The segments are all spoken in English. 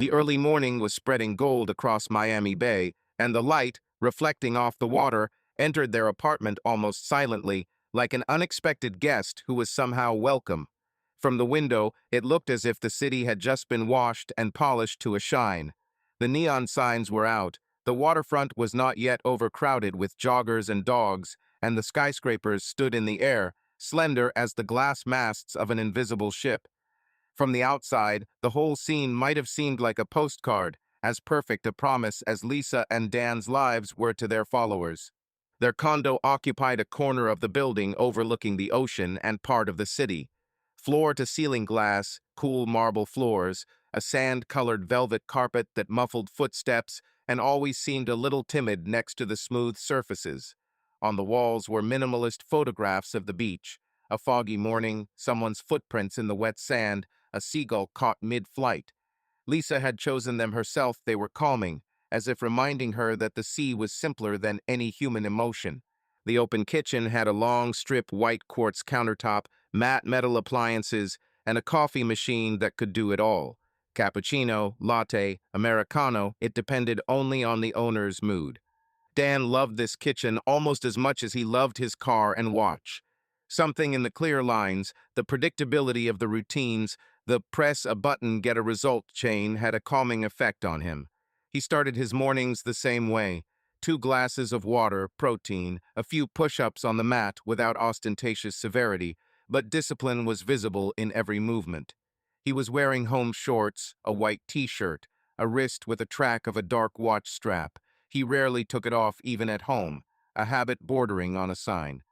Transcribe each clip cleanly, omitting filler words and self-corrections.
The early morning was spreading gold across Miami Bay, and the light, reflecting off the water, entered their apartment almost silently, like an unexpected guest who was somehow welcome. From the window, it looked as if the city had just been washed and polished to a shine. The neon signs were out, the waterfront was not yet overcrowded with joggers and dogs, and the skyscrapers stood in the air, slender as the glass masts of an invisible ship. From the outside, the whole scene might have seemed like a postcard, as perfect a promise as Lisa and Dan's lives were to their followers. Their condo occupied a corner of the building overlooking the ocean and part of the city. Floor-to-ceiling glass, cool marble floors, a sand-colored velvet carpet that muffled footsteps and always seemed a little timid next to the smooth surfaces. On the walls were minimalist photographs of the beach, a foggy morning, someone's footprints in the wet sand, a seagull caught mid-flight. Lisa had chosen them herself. They were calming, as if reminding her that the sea was simpler than any human emotion. The open kitchen had a long strip white quartz countertop, matte metal appliances, and a coffee machine that could do it all. Cappuccino, latte, Americano, it depended only on the owner's mood. Dan loved this kitchen almost as much as he loved his car and watch. Something in the clear lines, the predictability of the routines, the press a button, get a result chain had a calming effect on him. He started his mornings the same way. 2 glasses of water, protein, a few push-ups on the mat without ostentatious severity, but discipline was visible in every movement. He was wearing home shorts, a white t-shirt, a wrist with a track of a dark watch strap. He rarely took it off even at home, a habit bordering on a sign.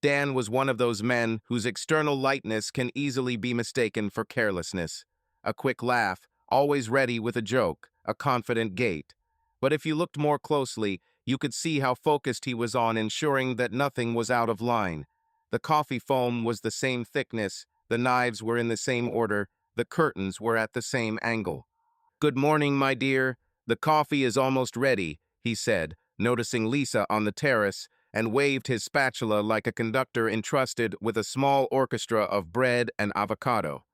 Dan was one of those men whose external lightness can easily be mistaken for carelessness. A quick laugh, always ready with a joke, a confident gait. But if you looked more closely, you could see how focused he was on ensuring that nothing was out of line. The coffee foam was the same thickness, the knives were in the same order, the curtains were at the same angle. "Good morning, my dear. The coffee is almost ready," he said, noticing Lisa on the terrace, and waved his spatula like a conductor entrusted with a small orchestra of bread and avocado.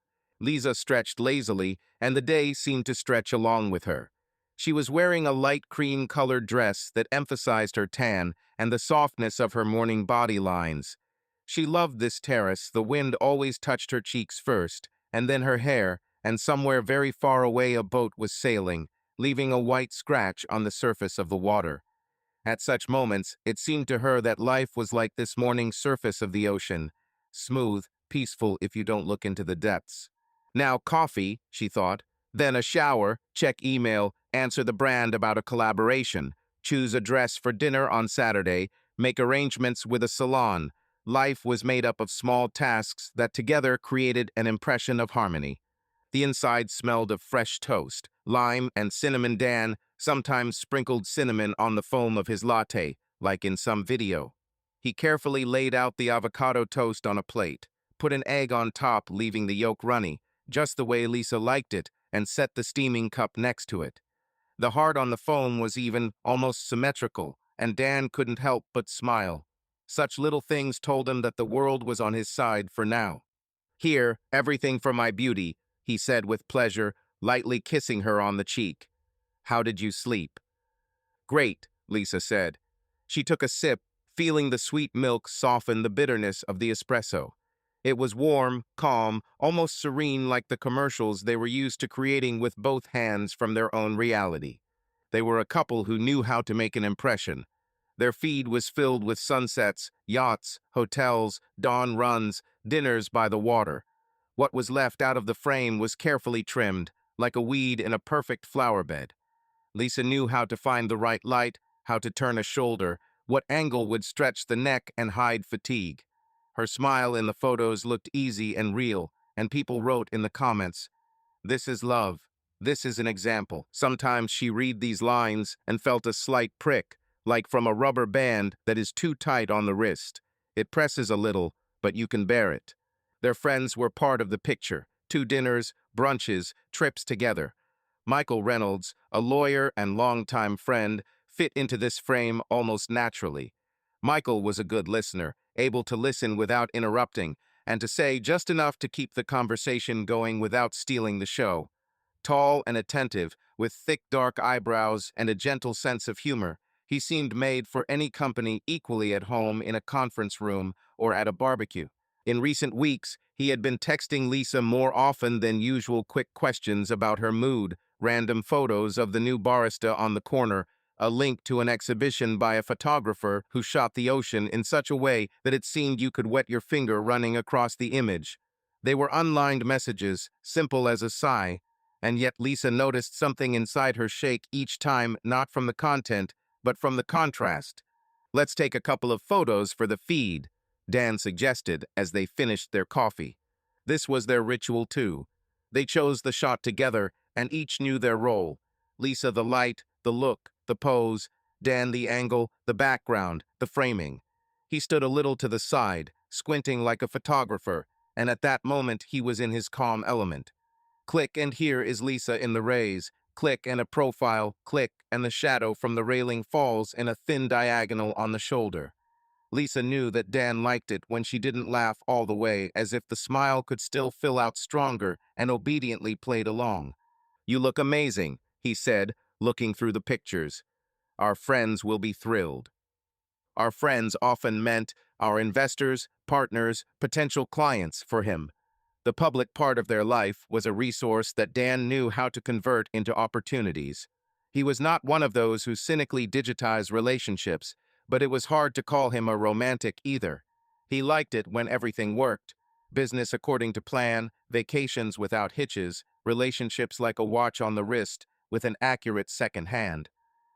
Lisa stretched lazily, and the day seemed to stretch along with her. She was wearing a light cream-colored dress that emphasized her tan and the softness of her morning body lines. She loved this terrace. The wind always touched her cheeks first, and then her hair, and somewhere very far away a boat was sailing, leaving a white scratch on the surface of the water. At such moments, it seemed to her that life was like this morning surface of the ocean, smooth, peaceful if you don't look into the depths. Now coffee, she thought, then a shower, check email, answer the brand about a collaboration, choose a dress for dinner on Saturday, make arrangements with a salon. Life was made up of small tasks that together created an impression of harmony. The inside smelled of fresh toast, lime and cinnamon. Dan sometimes sprinkled cinnamon on the foam of his latte, like in some video. He carefully laid out the avocado toast on a plate, put an egg on top, leaving the yolk runny, just the way Lisa liked it, and set the steaming cup next to it. The heart on the foam was even, almost symmetrical, and Dan couldn't help but smile. Such little things told him that the world was on his side for now. "Here, everything for my beauty," he said with pleasure, lightly kissing her on the cheek. "How did you sleep?" "Great," Lisa said. She took a sip, feeling the sweet milk soften the bitterness of the espresso. It was warm, calm, almost serene, like the commercials they were used to creating with both hands from their own reality. They were a couple who knew how to make an impression. Their feed was filled with sunsets, yachts, hotels, dawn runs, dinners by the water. What was left out of the frame was carefully trimmed, like a weed in a perfect flower bed. Lisa knew how to find the right light, how to turn a shoulder, what angle would stretch the neck and hide fatigue. Her smile in the photos looked easy and real, and people wrote in the comments, "This is love. This is an example." Sometimes she read these lines and felt a slight prick, like from a rubber band that is too tight on the wrist. It presses a little, but you can bear it. Their friends were part of the picture. 2 dinners, brunches, trips together. Michael Reynolds, a lawyer and longtime friend, fit into this frame almost naturally. Michael was a good listener, able to listen without interrupting, and to say just enough to keep the conversation going without stealing the show. Tall and attentive, with thick dark eyebrows and a gentle sense of humor. He seemed made for any company equally at home in a conference room or at a barbecue. In recent weeks, he had been texting Lisa more often than usual, quick questions about her mood, random photos of the new barista on the corner, a link to an exhibition by a photographer who shot the ocean in such a way that it seemed you could wet your finger running across the image. They were unlined messages, simple as a sigh, and yet Lisa noticed something inside her shake each time, not from the content, but from the contrast. "Let's take a couple of photos for the feed," Dan suggested as they finished their coffee. This was their ritual too. They chose the shot together, and each knew their role. Lisa the light, the look, the pose; Dan the angle, the background, the framing. He stood a little to the side, squinting like a photographer, and at that moment he was in his calm element. Click, and here is Lisa in the rays. Click, and a profile. Click, and the shadow from the railing falls in a thin diagonal on the shoulder. Lisa knew that Dan liked it when she didn't laugh all the way, as if the smile could still fill out stronger, and obediently played along. "You look amazing," he said, looking through the pictures. "Our friends will be thrilled." Our friends often meant our investors, partners, potential clients for him. The public part of their life was a resource that Dan knew how to convert into opportunities. He was not one of those who cynically digitize relationships, but it was hard to call him a romantic either. He liked it when everything worked. Business according to plan, vacations without hitches, relationships like a watch on the wrist with an accurate second hand.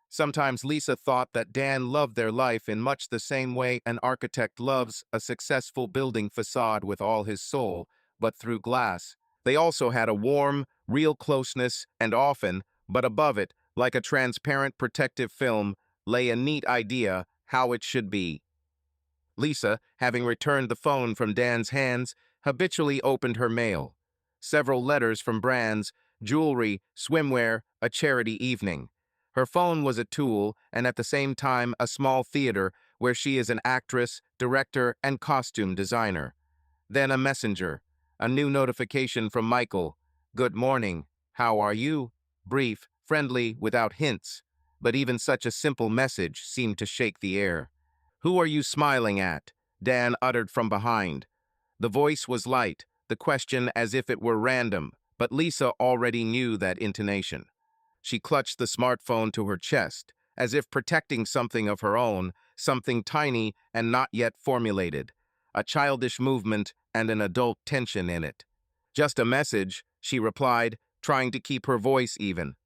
Sometimes Lisa thought that Dan loved their life in much the same way an architect loves a successful building facade with all his soul, but through glass. They also had a warm, real closeness, and often, but above it, like a transparent protective film, lay a neat idea how it should be. Lisa, having returned the phone from Dan's hands, habitually opened her mail. Several letters from brands, jewelry, swimwear, a charity evening. Her phone was a tool and at the same time a small theater where she is an actress, director, and costume designer. Then a messenger, a new notification from Michael. "Good morning. How are you?" Brief, friendly, without hints. But even such a simple message seemed to shake the air. "Who are you smiling at?" Dan uttered from behind. The voice was light, the question as if it were random, but Lisa already knew that intonation. She clutched the smartphone to her chest, as if protecting something of her own, something tiny and not yet formulated, a childish movement and an adult tension in it. "Just a message," she replied, trying to keep her voice even.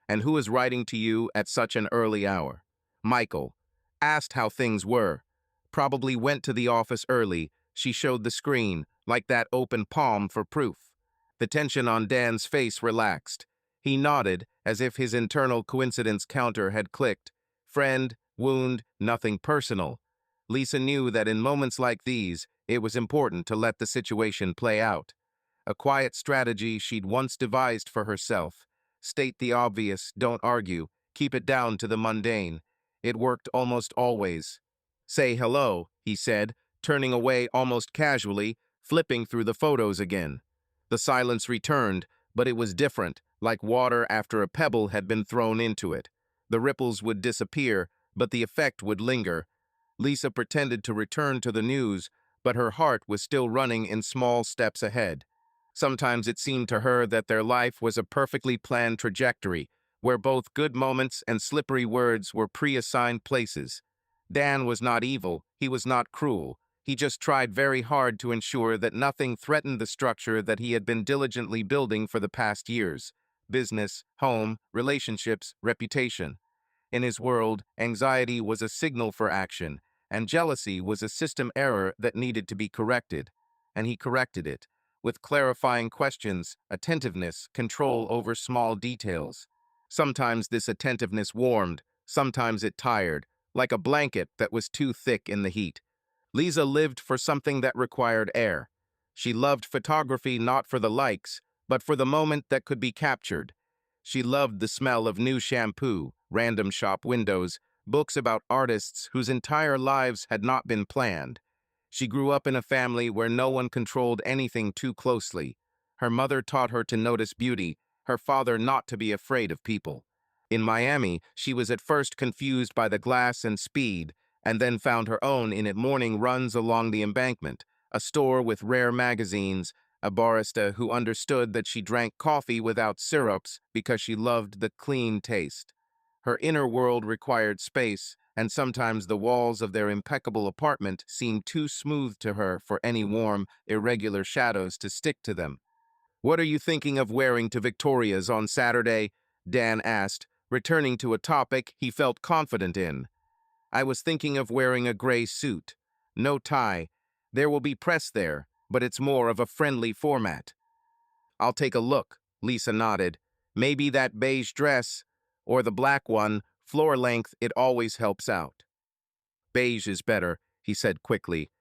"And who is writing to you at such an early hour?" "Michael. Asked how things were. Probably went to the office early." She showed the screen, like that open palm for proof. The tension on Dan's face relaxed. He nodded, as if his internal coincidence counter had clicked. Friend, wound, nothing personal. Lisa knew that in moments like these, it was important to let the situation play out. A quiet strategy she'd once devised for herself. State the obvious, don't argue, keep it down to the mundane. It worked almost always. "Say hello," he said, turning away almost casually, flipping through the photos again. The silence returned, but it was different, like water after a pebble had been thrown into it. The ripples would disappear, but the effect would linger. Lisa pretended to return to the news, but her heart was still running in small steps ahead. Sometimes it seemed to her that their life was a perfectly planned trajectory, where both good moments and slippery words were pre-assigned places. Dan was not evil, he was not cruel. He just tried very hard to ensure that nothing threatened the structure that he had been diligently building for the past years. Business, home, relationships, reputation. In his world, anxiety was a signal for action, and jealousy was a system error that needed to be corrected. And he corrected it, with clarifying questions, attentiveness, control over small details. Sometimes this attentiveness warmed, sometimes it tired, like a blanket that was too thick in the heat. Lisa lived for something that required air. She loved photography not for the likes, but for the moment that could be captured. She loved the smell of new shampoo, random shop windows, books about artists whose entire lives had not been planned. She grew up in a family where no one controlled anything too closely. Her mother taught her to notice beauty. her father not to be afraid of people. In Miami, she was at first confused by the glass and speed, and then found her own in it morning runs along the embankment, a store with rare magazines, a barista who understood that she drank coffee without syrups because she loved the clean taste. Her inner world required space, and sometimes the walls of their impeccable apartment seemed too smooth to her for any warm, irregular shadows to stick to them. "What are you thinking of wearing to Victoria's on Saturday?" Dan asked, returning to a topic he felt confident in. "I was thinking of wearing a gray suit. No tie. There will be press there, but it's more of a friendly format." "I'll take a look," Lisa nodded. "Maybe that beige dress, or the black one, floor length, it always helps out." "Beige is better," he said quickly.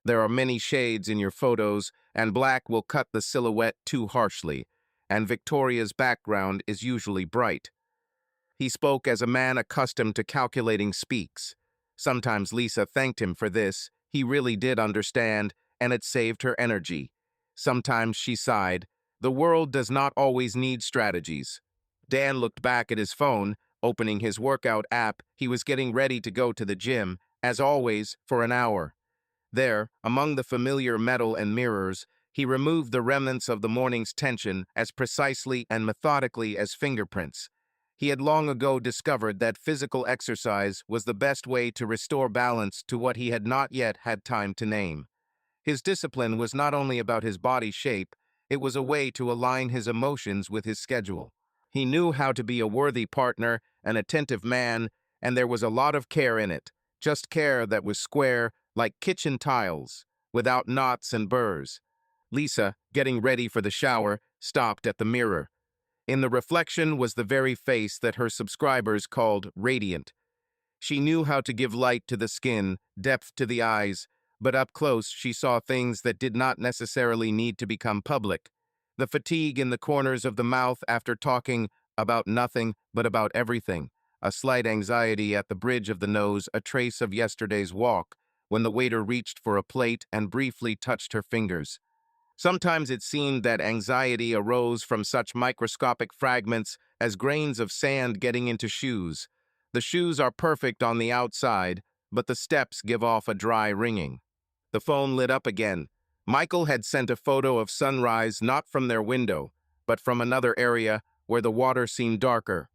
"There are many shades in your photos, and black will cut the silhouette too harshly, and Victoria's background is usually bright." He spoke as a man accustomed to calculating speaks. Sometimes Lisa thanked him for this. He really did understand, and it saved her energy. Sometimes she sighed. The world does not always need strategies. Dan looked back at his phone, opening his workout app. He was getting ready to go to the gym, as always, for an hour. There, among the familiar metal and mirrors, he removed the remnants of the morning's tension as precisely and methodically as fingerprints. He had long ago discovered that physical exercise was the best way to restore balance to what he had not yet had time to name. His discipline was not only about his body shape, it was a way to align his emotions with his schedule. He knew how to be a worthy partner, an attentive man, and there was a lot of care in it, just care that was square, like kitchen tiles, without knots and burrs. Lisa, getting ready for the shower, stopped at the mirror. In the reflection was the very face that her subscribers called radiant. She knew how to give light to the skin, depth to the eyes, but up close she saw things that did not necessarily need to become public. The fatigue in the corners of the mouth after talking about nothing but about everything, a slight anxiety at the bridge of the nose, a trace of yesterday's walk, when the waiter reached for a plate and briefly touched her fingers. Sometimes it seemed that anxiety arose from such microscopic fragments as grains of sand getting into shoes. The shoes are perfect on the outside, but the steps give off a dry ringing. The phone lit up again. Michael had sent a photo of sunrise not from their window, but from another area where the water seemed darker.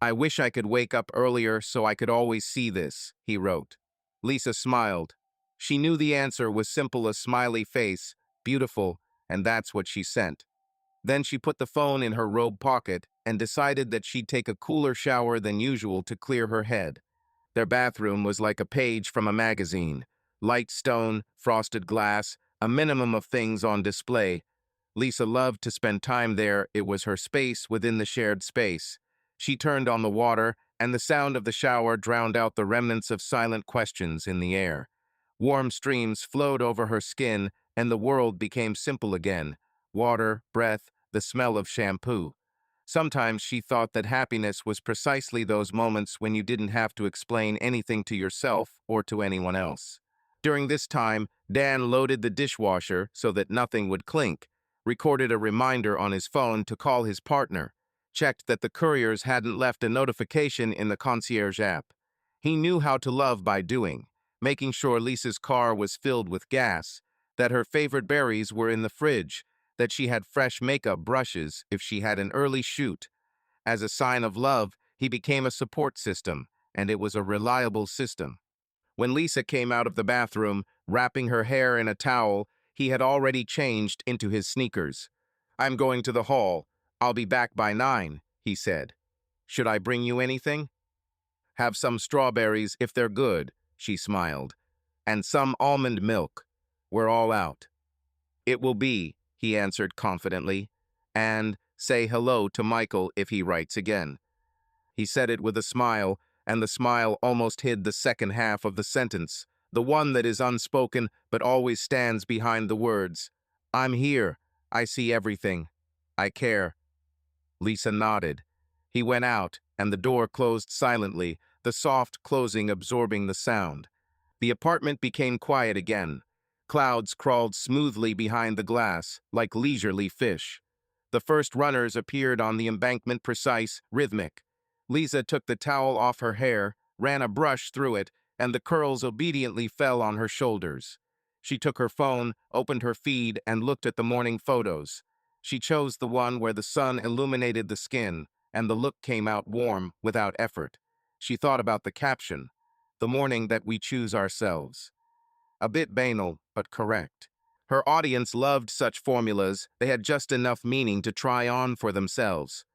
"I wish I could wake up earlier so I could always see this," he wrote. Lisa smiled. She knew the answer was simple, a smiley face, beautiful, and that's what she sent. Then she put the phone in her robe pocket and decided that she'd take a cooler shower than usual to clear her head. Their bathroom was like a page from a magazine. Light stone, frosted glass, a minimum of things on display. Lisa loved to spend time there. It was her space within the shared space. She turned on the water, and the sound of the shower drowned out the remnants of silent questions in the air. Warm streams flowed over her skin, and the world became simple again. Water, breath, the smell of shampoo. Sometimes she thought that happiness was precisely those moments when you didn't have to explain anything to yourself or to anyone else. During this time, Dan loaded the dishwasher so that nothing would clink, recorded a reminder on his phone to call his partner, checked that the couriers hadn't left a notification in the concierge app. He knew how to love by doing, making sure Lisa's car was filled with gas, that her favorite berries were in the fridge, that she had fresh makeup brushes if she had an early shoot. As a sign of love, he became a support system, and it was a reliable system. When Lisa came out of the bathroom, wrapping her hair in a towel, he had already changed into his sneakers. "I'm going to the hall. I'll be back by 9, he said. "Should I bring you anything?" "Have some strawberries if they're good," she smiled. "And some almond milk. We're all out." "It will be," he answered confidently. "And say hello to Michael if he writes again." He said it with a smile, and the smile almost hid the second half of the sentence, the one that is unspoken but always stands behind the words. "I'm here. I see everything. I care." Lisa nodded. He went out, and the door closed silently, the soft closing absorbing the sound. The apartment became quiet again. Clouds crawled smoothly behind the glass, like leisurely fish. The first runners appeared on the embankment, precise, rhythmic. Lisa took the towel off her hair, ran a brush through it, and the curls obediently fell on her shoulders. She took her phone, opened her feed, and looked at the morning photos. She chose the one where the sun illuminated the skin, and the look came out warm, without effort. She thought about the caption, "The morning that we choose ourselves." A bit banal, but correct. Her audience loved such formulas, they had just enough meaning to try on for themselves.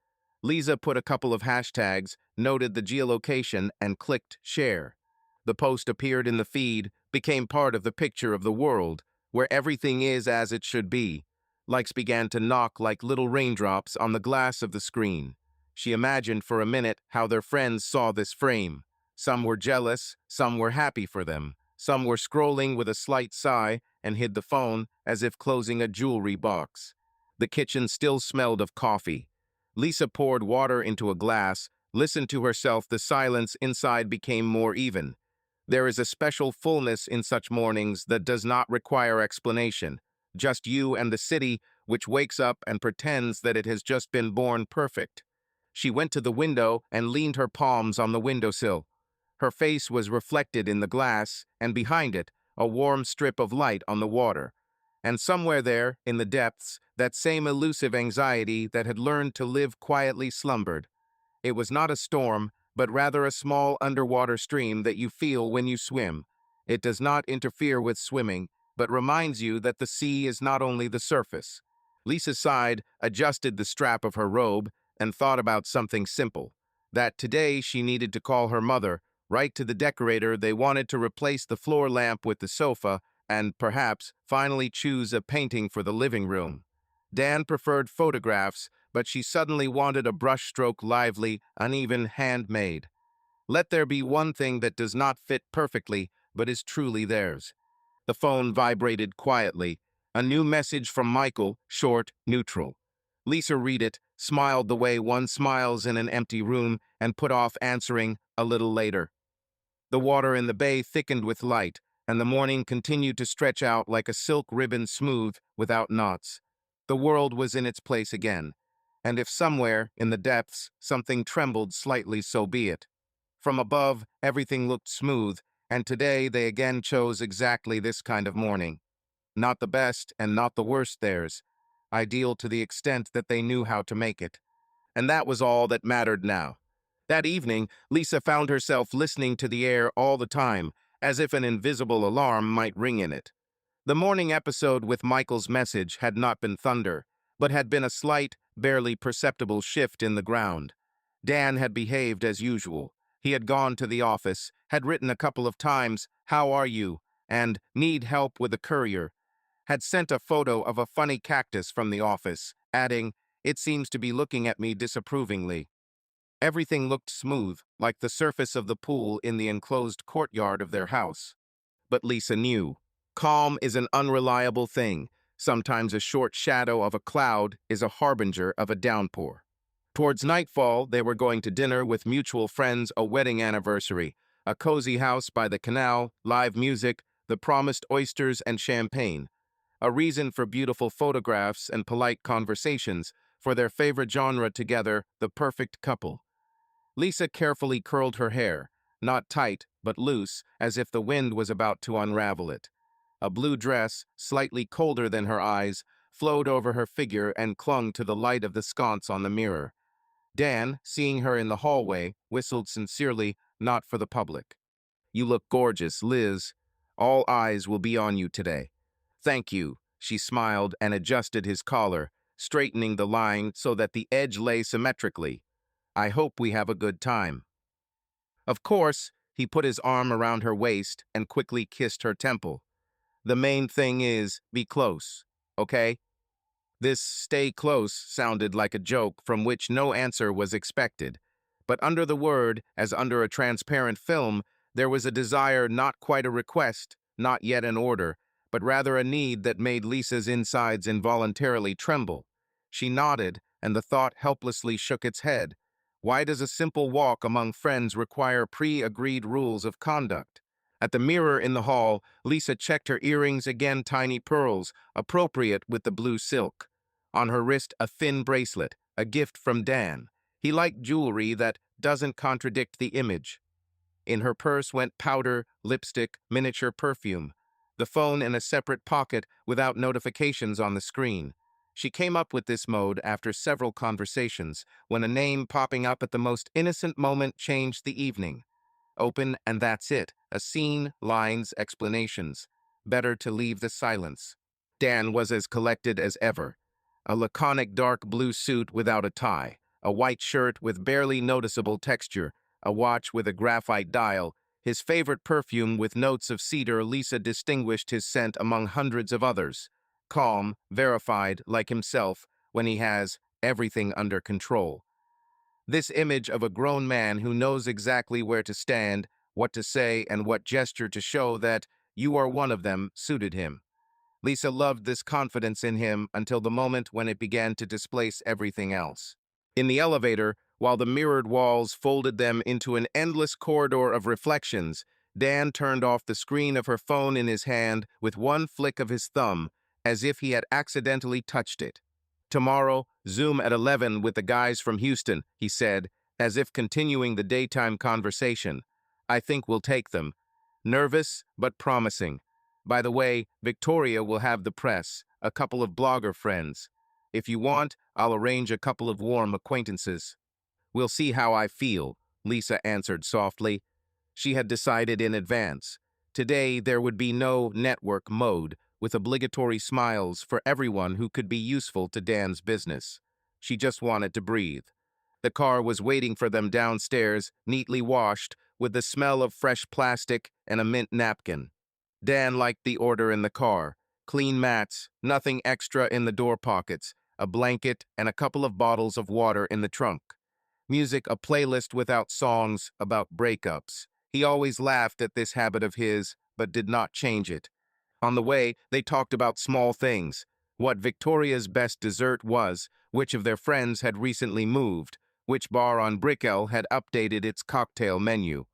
Lisa put a couple of hashtags, noted the geolocation, and clicked share. The post appeared in the feed, became part of the picture of the world, where everything is as it should be. Likes began to knock like little raindrops on the glass of the screen. She imagined for a minute how their friends saw this frame. Some were jealous, some were happy for them. Some were scrolling with a slight sigh and hid the phone as if closing a jewelry box. The kitchen still smelled of coffee. Lisa poured water into a glass, listened to herself. The silence inside became more even. There is a special fullness in such mornings that does not require explanation. Just you and the city, which wakes up and pretends that it has just been born perfect. She went to the window and leaned her palms on the windowsill. Her face was reflected in the glass, and behind it, a warm strip of light on the water. And somewhere there, in the depths, that same elusive anxiety that had learned to live quietly slumbered. It was not a storm, but rather a small underwater stream that you feel when you swim. It does not interfere with swimming, but reminds you that the sea is not only the surface. Lisa sighed, adjusted the strap of her robe, and thought about something simple. That today she needed to call her mother, write to the decorator they wanted to replace the floor lamp with the sofa, and perhaps finally choose a painting for the living room. Dan preferred photographs, but she suddenly wanted a brushstroke, lively, uneven, handmade. Let there be one thing that does not fit perfectly, but is truly theirs. The phone vibrated quietly. A new message from Michael, short, neutral. Lisa read it, smiled the way one smiles in an empty room, and put off answering a little later. The water in the bay thickened with light, and the morning continued to stretch out like a silk ribbon, smooth, without knots. The world was in its place again, and if somewhere, in the depths, something trembled slightly, so be it. From above, everything looked smooth, and today they again chose exactly this kind of morning. Not the best and not the worst theirs, ideal to the extent that they knew how to make it. And that was all that mattered now. That evening, Lisa found herself listening to the air all the time, as if an invisible alarm might ring in it. The morning episode with Michael's message had not been thunder, but had been a slight, barely perceptible shift in the ground. Dan had behaved as usual. He had gone to the office, had written a couple of times, "How are you?" and "Need help with a courier," had sent a photo of a funny cactus from the office, adding, "It seems to be looking at me disapprovingly." Everything looked smooth, like the surface of the pool in the enclosed courtyard of their house. But Lisa knew. Calm is an unreliable thing. Sometimes a short shadow of a cloud is a harbinger of a downpour. Towards nightfall, they were going to dinner with mutual friends, a wedding anniversary, a cozy house by the canal, live music, the promised oysters and champagne. A reason for beautiful photographs and polite conversations, for their favorite genre together, the perfect couple. Lisa carefully curled her hair, not tight, but loose, as if the wind was about to unravel it. A blue dress, slightly colder than her eyes, flowed over her figure and clung to the light of the sconce on the mirror. Dan, seeing her in the hallway, whistled sincerely, not for the public. "You look gorgeous, Liz. All eyes will be on you today." "Thank you," she smiled and adjusted his collar, straightening the line so that the edge lay symmetrically. "I hope we have a good time." Of course, he put his arm around her waist and quickly kissed her temple. "The main thing is, be close, okay?" This "stay close" sounded like a joke from which no answer was expected. But under the word, as under a transparent film, there was a desire, not quite a request, not yet an order, but rather a need that made Lisa's insides involuntarily tremble. She nodded, and the thought helplessly shook its head. Why does a simple walk among friends require pre-agreed rules of conduct? At the mirror in the hall, Lisa checked her earrings again, tiny pearls, appropriate with the blue silk. On her wrist, a thin bracelet, a gift from Dan. He liked jewelry that doesn't contradict the image. In her purse went powder, lipstick, miniature perfume. The phone in a separate pocket without notifications on the screen. She came up with this mode after several conversations, when a name popping up at the most innocent moment changed the evening. Open and that's it. A scene, lines, explanations. Better to leave the silence. Dan was as collected as ever. A laconic dark blue suit without a tie, a white shirt with barely noticeable texture, a watch with a graphite dial, his favorite perfume with notes of cedar. Lisa distinguished his scent among hundreds of others. Calm, verified, like himself, when he has everything under control. This image of a grown man who knows exactly where to stand, what to say, and what gesture to show that you are one of them suited him. Lisa loved this confidence in him until the moment when it began to displace everything else. In the elevator, while the mirrored walls folded them into an endless corridor of reflections, Dan turned off the screen of her phone in his hand with one flick of his thumb, as if he had accidentally touched it. Tomorrow, Zoom at 11 with the guys from Houston, he said, as if continuing the daytime conversation. I think we'll take them. Nervous, but promising. By the way, Victoria will have the press, a couple of blogger friends. If you want, I'll arrange a couple of warm acquaintances. We'll see how I feel, Lisa answered softly. She had decided in advance. Today there would be no network mode, with obligatory smiles for everyone who could be useful to Dan's business. She just wanted to breathe. The car was waiting for them downstairs, neatly washed, with the smell of fresh plastic and a mint napkin. Dan liked the order in the car. Clean mats, nothing extra in the door pockets, a blanket, and a couple of bottles of water in the trunk. Music, a playlist without songs about breakups. He always laughed at this habit of his, but did not change it. On the way, they talked about small things. What Victoria's best dessert was, which of their friends had recently moved, which bar on Brickell had updated its cocktail menu.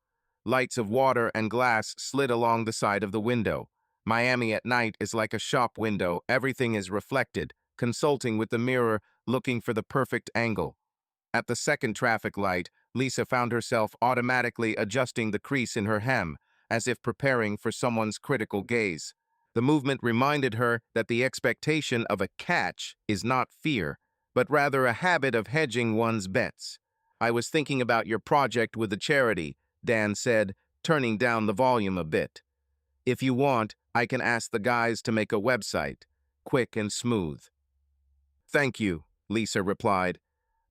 Lights of water and glass slid along the side of the window. Miami at night is like a shop window. Everything is reflected, consulting with the mirror, looking for the perfect angle. At the second traffic light, Lisa found herself automatically adjusting the crease in her hem, as if preparing for someone's critical gaze. The movement reminded her that the expectation of a catch is not fear, but rather a habit of hedging one's bets. I was thinking about your project with the charity, Dan said, turning down the volume a bit. If you want, I can ask the guys to make a website, quick and smooth. Thank you, Lisa replied,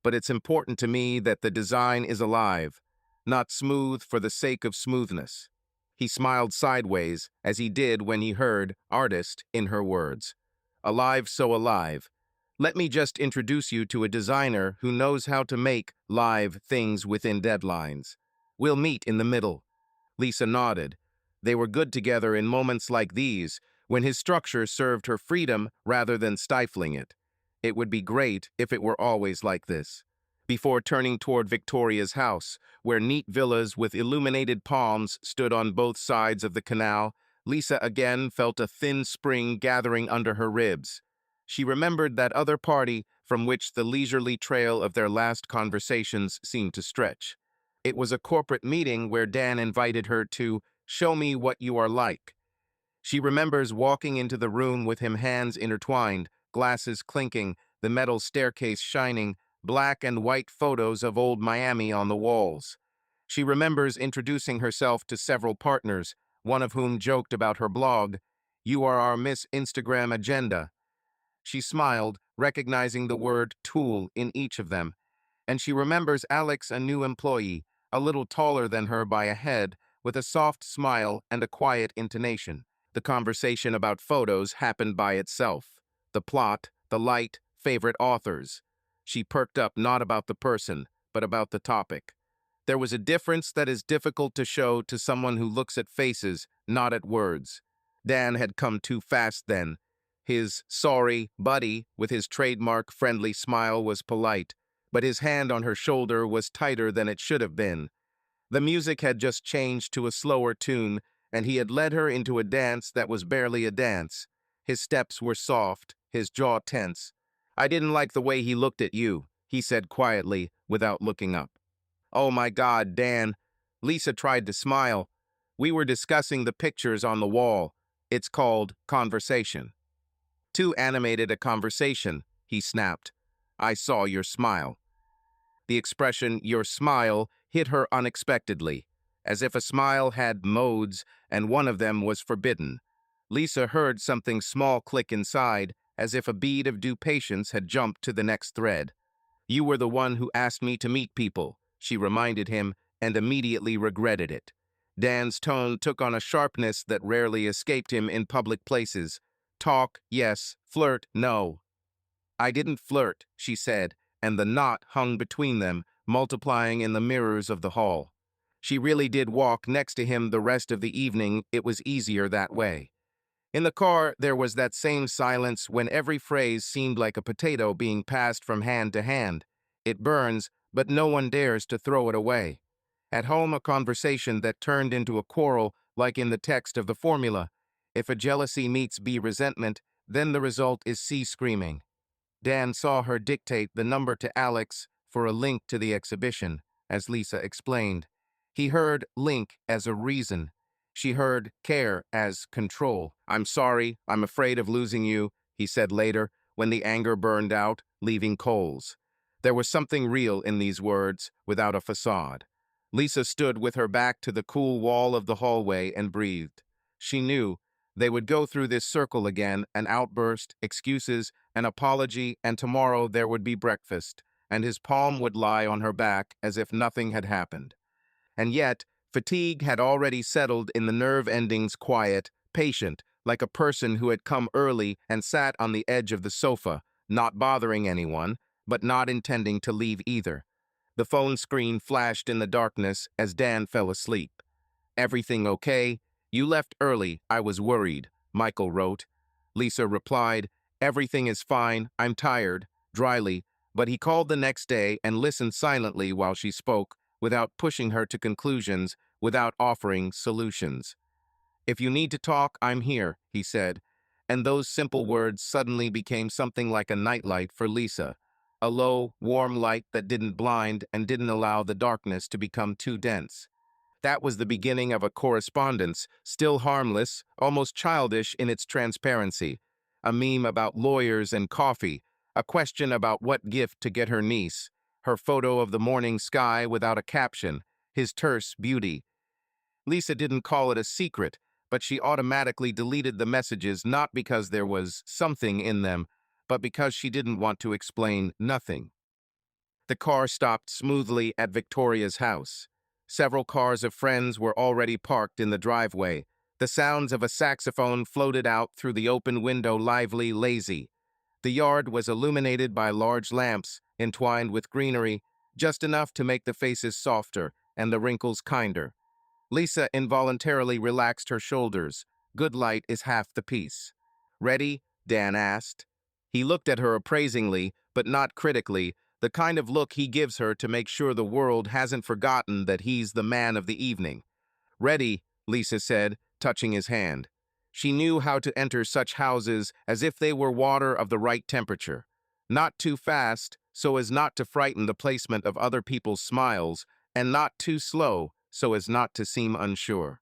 but it's important to me that the design is alive, not smooth for the sake of smoothness. He smiled sideways, as he did when he heard artist in her words. Alive so alive. Let me just introduce you to a designer who knows how to make live things within deadlines. We'll meet in the middle. Lisa nodded. They were good together in moments like these, when his structure served her freedom rather than stifling it. It would be great if it were always like this. Before turning toward Victoria's house, where neat villas with illuminated palms stood on both sides of the canal, Lisa again felt a thin spring gathering under her ribs. She remembered that other party from which the leisurely trail of their last conversations seemed to stretch. It was a corporate meeting where Dan invited her to show me what you are like. She remembers walking into the room with him, hands intertwined, glasses clinking, the metal staircase shining, black and white photos of old Miami on the walls. She remembers introducing herself to several partners, one of whom joked about her blog, "You are our Miss Instagram agenda." She smiled, recognizing the word tool in each of them. And she remembers Alex, a new employee, a little taller than her by a head, with a soft smile and a quiet intonation. The conversation about photos happened by itself. The plot, the light, favorite authors. She perked up not about the person, but about the topic. There was a difference that is difficult to show to someone who looks at faces, not at words. Dan had come too fast then. His sorry buddy, with his trademark friendly smile, was polite, but his hand on her shoulder was tighter than it should have been. The music had just changed to a slower tune, and he had led her into a dance that was barely a dance. His steps were soft, his jaw tense. I didn't like the way he looked at you, he said quietly, without looking up. Oh my God, Dan. Lisa tried to smile. We were discussing the pictures on the wall. It's called conversation. Too animated a conversation, he snapped. I saw your smile. The expression, your smile, hit her unexpectedly, as if a smile had modes and one of them was forbidden. Lisa heard something small click inside, as if a bead of due patience had jumped to the next thread. You were the one who asked me to meet people, she reminded him, and immediately regretted it. Dan's tone took on a sharpness that rarely escaped him in public places. Talk, yes. Flirt, no. I didn't flirt, she said, and the knot hung between them, multiplying in the mirrors of the hall. She really did walk next to him the rest of the evening. It was easier that way. In the car, there was that same silence when every phrase seemed like a potato being passed from hand to hand. It burns, but no one dares to throw it away. At home, a conversation that turned into a quarrel, like in the text of the formula. If a jealousy meets B resentment, then the result is C screaming. Dan saw her dictate the number to Alex for a link to the exhibition, as Lisa explained. He heard link as a reason. She heard care as control. I'm sorry, I'm afraid of losing you, he said later, when the anger burned out, leaving coals. There was something real in these words, without a facade. Lisa stood with her back to the cool wall of the hallway and breathed. She knew they would go through this circle again, an outburst, excuses, an apology, and tomorrow there would be breakfast, and his palm would lie on her back as if nothing had happened. And yet, fatigue had already settled in the nerve endings, quiet, patient, like a person who had come early and sat on the edge of the sofa, not bothering anyone, but not intending to leave either. The phone screen flashed in the darkness as Dan fell asleep. Everything okay? You left early, I was worried, Michael wrote. Lisa replied, everything is fine, I'm tired, dryly, but he called the next day and listened silently while she spoke, without pushing her to conclusions, without offering solutions. If you need to talk, I'm here, he said, and those simple words suddenly became something like a nightlight for Lisa, a low, warm light that didn't blind and didn't allow the darkness to become too dense. That was the beginning of a correspondence, still harmless, almost childish in its transparency. A meme about lawyers and coffee, a question about what gift to get her niece, her photo of the morning sky without a caption, his terse beauty. Lisa didn't call it a secret, but she automatically deleted the messages not because there was something in them, but because she didn't want to explain nothing. The car stopped smoothly at Victoria's house. Several cars of friends were already parked in the driveway. The sounds of a saxophone floated out through the open window, lively, lazy. The yard was illuminated by large lamps, entwined with greenery, just enough to make the faces softer and the wrinkles kinder. Lisa involuntarily relaxed her shoulders. Good light is half the peace. Ready? Dan asked. He looked at her appraisingly, but not critically, the kind of look he gives her to make sure the world hasn't forgotten that he's the man of the evening. Ready, Lisa said, touching his hand. She knew how to enter such houses as if they were water of the right temperature. Not too fast, so as not to frighten the placement of other people's smiles, and not too slow, so as not to seem unsure.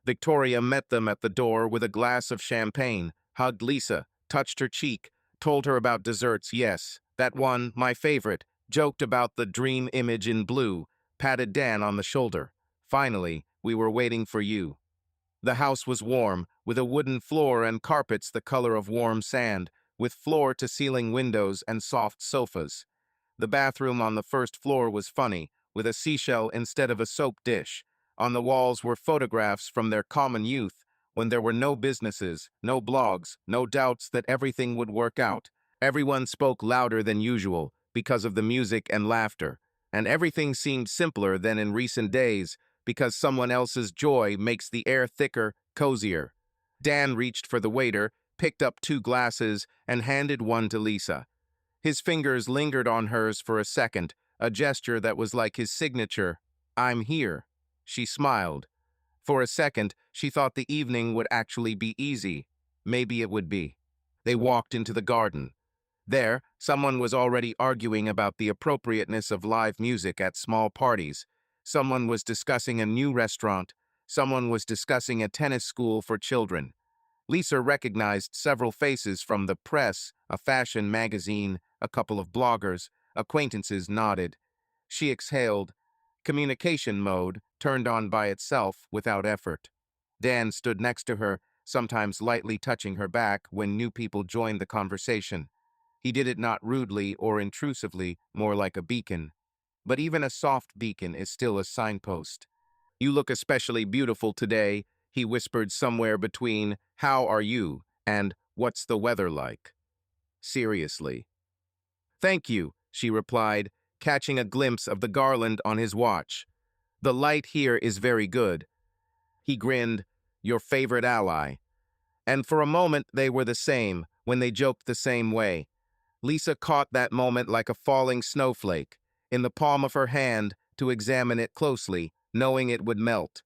Victoria met them at the door with a glass of champagne, hugged Lisa, touched her cheek, told her about desserts, yes, that one, my favorite, joked about the dream image in blue, patted Dan on the shoulder. Finally, we were waiting for you. The house was warm, with a wooden floor and carpets the color of warm sand, with floor-to-ceiling windows and soft sofas. The bathroom on the first floor was funny, with a seashell instead of a soap dish. On the walls were photographs from their common youth, when there were no businesses, no blogs, no doubts that everything would work out. Everyone spoke louder than usual, because of the music and laughter, and everything seemed simpler than in recent days, because someone else's joy makes the air thicker, cozier. Dan reached for the waiter, picked up 2 glasses, and handed one to Lisa. His fingers lingered on hers for a second, a gesture that was like his signature. I'm here. She smiled. For a second, she thought the evening would actually be easy. Maybe it would be. They walked into the garden. There, someone was already arguing about the appropriateness of live music at small parties. Someone was discussing a new restaurant. Someone was discussing a tennis school for children. Lisa recognized several faces from the press, a fashion magazine, a couple of bloggers. Acquaintances nodded. She exhaled. Communication mode turned on by itself without effort. Dan stood next to her, sometimes lightly touching her back when new people joined the conversation. He did it not rudely or intrusively, more like a beacon. But even a soft beacon is still a signpost. "You look especially beautiful today," he whispered somewhere between "How are you?" and "What's the weather like?" Seriously. "Thank you," she replied, catching a glimpse of the garland on his watch. "The light here is very good." He grinned, "Your favorite ally." And for a moment they were the same, when they joked the same way. Lisa caught that moment like a falling snowflake, in the palm of her hand, to examine it closely, knowing it would melt.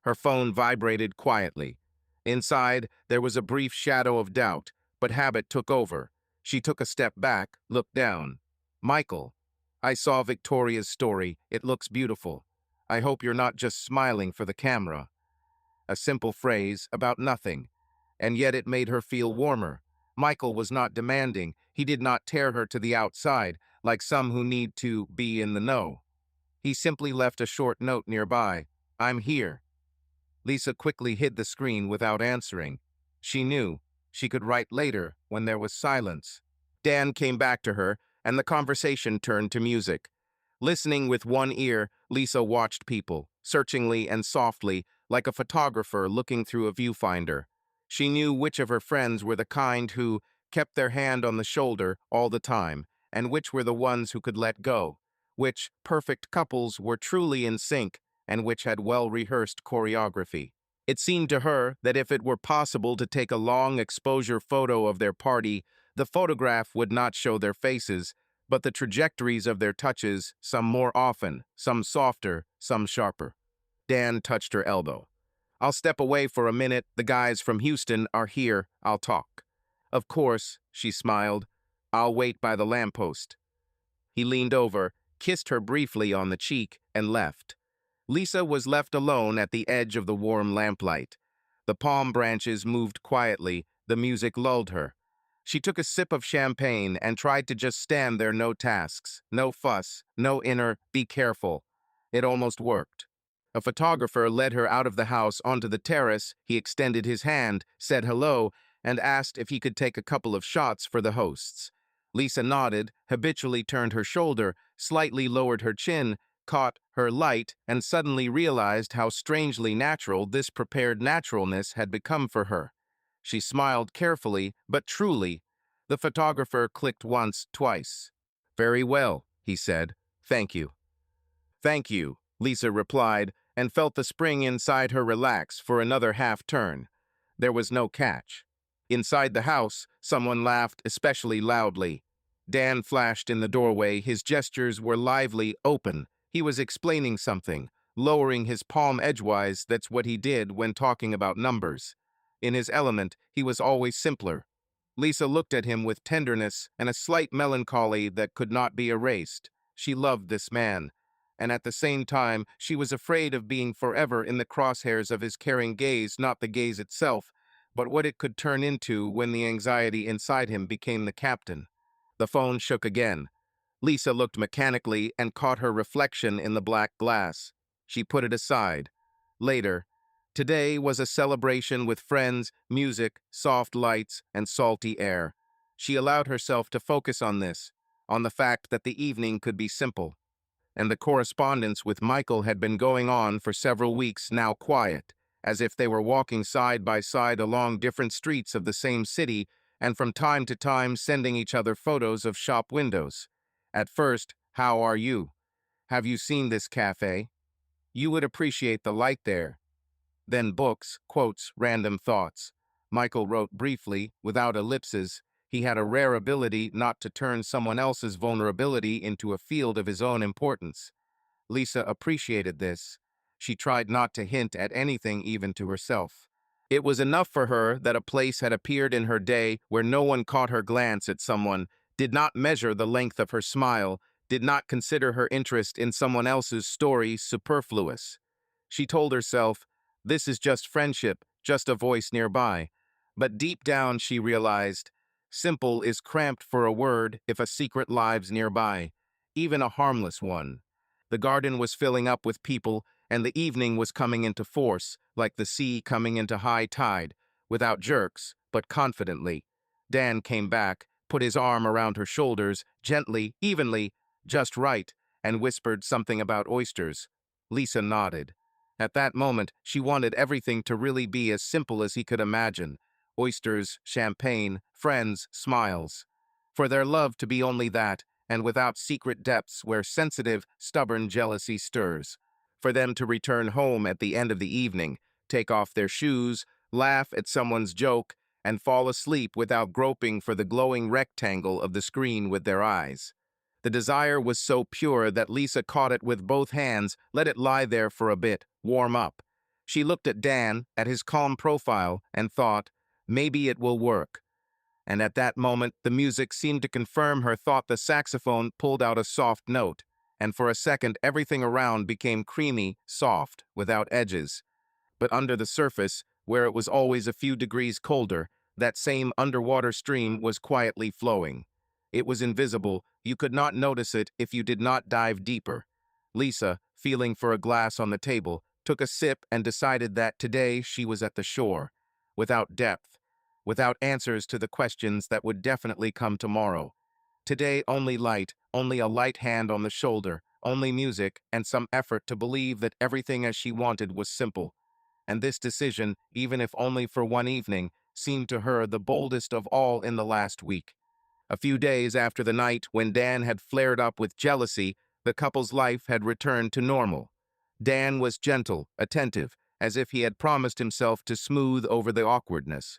Her phone vibrated quietly. Inside, there was a brief shadow of doubt, but habit took over. She took a step back, looked down. "Michael, I saw Victoria's story. It looks beautiful. I hope you're not just smiling for the camera." A simple phrase about nothing, and yet it made her feel warmer. Michael was not demanding. He did not tear her to the outside, like some who need to be in the know. He simply left a short note nearby. "I'm here." Lisa quickly hid the screen without answering. She knew. She could write later, when there was silence. Dan came back to her, and the conversation turned to music. Listening with one ear, Lisa watched people, searchingly and softly, like a photographer looking through a viewfinder. She knew which of her friends were the kind who kept their hand on the shoulder all the time, and which were the ones who could let go, which perfect couples were truly in sync, and which had well-rehearsed choreography. It seemed to her that if it were possible to take a long exposure photo of their party, the photograph would not show their faces, but the trajectories of their touches, some more often, some softer, some sharper. Dan touched her elbow. "I'll step away for a minute. The guys from Houston are here. I'll talk." "Of course," she smiled. "I'll wait by the lamppost." He leaned over, kissed her briefly on the cheek, and left. Lisa was left alone at the edge of the warm lamplight. The palm branches moved quietly, the music lulled her. She took a sip of champagne and tried to just stand there, no tasks, no fuss, no inner, "be careful." It almost worked. A photographer led her out of the house onto the terrace. He extended his hand, said hello, and asked if he could take a couple of shots for the hosts. Lisa nodded, habitually turned her shoulder, slightly lowered her chin, caught her light, and suddenly realized how strangely natural this prepared naturalness had become for her. She smiled carefully, but truly. The photographer clicked once, twice. "Very well," he said. "Thank you." "Thank you," Lisa replied, and felt the spring inside her relax for another half-turn. There was no catch. Inside the house, someone laughed especially loudly. Dan flashed in the doorway. His gestures were lively, open. He was explaining something, lowering his palm edgewise. That's what he did when talking about numbers. In his element, he was always simpler. Lisa looked at him with tenderness and a slight melancholy that could not be erased. She loved this man, and at the same time, she was afraid of being forever in the crosshairs of his caring gaze, not the gaze itself, but what it could turn into when the anxiety inside him became the captain. The phone shook again. Lisa looked mechanically and caught her reflection in the black glass. She put it aside. Later. Today was a celebration with friends, music, soft lights, and salty air. She allowed herself to focus on this, on the fact that the evening could be simple. And the correspondence with Michael had been going on for several weeks, now quiet, as if they were walking side by side along different streets of the same city, and from time to time sending each other photos of shop windows. At first, "How are you? Have you seen this cafe? You would appreciate the light there." Then books, quotes, random thoughts. Michael wrote briefly, without ellipses. He had a rare ability not to turn someone else's vulnerability into a field of his own importance. Lisa appreciated this. She tried not to hint at anything even to herself. It was enough for her that a place had appeared in her day where no one caught her glance at someone, did not measure the length of her smile, did not consider her interest in someone else's story superfluous. She told herself, this is just friendship, just a voice nearby. But deep down she realized, simple is cramped for a word if a secret lives nearby, even a harmless one. The garden was filling up with people, and the evening was coming into force, like the sea coming into high tide, without jerks, but confidently. Dan came back, put his arm around her shoulders, gently, evenly, just right, and whispered something about oysters. Lisa nodded. At that moment, she wanted everything to really be as simple as he could imagine. Oysters, champagne, friends, smiles. For their love to be only that, and without secret depths where sensitive, stubborn jealousy stirs. For them to return home at the end of the evening, take off their shoes, laugh at someone's joke, and fall asleep without groping for the glowing rectangle of the screen with their eyes. The desire was so pure that Lisa caught it with both hands, let it lie there for a bit, warm up. She looked at Dan, at his calm profile, and thought, maybe it will work. And at that moment, the music seemed to confirm her thought. The saxophone pulled out a soft note, and for a second everything around became creamy, soft, without edges. But under the surface, where it was always a few degrees colder, that same underwater stream was quietly flowing. It was invisible, you could not notice it if you did not dive deeper. Lisa, feeling for a glass on the table, took a sip and decided that today she was at the shore, without depth, without answers to the questions that would definitely come tomorrow. Today only light, only a light hand on the shoulder, only music, and some effort to believe that everything as she wanted was simple. And this decision, even if only for one evening, seemed to her the boldest of all in the last week. A few days after the night when Dan had flared up with jealousy, the couple's life had returned to normal. Dan was gentle, attentive, as if he had promised himself to smooth over the awkwardness.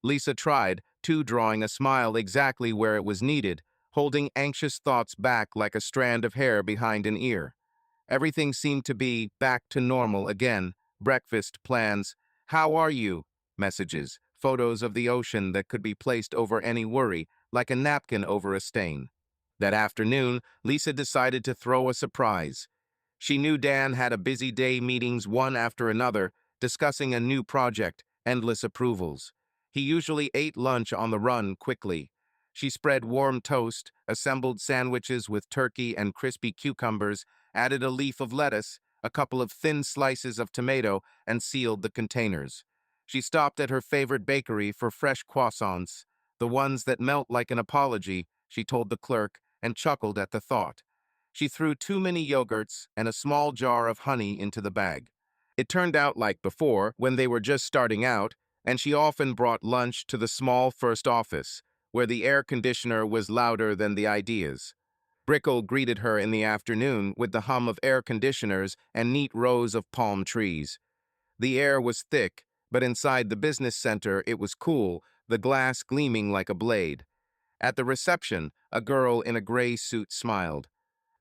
Lisa tried, too, drawing a smile exactly where it was needed, holding anxious thoughts back like a strand of hair behind an ear. Everything seemed to be back to normal again. Breakfast, plans, how are you? Messages, photos of the ocean that could be placed over any worry, like a napkin over a stain. That afternoon, Lisa decided to throw a surprise. She knew Dan had a busy day, meetings one after another, discussing a new project, endless approvals. He usually ate lunch on the run quickly. She spread warm toast, assembled sandwiches with turkey and crispy cucumbers, added a leaf of lettuce, a couple of thin slices of tomato, and sealed the containers. She stopped at her favorite bakery for fresh croissants, the ones that melt like an apology, she told the clerk, and chuckled at the thought. She threw too many yogurts and a small jar of honey into the bag. It turned out like before, when they were just starting out, and she often brought lunch to the small first office, where the air conditioner was louder than the ideas. Brickle greeted her in the afternoon with the hum of air conditioners and neat rows of palm trees. The air was thick, but inside the business center it was cool, the glass gleaming like a blade. At the reception, a girl in a gray suit smiled.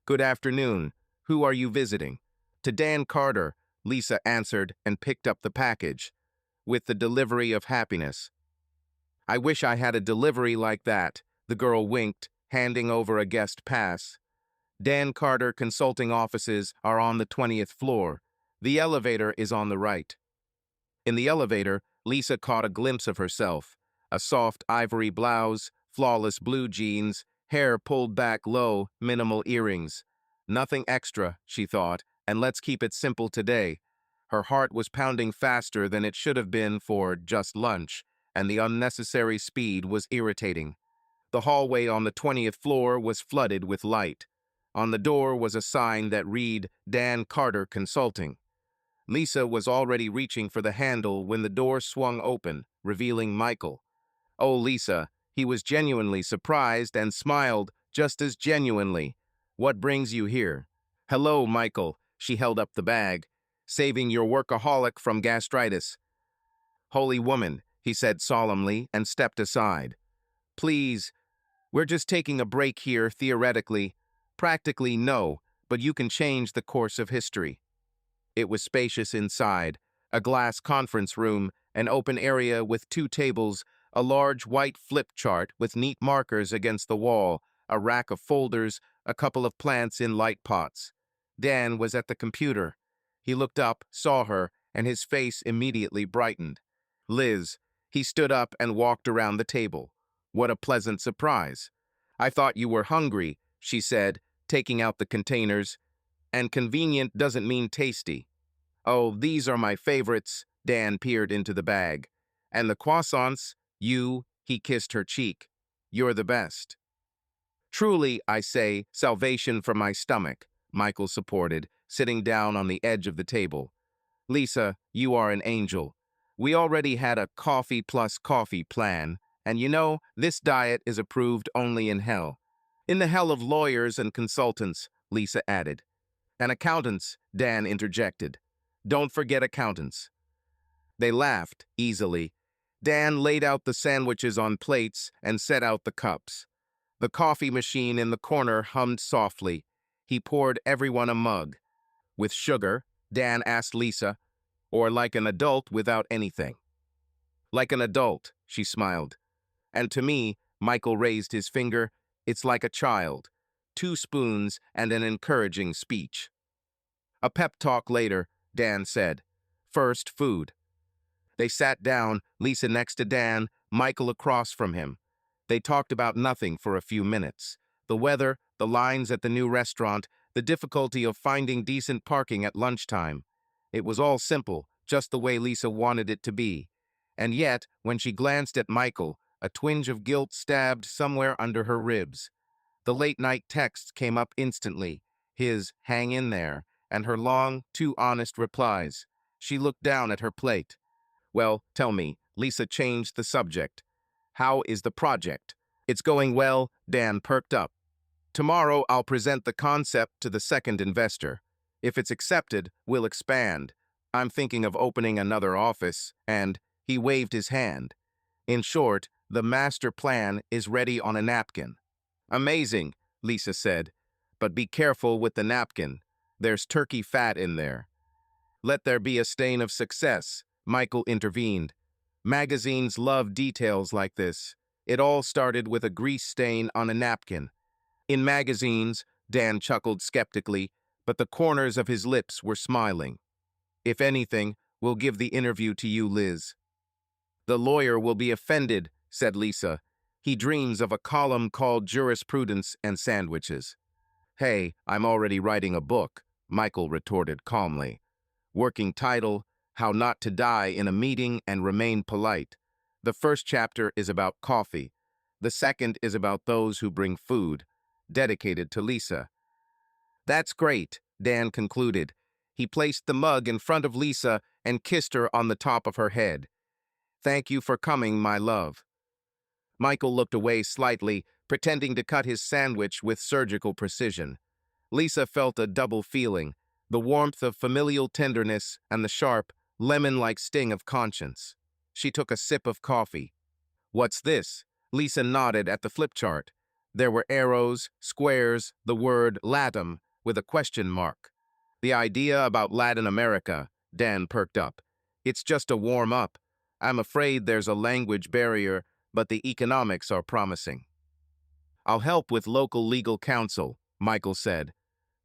Good afternoon. Who are you visiting? To Dan Carter, Lisa answered and picked up the package. With the delivery of happiness. I wish I had a delivery like that, the girl winked, handing over a guest pass. Dan Carter consulting offices are on the 20th floor. The elevator is on the right. In the elevator, Lisa caught a glimpse of herself. A soft ivory blouse, flawless blue jeans, hair pulled back low, minimal earrings. Nothing extra, she thought, and let's keep it simple today. Her heart was pounding faster than it should have been for just lunch, and the unnecessary speed was irritating. The hallway on the 20th floor was flooded with light. On the door was a sign that read, Dan Carter Consulting. Lisa was already reaching for the handle when the door swung open, revealing Michael. Oh, Lisa, he was genuinely surprised and smiled just as genuinely. What brings you here? Hello, Michael. She held up the bag. Saving your workaholic from gastritis. Holy woman, he said solemnly and stepped aside. Please, we're just taking a break here, theoretically. Practically, no, but you can change the course of history. It was spacious inside, a glass conference room, an open area with 2 tables, A large white flip chart with neat markers against the wall, a rack of folders, a couple of plants in light pots. Dan was at the computer. He looked up, saw her, and his face immediately brightened. Liz. He stood up and walked around the table. What a pleasant surprise. I thought you were hungry, she said, taking out the containers. And convenient doesn't mean tasty. Oh, these are my favorites. Dan peered into the bag. And the croissants, he kissed her cheek. You're the best. Truly, I say, salvation for my stomach, Michael supported, sitting down on the edge of the table. Lisa, you are an angel. We already had a coffee plus coffee plan, and this diet is approved only in hell. In the hell of lawyers and consultants, Lisa added. And accountants, Dan interjected. Don't forget accountants. They laughed, easily. Dan laid out the sandwiches on plates and set out the cups. The coffee machine in the corner hummed softly. He poured everyone a mug. With sugar, Dan asked Lisa, or like an adult without anything. Like an adult, she smiled. And to me, Michael raised his finger, it's like a child. 2 spoons and an encouraging speech. A pep talk later, Dan said. First, food. They sat down, Lisa next to Dan, Michael across from him. They talked about nothing for a few minutes. The weather, the lines at the new restaurant, the difficulty of finding decent parking at lunchtime. It was all simple, just the way Lisa wanted it to be. And yet, when she glanced at Michael, a twinge of guilt stabbed somewhere under her ribs. The late-night texts came up instantly, his hang in there, and her long, too honest replies. She looked down at her plate. Well, tell me, Lisa changed the subject. How is the project? It's going well, Dan perked up. Tomorrow I'll present the concept to the second investor. If it's accepted, we'll expand. I'm thinking of opening another office, and he waved his hand. In short, the master plan is ready on a napkin. Amazing, Lisa said, but be careful with the napkin. There's turkey fat in there. Let there be a stain of success, Michael intervened. Magazines love details like this. It all started with a grease stain on a napkin. In magazines, Dan chuckled skeptically, but the corners of his lips were smiling. If anything, we'll give the interview to you, Liz. The lawyer will be offended, said Lisa. He dreams of a column called Jurisprudence and Sandwiches. Hey, I'm already writing a book, Michael retorted calmly. Working title, How Not to Die in a Meeting and Remain Polite. The first chapter is about coffee. The second is about those who bring food, dedicated to Lisa. That's great, Dan concluded. He placed the mug in front of Lisa and kissed her on the top of her head. Thank you for coming, my love. Michael looked away slightly, pretending to cut his sandwich with surgical precision. Lisa felt a double feeling, the warmth of familial tenderness and the sharp, lemon-like sting of conscience. She took a sip of coffee. What's this? Lisa nodded at the flip chart. There were arrows, squares, the word Latam with a question mark. The idea about Latin America, Dan perked up. It's just a warm-up. I'm afraid there's a language barrier, but the economics are promising. I'll help with local legal counsel, Michael said.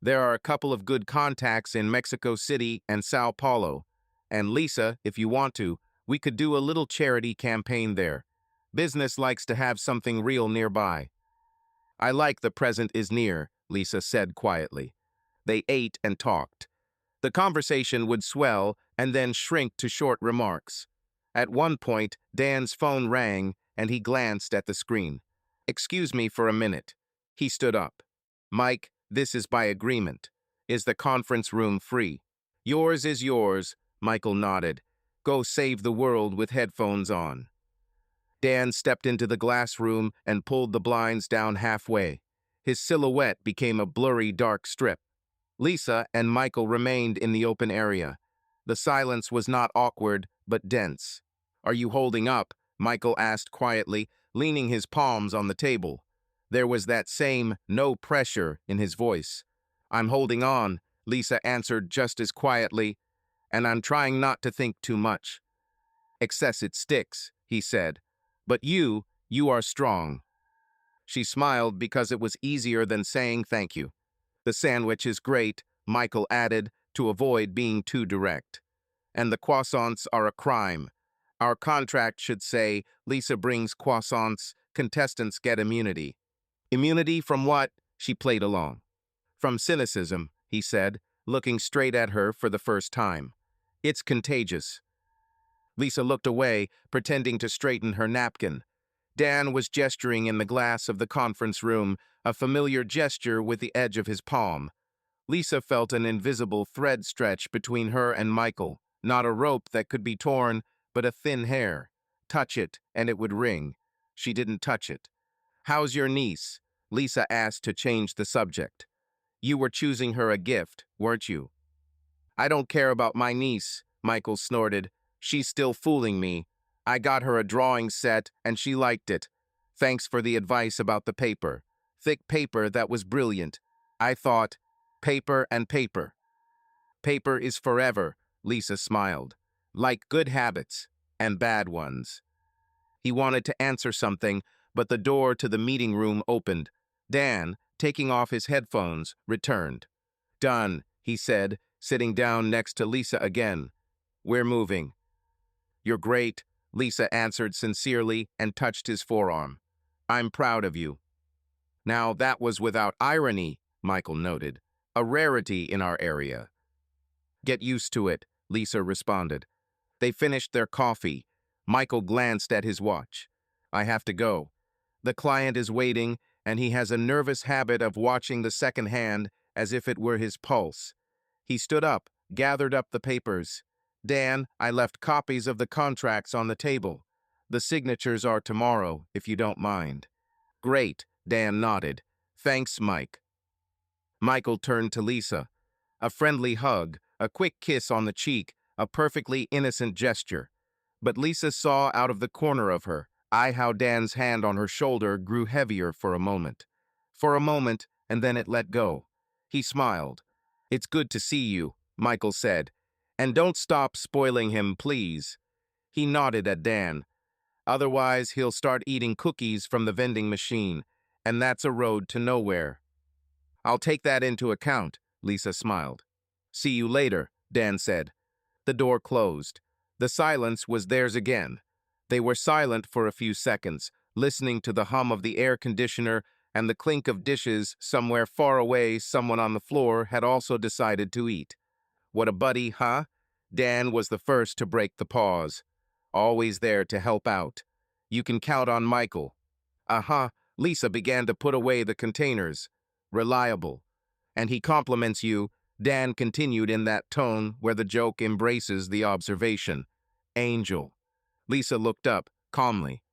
There are a couple of good contacts in Mexico City and Sao Paulo. And Lisa, if you want to, we could do a little charity campaign there. Business likes to have something real nearby. I like the present is near, Lisa said quietly. They ate and talked. The conversation would swell and then shrink to short remarks. At one point, Dan's phone rang and he glanced at the screen. Excuse me for a minute. He stood up. Mike, this is by agreement. Is the conference room free? Yours is yours, Michael nodded. Go save the world with headphones on. Dan stepped into the glass room and pulled the blinds down halfway. His silhouette became a blurry dark strip. Lisa and Michael remained in the open area. The silence was not awkward, but dense. Are you holding up? Michael asked quietly, leaning his palms on the table. There was that same no pressure in his voice. I'm holding on, Lisa answered just as quietly, and I'm trying not to think too much. Excess it sticks, he said. But you are strong. She smiled because it was easier than saying thank you. The sandwich is great, Michael added, to avoid being too direct. And the croissants are a crime. Our contract should say, Lisa brings croissants, contestants get immunity. Immunity from what? She played along. From cynicism, he said, looking straight at her for the first time. It's contagious. Lisa looked away, pretending to straighten her napkin. Dan was gesturing in the glass of the conference room, a familiar gesture with the edge of his palm. Lisa felt an invisible thread stretch between her and Michael, not a rope that could be torn, but a thin hair. Touch it, and it would ring. She didn't touch it. How's your niece? Lisa asked to change the subject. You were choosing her a gift, weren't you? I don't care about my niece, Michael snorted. She's still fooling me. I got her a drawing set, and she liked it. Thanks for the advice about the paper. Thick paper that was brilliant. I thought, paper and paper. Paper is forever, Lisa smiled. Like good habits and bad ones. He wanted to answer something, but the door to the meeting room opened. Dan, taking off his headphones, returned. Done, he said, sitting down next to Lisa again. We're moving. You're great, Lisa answered sincerely and touched his forearm. I'm proud of you. Now that was without irony, Michael noted. A rarity in our area. Get used to it, Lisa responded. They finished their coffee. Michael glanced at his watch. I have to go. The client is waiting, and he has a nervous habit of watching the second hand as if it were his pulse. He stood up, gathered up the papers. Dan, I left copies of the contracts on the table. The signatures are tomorrow, if you don't mind. Great, Dan nodded. Thanks, Mike. Michael turned to Lisa. A friendly hug, a quick kiss on the cheek, a perfectly innocent gesture. But Lisa saw out of the corner of her eye how Dan's hand on her shoulder grew heavier for a moment. For a moment, and then it let go. He smiled. It's good to see you, Michael said. And don't stop spoiling him, please. He nodded at Dan. Otherwise, he'll start eating cookies from the vending machine, and that's a road to nowhere. I'll take that into account, Lisa smiled. See you later, Dan said. The door closed. The silence was theirs again. They were silent for a few seconds, listening to the hum of the air conditioner and the clink of dishes. Somewhere far away, someone on the floor had also decided to eat. What a buddy, huh? Dan was the first to break the pause. Always there to help out. You can count on Michael. Uh-huh, Lisa began to put away the containers. Reliable. And he compliments you, Dan continued in that tone where the joke embraces the observation. Angel. Lisa looked up, calmly.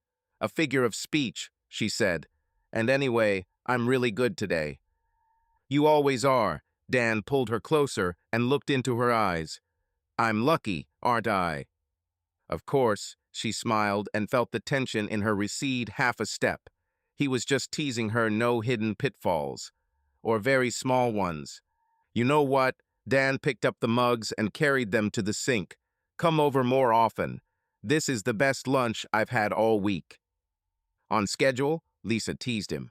A figure of speech, she said. And anyway, I'm really good today. You always are. Dan pulled her closer and looked into her eyes. I'm lucky, aren't I? Of course, she smiled and felt the tension in her recede half a step. He was just teasing her no hidden pitfalls. Or very small ones. You know what? Dan picked up the mugs and carried them to the sink. Come over more often. This is the best lunch I've had all week. On schedule? Lisa teased him.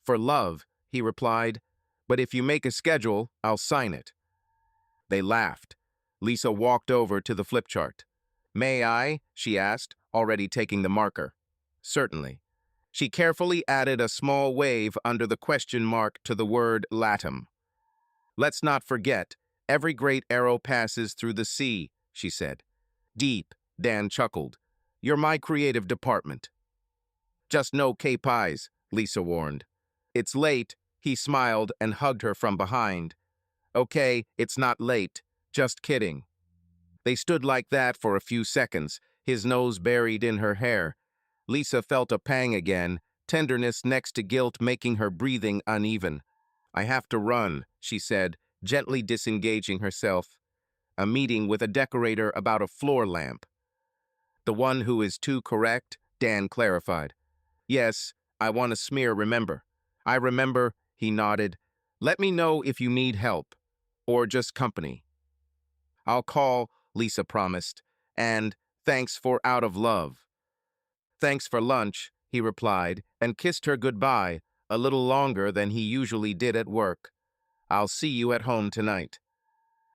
For love, he replied. But if you make a schedule, I'll sign it. They laughed. Lisa walked over to the flip chart. May I? She asked, already taking the marker. Certainly. She carefully added a small wave under the question mark to the word Latum. Let's not forget, every great arrow passes through the sea, she said. Deep, Dan chuckled. You're my creative department. Just no K-pies, Lisa warned. It's late, he smiled and hugged her from behind. Okay, it's not late. Just kidding. They stood like that for a few seconds, his nose buried in her hair. Lisa felt a pang again, tenderness next to guilt making her breathing uneven. I have to run, she said, gently disengaging herself. A meeting with a decorator about a floor lamp. The one who is too correct, Dan clarified. Yes, I want to smear, remember. I remember, he nodded. Let me know if you need help, or just company. I'll call, Lisa promised, and thanks for out of love. Thanks for lunch, he replied, and kissed her goodbye, a little longer than he usually did at work. I'll see you at home tonight.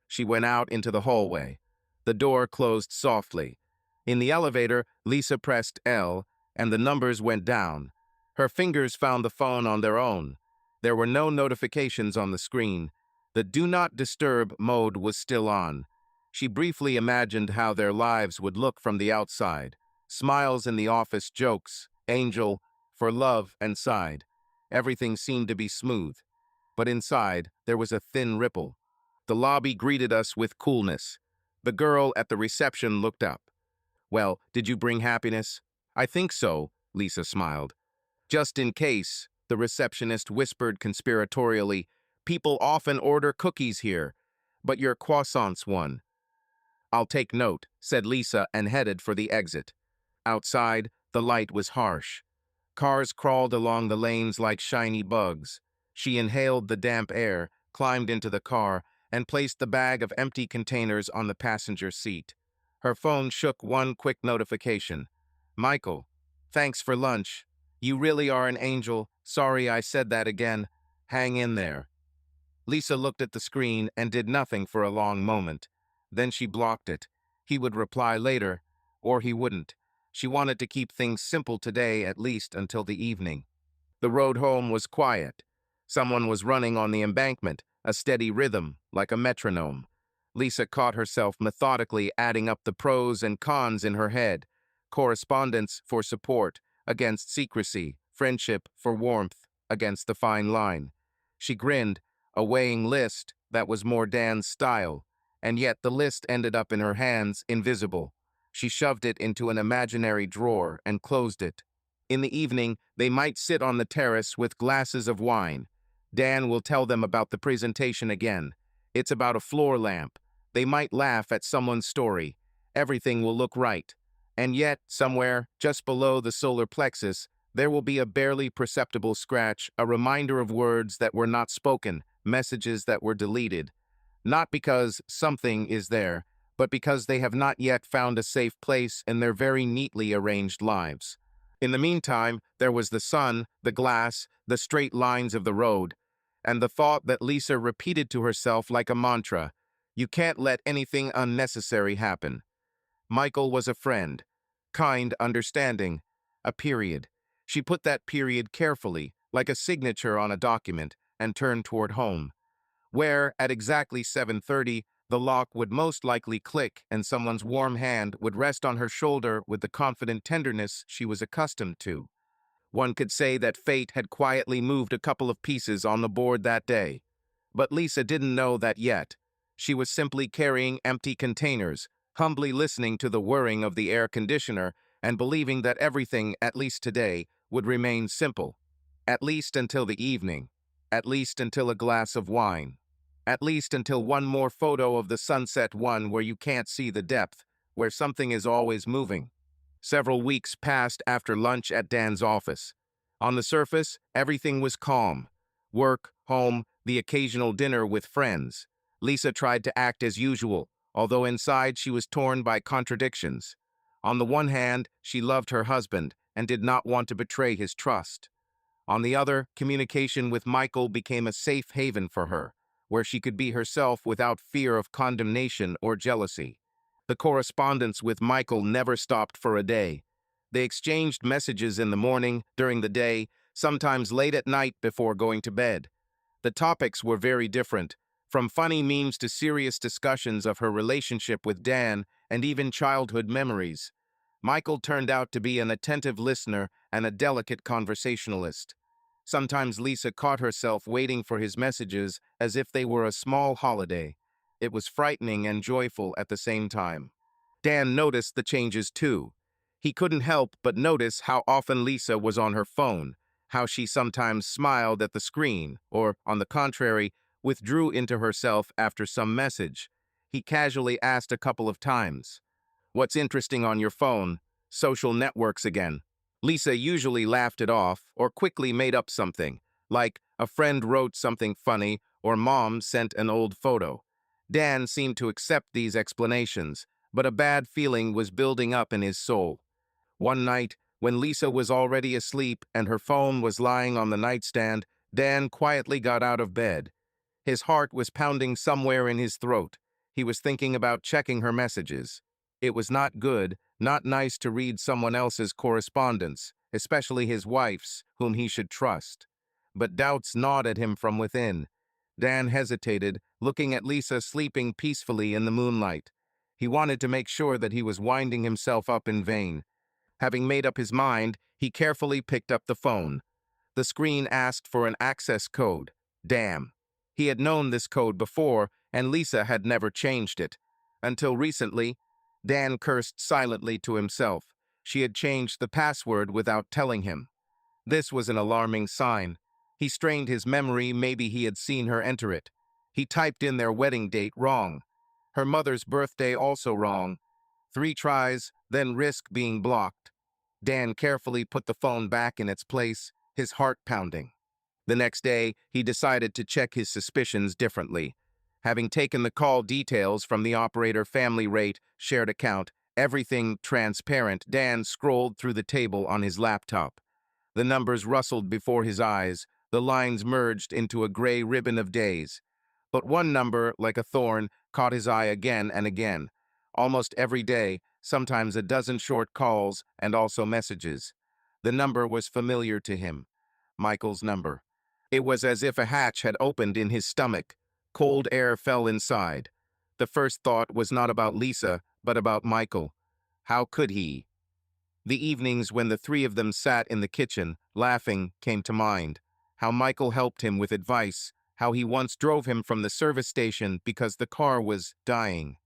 She went out into the hallway. The door closed softly. In the elevator, Lisa pressed L, and the numbers went down. Her fingers found the phone on their own. There were no notifications on the screen. The Do Not Disturb mode was still on. She briefly imagined how their lives would look from the outside. Smiles in the office, jokes, Angel, for love, and sighed. Everything seemed to be smooth. But inside, there was a thin ripple. The lobby greeted us with coolness. The girl at the reception looked up. Well, did you bring happiness? I think so, Lisa smiled. Just in case, the receptionist whispered conspiratorially, people often order cookies here, but your croissants won. I'll take note, said Lisa and headed for the exit. Outside, the light was harsh. Cars crawled along the lanes like shiny bugs. She inhaled the damp air, climbed into the car, and placed the bag of empty containers on the passenger seat. Her phone shook one quick notification. Michael, thanks for lunch. You really are an angel. Sorry I said that again. Hang in there. Lisa looked at the screen and did nothing for a long moment. Then she blocked it. He would reply later, or he wouldn't. She wanted to keep things simple today, at least until the evening. The road home was quiet. Someone was running on the embankment, a steady rhythm, like a metronome. Lisa caught herself methodically adding up the pros and cons in her head. Correspondence for support, against secrecy, friendship for warmth, against the fine line. She grinned, a weighing list that was more Dan's style, and yet the list ended up in her hands, invisible. She shoved it into an imaginary drawer and closed it. In the evening, they might sit on the terrace with glasses of wine. Dan will tell them about the presentation again. It's about a floor lamp. They might laugh at someone's story. Everything will look right. And yet, somewhere, just below the solar plexus, there will be a barely perceptible scratch, a reminder of words that were not spoken, messages that were deleted. Not because something is there, but because they have not yet found a safe place in their very neatly arranged lives. In the meantime, there was the sun, the glass, the straight lines of the road, and the thought that Lisa repeated to herself like a mantra, you can't let anything unnecessary happen. Michael was a friend, kind, understanding, a period. She put that period carefully, like a signature on a document, and turned toward home, where, at exactly 7:30, the lock would most likely click and someone's warm hand would rest on her shoulder with the confident tenderness she was accustomed to. One could say that fate had quietly moved a couple of pieces on the board that day. But Lisa didn't know that yet. She was simply carrying empty containers, humbly listening to the whirring of the air conditioner and believing that everything, at least today, would remain simple. At least until the evening. At least until a glass of wine. At least until one more photo of the sunset, one where you can't see the depth, where something is always moving. Several weeks passed after lunch at Dan's office. On the surface, everything was calm. Work, home, the occasional dinner with friends. Lisa tried to act as usual, although inside she was torn by contradictions. On the one hand, she loved her husband and did not want to betray his trust. On the other, communication with Michael became a safe haven for her, where she could be herself without fear of condemnation or jealousy. The correspondence with Michael never stopped for a day. They exchanged messages in the morning, during the day, sometimes late at night before going to bed. The topics were very different, from funny memes to serious discussions of her relationship with Dan and even childhood memories. Michael turned out to be an attentive listener and a delicate conversationalist. Sometimes Lisa caught herself waiting for his messages as if they were a small holiday. It was frightening and joyful at the same time. Dan noticed the changes too. He couldn't help but notice how often Lisa was on her phone, how she sometimes smiled at the screen, or, on the contrary, withdrew into herself after some message. He casually asked a couple of times, "What's interesting on your phone? Social networks again." Lisa usually laughed it off or quickly made up something, like a friend wrote something funny or mom sent an old photo. Dan seemed to accept these explanations, but a bad feeling was building up in his soul. One night, When Lisa was already asleep and her phone was lying on the nightstand, Dan quietly got out of bed. His heart was pounding somewhere in his throat. He was thinking about checking her messages. It was not good, not nice to read someone else's correspondence, especially his wife's, whom he should trust. But doubts gnawed at him from within. Dan hesitated, looking at Lisa sleeping peacefully in the moonlight. He wanted to make sure that he was winding himself up in vain. Having made up his mind, he carefully picked up the phone. The screen asked for an access code. Damn. He had known this code before, and Lisa had never changed it. Until recently, Dan cursed silently to himself. She had changed the password without telling him. This was an alarming sign. He strained his memory, maybe he had seen her enter it. He typed in their wedding date wrong. Her mother's birthday also wrong. 3 tries, then risk being blocked. Dan carefully put the phone back in its place, his heart pounding. The next day, he decided to check his suspicions differently. Having taken the call details from the operator family rate, shared account, everything transparent, Dan scrolled through the table on his laptop. The numbers rustled before his eyes, the lines merged into a gray ribbon of days. But one number, like a thorn, caught his eye again and again. Almost every day, sometimes a dozen short calls and also messages. The number was familiar to him. Michael's number. It was as if a hatch had opened in his stomach. Cold air fell inside. The first thought was not about Lisa, but about Michael. How could he? The evenings when the 3 of them sat in the kitchen, laughing, came to mind. How Michael helped him with advice, how he once drove him from the service station because the car was dying.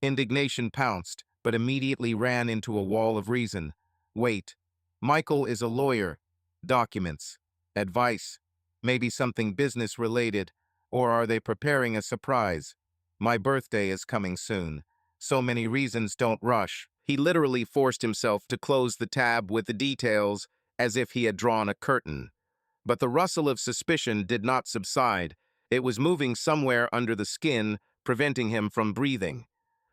Indignation pounced, but immediately ran into a wall of reason. Wait, Michael is a lawyer. Documents. Advice. Maybe something business-related, or are they preparing a surprise? My birthday is coming soon. So many reasons, don't rush. He literally forced himself to close the tab with the details as if he had drawn a curtain. But the rustle of suspicion did not subside. It was moving somewhere under the skin, preventing him from breathing.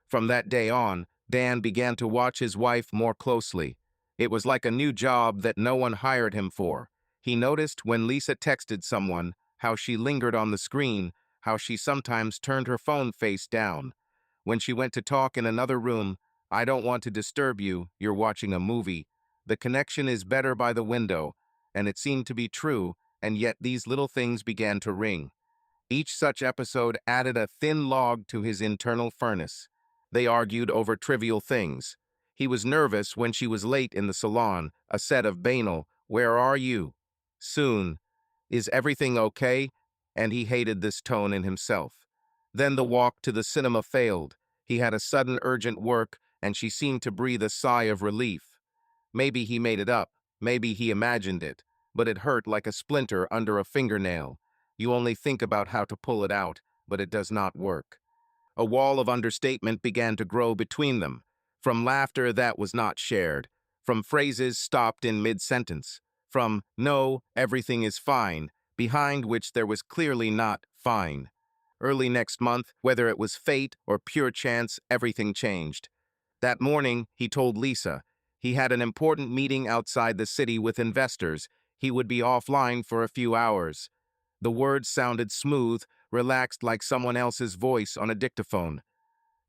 From that day on, Dan began to watch his wife more closely. It was like a new job that no one hired him for. He noticed when Lisa texted someone, how she lingered on the screen, how she sometimes turned her phone face down. When she went to talk in another room, I don't want to disturb you, you're watching a movie. The connection is better by the window, and it seemed to be true, and yet these little things began to ring. Each such episode added a thin log to his internal furnace. They argued over trivial things. He was nervous when she was late in the salon, a set of banal, "Where are you?" Soon, "Is everything okay?" And he hated this tone in himself. Then the walk to the cinema failed. He had a sudden urgent work, and she seemed to breathe a sigh of relief. Maybe he made it up, maybe he imagined it, but it hurt like a splinter under a fingernail. You only think about how to pull it out, but it does not work. A wall of understatement began to grow between them, from laughter that was not shared, from phrases stopped in mid-sentence, from "no, everything is fine," behind which there was clearly not fine. Early next month, whether it was fate or pure chance, everything changed. That morning, he told Lisa, he had an important meeting outside the city with investors. He would be offline for a few hours. The words sounded smooth, relaxed like someone else's voice on a dictaphone.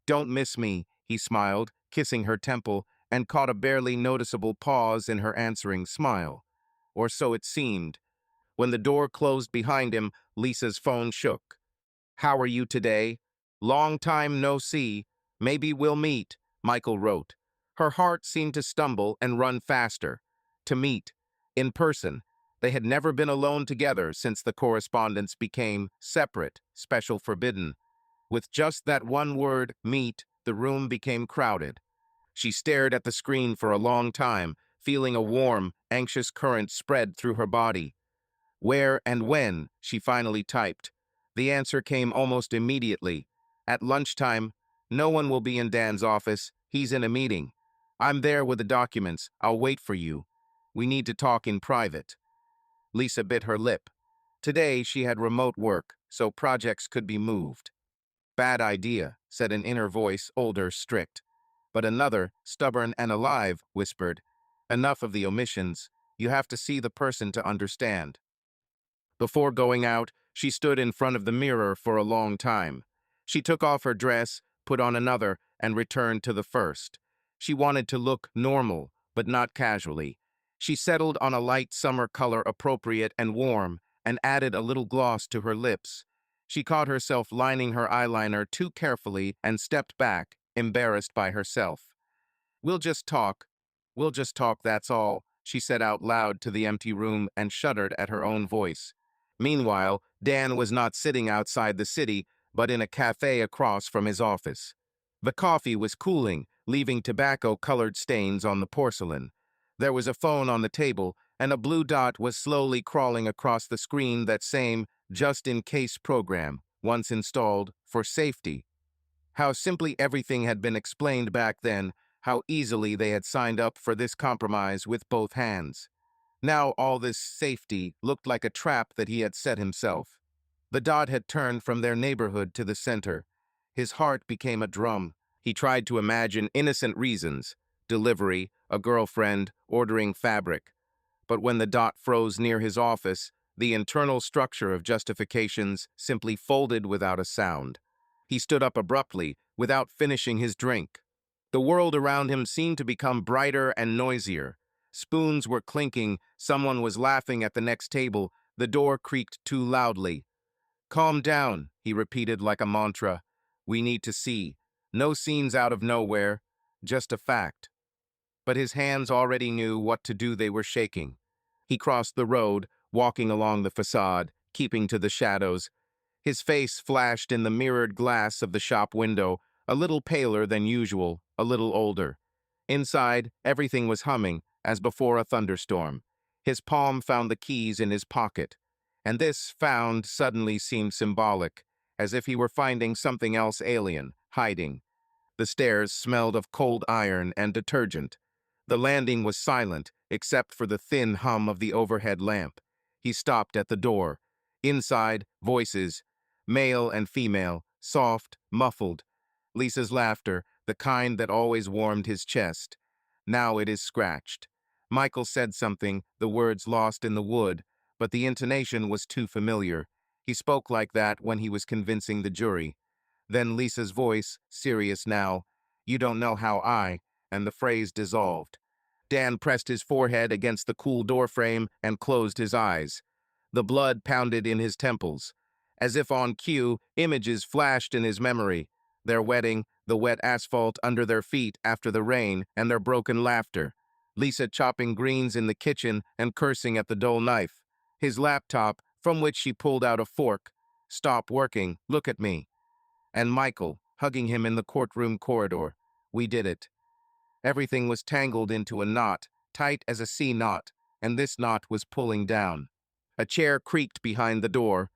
"Don't miss me," he smiled, kissing her temple, and caught a barely noticeable pause in her answering smile. Or so it seemed. When the door closed behind him, Lisa's phone shook. "How are you today? Long time no see. Maybe we'll meet," Michael wrote. Her heart seemed to stumble and run faster. To meet. In person. They had never been alone together since the correspondence became separate, special, forbidden. With just that one word, meet, the room became crowded. She stared at the screen for a long time, feeling a warm, anxious current spread through her body. "Where and when?" she finally typed. The answer came almost immediately. "At lunchtime. No one will be in Dan's office. He's in a meeting. I'm there with the documents. I'll wait for you. We need to talk in private." Lisa bit her lip. Today she had remote work, so projects could be moved. "Bad idea," said an inner voice, older, strict. But another, stubborn and alive, whispered, Enough of the omissions. You have to see the person to understand. Before going out, she stood in front of the mirror for a long time. She took off her dress, put on another, and returned to the first. She wanted to look normal, but not casually. She settled on a light summer color appropriate and warm, and added a little gloss to her lips. She caught herself lining her eyeliner too carefully and stepped back, embarrassed by herself. We'll just talk. We'll just talk, that's all, she said out loud to the empty room and shuddered at her own voice. Meanwhile, Dan was not sitting outside the city, but in a cafe across from his office. The coffee was cooling, leaving tobacco-colored stains on the porcelain. There was a phone on the table, and a blue dot was slowly crawling across the screen, that same just-in-case program, once installed for safety. How simply everything had been explained back then, how easily they had signed up for this compromise with both hands. Now all this safety looked like a trap that he had set himself. The dot had turned from their neighborhood to the center. His heart became a drum. He tried to imagine innocent reasons: delivery, a girlfriend, ordering fabric. But when the dot froze near his office, the internal structure of justifications simply folded without a sound. He stood up abruptly, without finishing his drink. The world around him seemed to become brighter and noisier. Spoons were clinking, someone was laughing at the next table, the door creaked too loudly. "Calm down," he repeated like a mantra. "We need to see. No scenes out of nowhere, just a fact." But his hands already knew what to do, they were shaking. He crossed the road, walking along the facade, keeping to the shadows. His face flashed in the mirrored glass of the shop window, a little paler than usual, a little older. Inside, everything was humming, as before a thunderstorm. His palm found the keys in his pocket. And this found suddenly seemed symbolic, as if he were finding something else alien, hiding. The stairs smelled of cold iron and detergent. The landing was silent, except for the thin hum of the overhead lamp. He stopped at the door. Inside, voices, male and female, soft, muffled. Lisa's laughter, the kind that always warmed his chest. Now it is scratched. Michael said something, the words lost in the wood, but the intonation was too familiar. He spoke like that when he was convincing the jury. Then Lisa's voice, serious now. "You don't know how I," and the phrase dissolved. Dan pressed his forehead against the cool doorframe and closed his eyes. The blood pounded in his temples. As if on cue, images flashed in his memory. Their wedding, the wet asphalt under their feet after the rain, and their broken laughter. Lisa chopping greens in the kitchen and cursing at the dull knife. His laptop, from which she pulled out a fork. "Stop working, look at me." And Michael, hugging him in the courtroom corridor. We did it. Everything was tangled into a knot, tight as a sea knot, and this knot was pulling down. A chair creaked behind the door.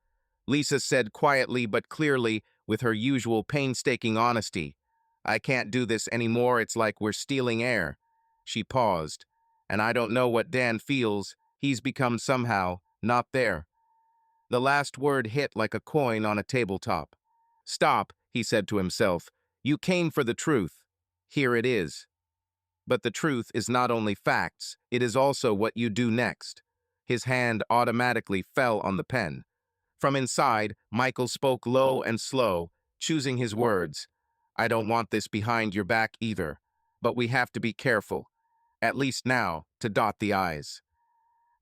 Lisa said quietly but clearly, with her usual painstaking honesty, "I can't do this anymore, it's like we're stealing air." She paused. "And I don't know what Dan feels. He's become somehow not there." The last word hit like a coin on a tabletop. "Stop," he said to himself. "You came for the truth. Here it is." But the truth is not only facts, it is also what you do next. His hand automatically fell on the pen. From inside, Michael spoke low and slow, choosing his words. "I don't want this behind your back either, but we have to be careful. At least now, to dot the I's."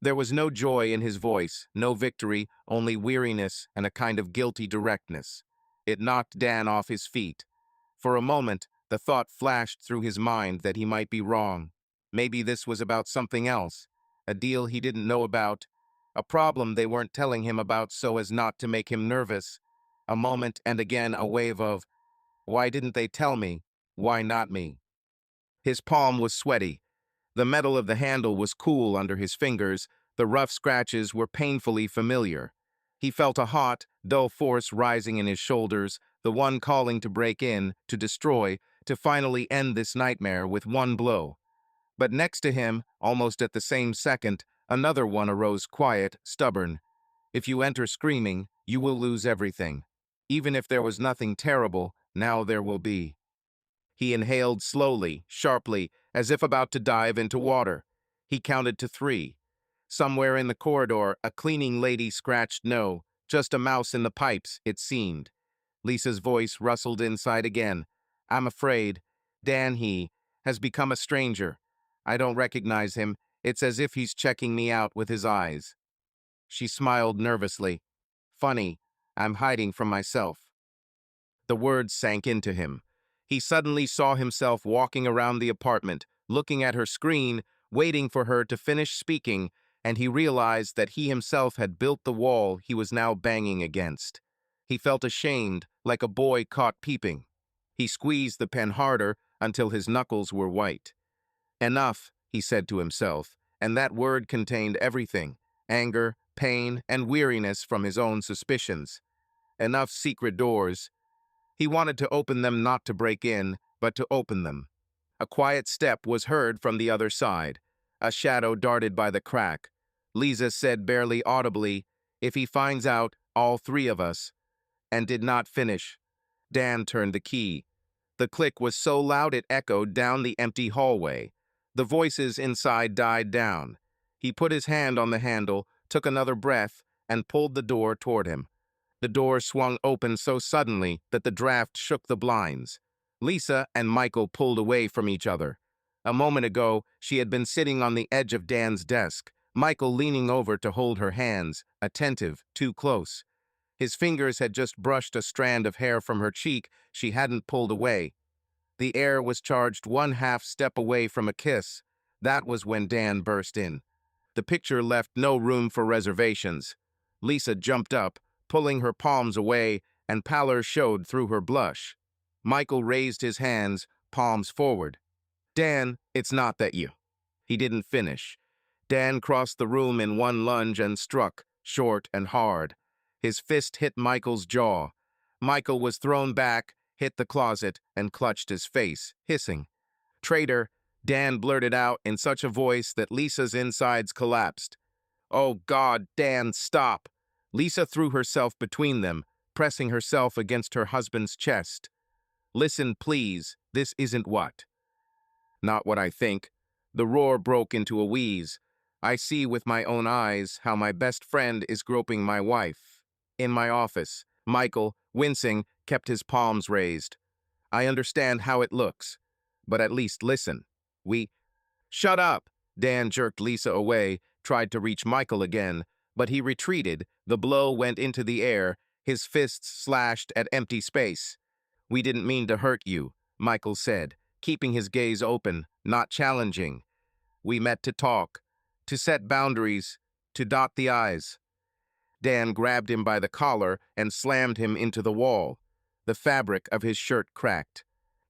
There was no joy in his voice, no victory, only weariness and a kind of guilty directness. It knocked Dan off his feet. For a moment, the thought flashed through his mind that he might be wrong. Maybe this was about something else, a deal he didn't know about, a problem they weren't telling him about so as not to make him nervous. A moment and again a wave of, "Why didn't they tell me? Why not me?" His palm was sweaty. The metal of the handle was cool under his fingers. The rough scratches were painfully familiar. He felt a hot, dull force rising in his shoulders, the one calling to break in, to destroy, to finally end this nightmare with one blow. But next to him, almost at the same second, another one arose, quiet, stubborn. "If you enter screaming, you will lose everything. Even if there was nothing terrible, now there will be." He inhaled slowly, sharply, as if about to dive into water. He counted to 3. Somewhere in the corridor, a cleaning lady scratched no, just a mouse in the pipes, it seemed. Lisa's voice rustled inside again. I'm afraid. Dan, he has become a stranger. I don't recognize him. It's as if he's checking me out with his eyes. She smiled nervously. Funny, I'm hiding from myself. The words sank into him. He suddenly saw himself walking around the apartment, looking at her screen, waiting for her to finish speaking, and he realized that he himself had built the wall he was now banging against. He felt ashamed, like a boy caught peeping. He squeezed the pen harder until his knuckles were white. Enough, he said to himself, and that word contained everything: anger, pain, and weariness from his own suspicions. Enough secret doors. He wanted to open them, not to break in, but to open them. A quiet step was heard from the other side. A shadow darted by the crack. Lisa said barely audibly, "If he finds out, all 3 of us," and did not finish. Dan turned the key. The click was so loud it echoed down the empty hallway. The voices inside died down. He put his hand on the handle, took another breath, and pulled the door toward him. The door swung open so suddenly that the draft shook the blinds. Lisa and Michael pulled away from each other. A moment ago, she had been sitting on the edge of Dan's desk, Michael leaning over to hold her hands, attentive, too close. His fingers had just brushed a strand of hair from her cheek she hadn't pulled away. The air was charged 1/2 step away from a kiss. That was when Dan burst in. The picture left no room for reservations. Lisa jumped up, pulling her palms away, and pallor showed through her blush. Michael raised his hands, palms forward. Dan, it's not that you. He didn't finish. Dan crossed the room in one lunge and struck, short and hard. His fist hit Michael's jaw. Michael was thrown back, hit the closet, and clutched his face, hissing. Traitor, Dan blurted out in such a voice that Lisa's insides collapsed. Oh God, Dan, stop! Lisa threw herself between them, pressing herself against her husband's chest. Listen, please, this isn't what. Not what I think. The roar broke into a wheeze. I see with my own eyes how my best friend is groping my wife. In my office, Michael, wincing, kept his palms raised. I understand how it looks, but at least listen. Shut up! Dan jerked Lisa away, tried to reach Michael again, but he retreated. The blow went into the air, his fists slashed at empty space. We didn't mean to hurt you, Michael said, keeping his gaze open, not challenging. We met to talk, to set boundaries, to dot the I's. Dan grabbed him by the collar and slammed him into the wall. The fabric of his shirt cracked.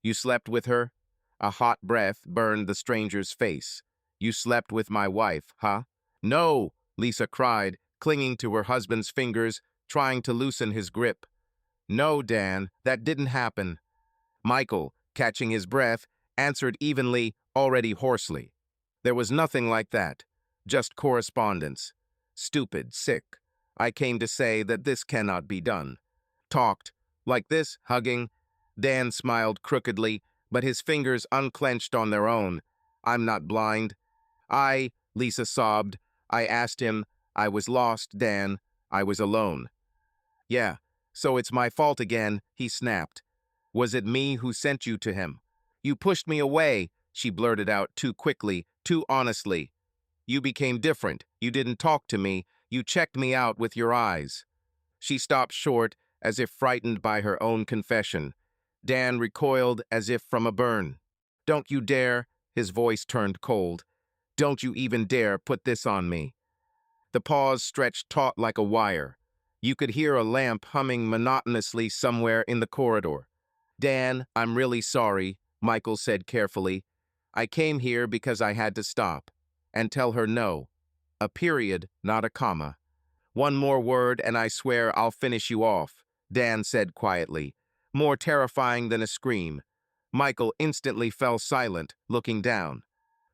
You slept with her? A hot breath burned the stranger's face. You slept with my wife, huh? No, Lisa cried, clinging to her husband's fingers, trying to loosen his grip. No, Dan, that didn't happen. Michael, catching his breath, answered evenly, already hoarsely. There was nothing like that. Just correspondence. Stupid, sick. I came to say that this cannot be done. Talked. Like this, hugging. Dan smiled crookedly, but his fingers unclenched on their own. I'm not blind. Lisa sobbed. I asked him. I was lost, Dan. I was alone. Yeah, so it's my fault again, he snapped. Was it me who sent you to him? You pushed me away, she blurted out too quickly, too honestly. You became different. You didn't talk to me. You checked me out with your eyes. She stopped short, as if frightened by her own confession. Dan recoiled as if from a burn. Don't you dare, his voice turned cold. Don't you even dare put this on me. The pause stretched taut like a wire. You could hear a lamp humming monotonously somewhere in the corridor. Dan, I'm really sorry, Michael said carefully. I came here because I had to stop. And tell her no. A period, not a comma. One more word and I swear I'll finish you off, Dan said quietly, more terrifying than a scream. Michael instantly fell silent, looking down.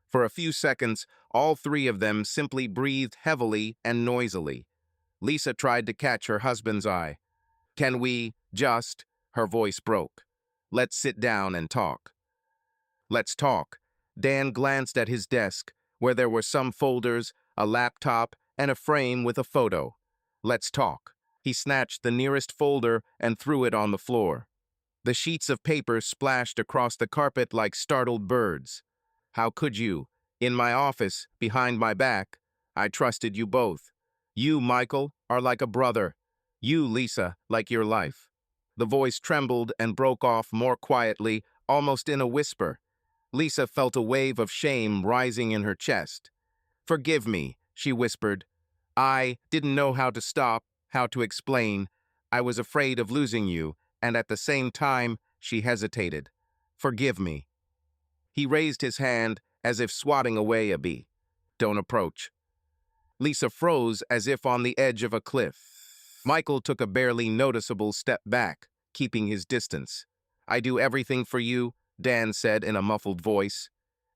For a few seconds, all 3 of them simply breathed heavily and noisily. Lisa tried to catch her husband's eye. Can we, just, her voice broke. Let's sit down and talk. Let's talk. Dan glanced at his desk. where there were some folders, a laptop, and a frame with a photo. "Let's talk." He snatched the nearest folder and threw it on the floor. The sheets of paper splashed across the carpet like startled birds. "How could you? In my office, behind my back. I trusted you both. You, Michael, are like a brother. You, Lisa, like your life." The voice trembled and broke off more quietly, almost in a whisper. Lisa felt a wave of shame rising in her chest. "Forgive me," she whispered. "I didn't know how to stop, how to explain. I was afraid of losing you, and at the same time, she hesitated. Forgive me." He raised his hand as if swatting away a bee. "Don't approach." Lisa froze as if on the edge of a cliff. Michael took a barely noticeable step back, keeping his distance. "I do everything for you," Dan said in a muffled voice.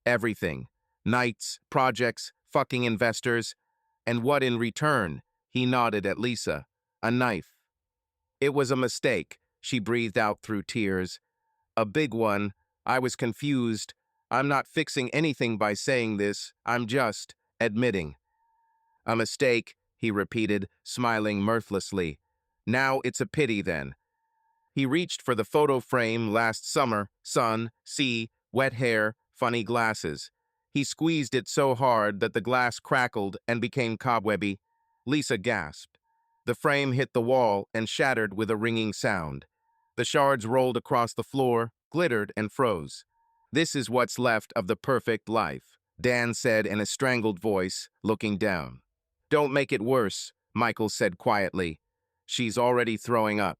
"Everything. Nights, projects, fucking investors. And what in return?" He nodded at Lisa. "A knife." "It was a mistake," she breathed out through tears. "A big one. I was confused. I'm not fixing anything by saying this. I'm just admitting." "A mistake," he repeated, smiling mirthlessly. "Now it's a pity then." He reached for the photo frame last summer, sun, sea, wet hair, funny glasses. He squeezed it so hard that the glass crackled and became cobwebby. Lisa gasped. The frame hit the wall and shattered with a ringing sound. The shards rolled across the floor, glittered, and froze. "This is what's left of the perfect life," Dan said in a strangled voice, looking down. "Don't make it worse," Michael said quietly. "She's already throwing up."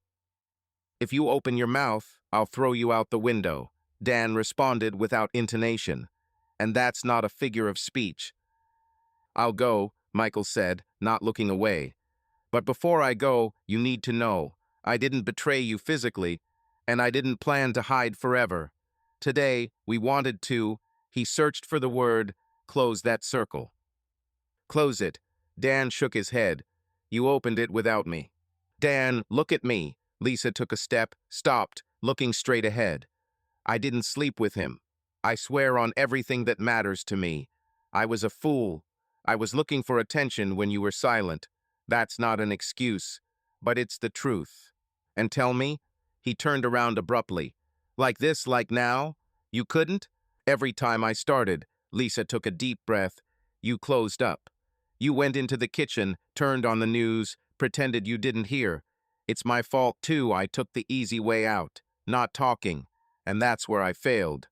"If you open your mouth, I'll throw you out the window," Dan responded without intonation. "And that's not a figure of speech." "I'll go," Michael said, not looking away. "But before I go, you need to know. I didn't betray you physically, and I didn't plan to hide forever. Today, we wanted to," he searched for the word, "close that circle." "Close it." Dan shook his head. "You opened it without me." "Dan, look at me." Lisa took a step, stopped, looking straight ahead. "I didn't sleep with him. I swear on everything that matters to me. I was a fool. I was looking for attention when you were silent. That's not an excuse, but it's the truth." "And tell me?" He turned around abruptly. "Like this, like now? You couldn't?" "Every time I started," Lisa took a deep breath, "you closed up. You went into the kitchen, turned on the news, pretended you didn't hear. It's my fault, too. I took the easy way out, not talking. And that's where I failed."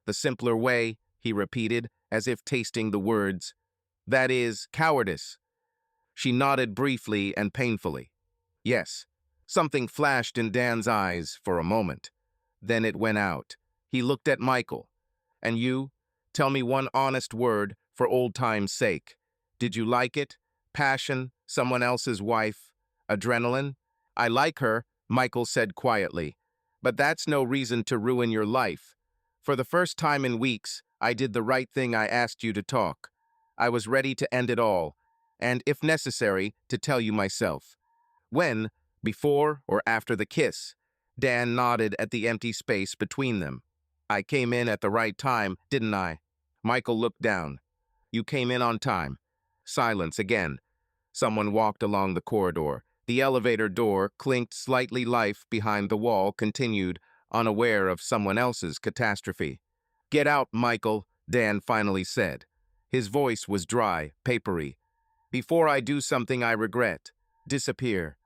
"The simpler way," he repeated, as if tasting the words. "That is, cowardice." She nodded briefly and painfully. "Yes." Something flashed in Dan's eyes for a moment. Then it went out. He looked at Michael. "And you? Tell me one honest word, for old time's sake. Did you like it? Passion? Someone else's wife? Adrenaline?" "I like her," Michael said quietly. "But that's no reason to ruin your life. For the first time in weeks, I did the right thing. I asked you to talk. I was ready to end it all, and, if necessary, to tell you myself." "When? Before or after the kiss?" Dan nodded at the empty space between them. "I came in at the right time, didn't I?" Michael looked down. "You came in on time." Silence again. Someone walked along the corridor. The elevator door clinked slightly. Life behind the wall continued, unaware of someone else's catastrophe. "Get out, Michael," Dan finally said. His voice was dry, papery. "Before I do something I regret. Disappear."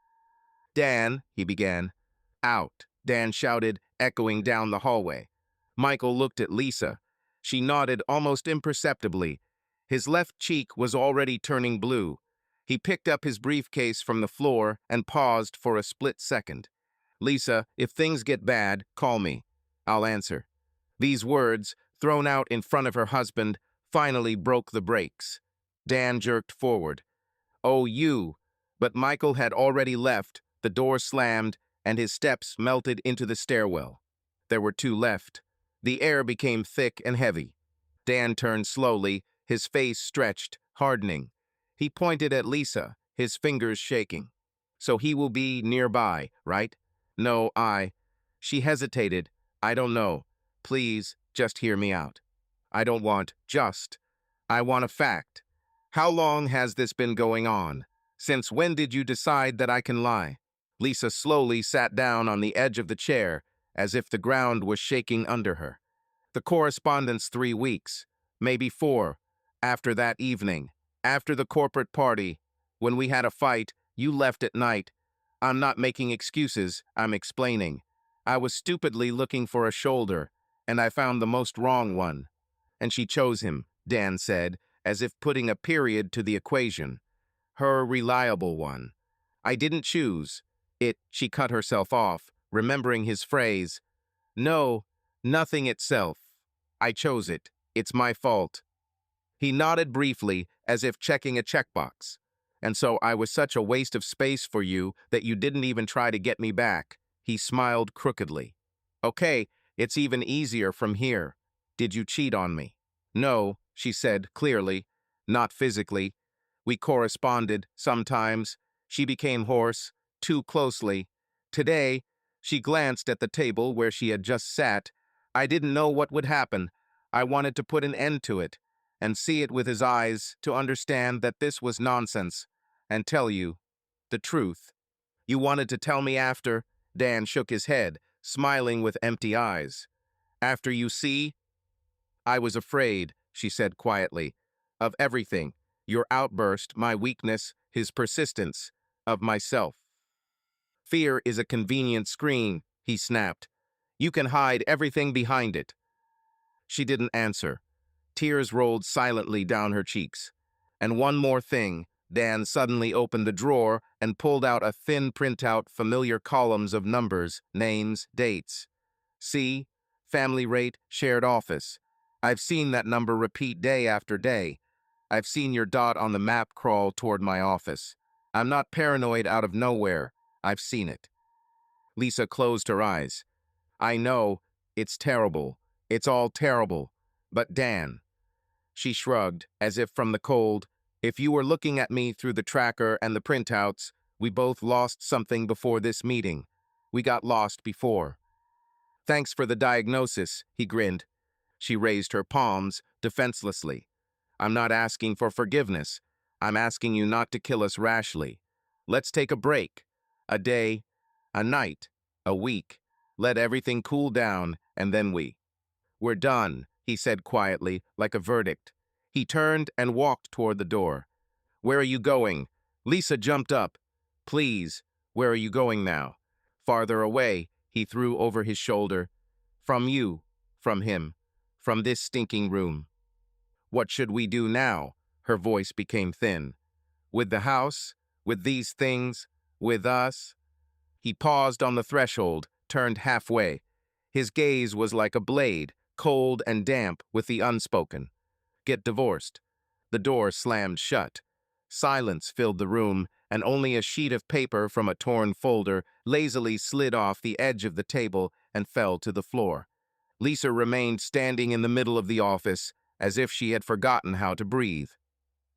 "Dan," he began. "Out," Dan shouted, echoing down the hallway. Michael looked at Lisa. She nodded almost imperceptibly. His left cheek was already turning blue. He picked up his briefcase from the floor and paused for a split second. "Lisa, if things get bad, call me. I'll answer." These words, thrown out in front of her husband, finally broke the brakes. Dan jerked forward. "Oh, you." But Michael had already left, the door slammed, and his steps melted into the stairwell. There were two left. The air became thick and heavy. Dan turned slowly, his face stretched, hardening. He pointed at Lisa, his fingers shaking. "So he will be nearby, right?" "No, I—" She hesitated. "I don't know. Please, just hear me out." "I don't want just." I want a fact. How long has this been going on? Since when did you decide that I can lie? Lisa slowly sat down on the edge of the chair, as if the ground was shaking under her. The correspondence 3 weeks, maybe 4, after that evening, after the corporate party, when we had a fight, you left at night. I'm not making excuses, I'm explaining. I was stupidly looking for a shoulder, and I found the most wrong one. And she chose him, Dan said, as if putting a period to the equation. Her reliable one. I didn't choose it, she cut herself off, remembering his phrase. No, nothing itself. I chose it. It's my fault. He nodded briefly, as if checking a checkbox. And so I was such a waste of space for you that you didn't even try to get me back. He smiled crookedly. Okay, it's even easier from here. Did you cheat on me? No, she said clearly, not physically. We corresponded sometimes. She became hoarse, too closely. Today, she glanced at the table where she had just sat. I didn't know what would happen. I wanted to put an end to it and see it with his eyes to understand that this was nonsense and tell you the truth. You wanted to tell me after? Dan shook his head, smiling with empty eyes. After you see? I was afraid, she said quietly, of everything. Your outburst, my weakness, his persistence, of myself. Fear is a convenient screen, he snapped. You can hide everything behind it. She didn't answer. Tears rolled silently down her cheeks. And one more thing, Dan suddenly opened the drawer and pulled out a thin printout, familiar columns of numbers, names, dates. See? Family rate, shared office. I've seen that number repeat day after day. I've seen your dot on the map crawl toward my office. I'm not paranoid out of nowhere. I've seen it. Lisa closed her eyes. I know, it's terrible. It's all terrible. But Dan. She shrugged, as if from the cold. If you were looking at me through the tracker and the printouts, we both lost something before this meeting. We got lost before. Thanks for the diagnosis, he grinned. She raised her palms defenselessly. I'm not asking for forgiveness. I'm asking you not to kill us rashly. Let's take a break. A day, a night, a week. Let everything cool down, and then we're done, he said quietly, like a verdict. He turned and walked toward the door. Where are you going? Lisa jumped up. Please, where are you going now? Farther away, he threw over his shoulder. From you, from him, from this stinking room. What should we do now? Her voice became thin. With the house? With these things? With us? He paused on the threshold, turned halfway. His gaze was like a blade, cold and damp with the unspoken. Get divorced. The door slammed shut. Silence filled the room, and only a sheet of paper from a torn folder lazily slid off the edge of the table and fell to the floor. Lisa remained standing in the middle of the office, as if she had forgotten how to breathe.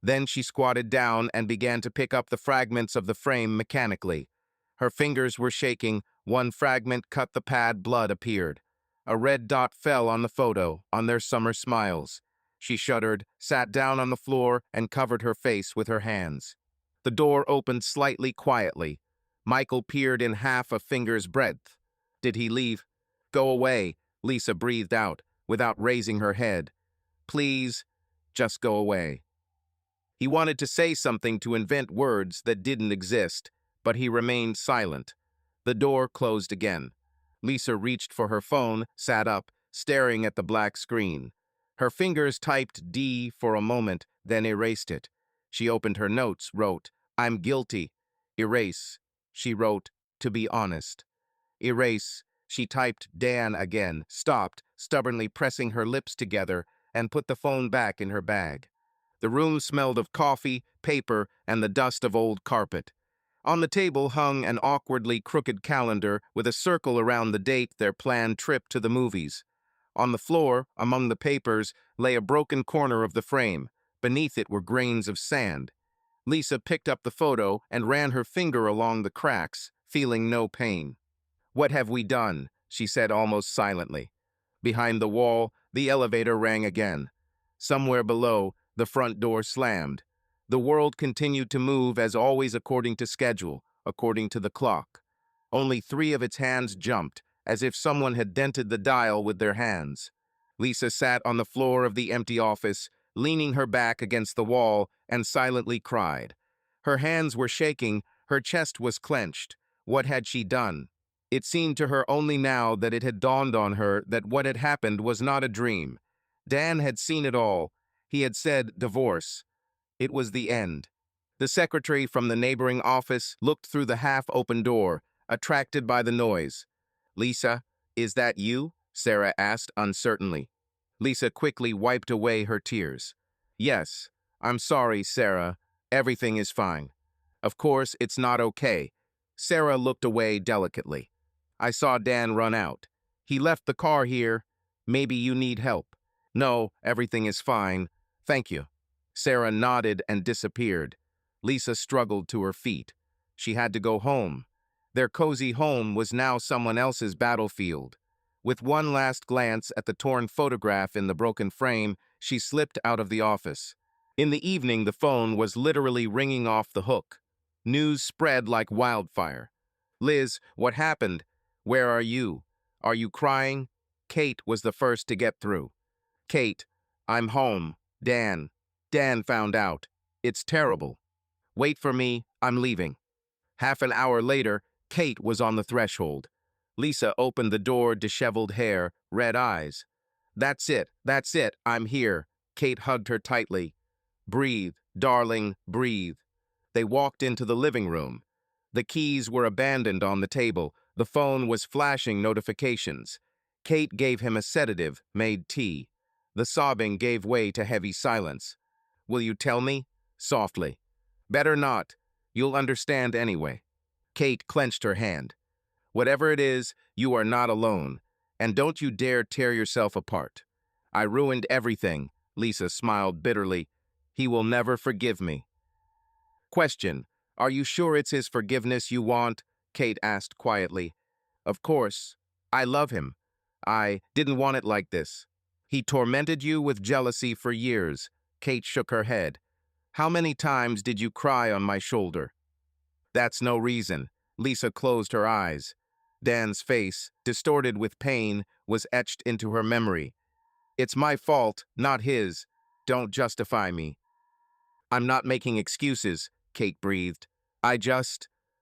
Then she squatted down and began to pick up the fragments of the frame mechanically. Her fingers were shaking. One fragment cut the pad. Blood appeared. A red dot fell on the photo, on their summer smiles. She shuddered, sat down on the floor, and covered her face with her hands. The door opened slightly quietly. Michael peered in half a finger's breadth. Did he leave? Go away, Lisa breathed out, without raising her head. Please, just go away. He wanted to say something to invent words that didn't exist, but he remained silent. The door closed again. Lisa reached for her phone, sat up, staring at the black screen. Her fingers typed D for a moment, then erased it. She opened her notes, wrote, I'm guilty. Erase. She wrote, to be honest. Erase. She typed Dan again, stopped, stubbornly pressing her lips together, and put the phone back in her bag. The room smelled of coffee, paper, and the dust of old carpet. On the table hung an awkwardly crooked calendar with a circle around the date their planned trip to the movies. On the floor, among the papers, lay a broken corner of the frame. Beneath it were grains of sand. Lisa picked up the photo and ran her finger along the cracks, feeling no pain. What have we done? She said almost silently. Behind the wall, the elevator rang again. Somewhere below, The front door slammed. The world continued to move as always according to schedule, according to the clock. Only 3 of its hands jumped, as if someone had dented the dial with their hands. Lisa sat on the floor of the empty office, leaning her back against the wall, and silently cried. Her hands were shaking, her chest was clenched. What had she done? It seemed to her only now that it had dawned on her that what had happened was not a dream. Dan had seen it all. He had said divorce. It was the end. The secretary from the neighboring office looked through the half-open door, attracted by the noise. "Lisa, is that you?" Sarah asked uncertainly. Lisa quickly wiped away her tears. "Yes, I'm sorry, Sarah. Everything is fine. Of course, it's not okay." Sarah looked away delicately. "I saw Dan run out. He left the car here. Maybe you need help." "No, everything is fine. Thank you." Sarah nodded and disappeared. Lisa struggled to her feet. She had to go home. Their cozy home was now someone else's battlefield. With one last glance at the torn photograph in the broken frame, she slipped out of the office. In the evening, the phone was literally ringing off the hook. News spread like wildfire. "Liz, what happened? Where are you? Are you crying?" Kate was the first to get through. "Kate, I'm home. Dan found out. It's terrible. Wait for me, I'm leaving." Half an hour later, Kate was on the threshold. Lisa opened the door, disheveled hair, red eyes. That's it, I'm here." Kate hugged her tightly. "Breathe, darling, breathe." They walked into the living room. The keys were abandoned on the table. The phone was flashing notifications. Kate gave him a sedative, made tea. The sobbing gave way to heavy silence. "Will you tell me?" Softly. "Better not. You'll understand anyway." Kate clenched her hand. "Whatever it is, you are not alone. And don't you dare tear yourself apart." "I ruined everything," Lisa smiled bitterly. "He will never forgive me." Question: "Are you sure it's his forgiveness you want?" Kate asked quietly. "Of course. I love him. I didn't want it like this." "He tormented you with jealousy for years." Kate shook her head. "How many times did you cry on my shoulder?" "That's no reason." Lisa closed her eyes. Dan's face, distorted with pain, was etched into her memory. "It's my fault, not his. Don't justify me." "I'm not making excuses," Kate breathed.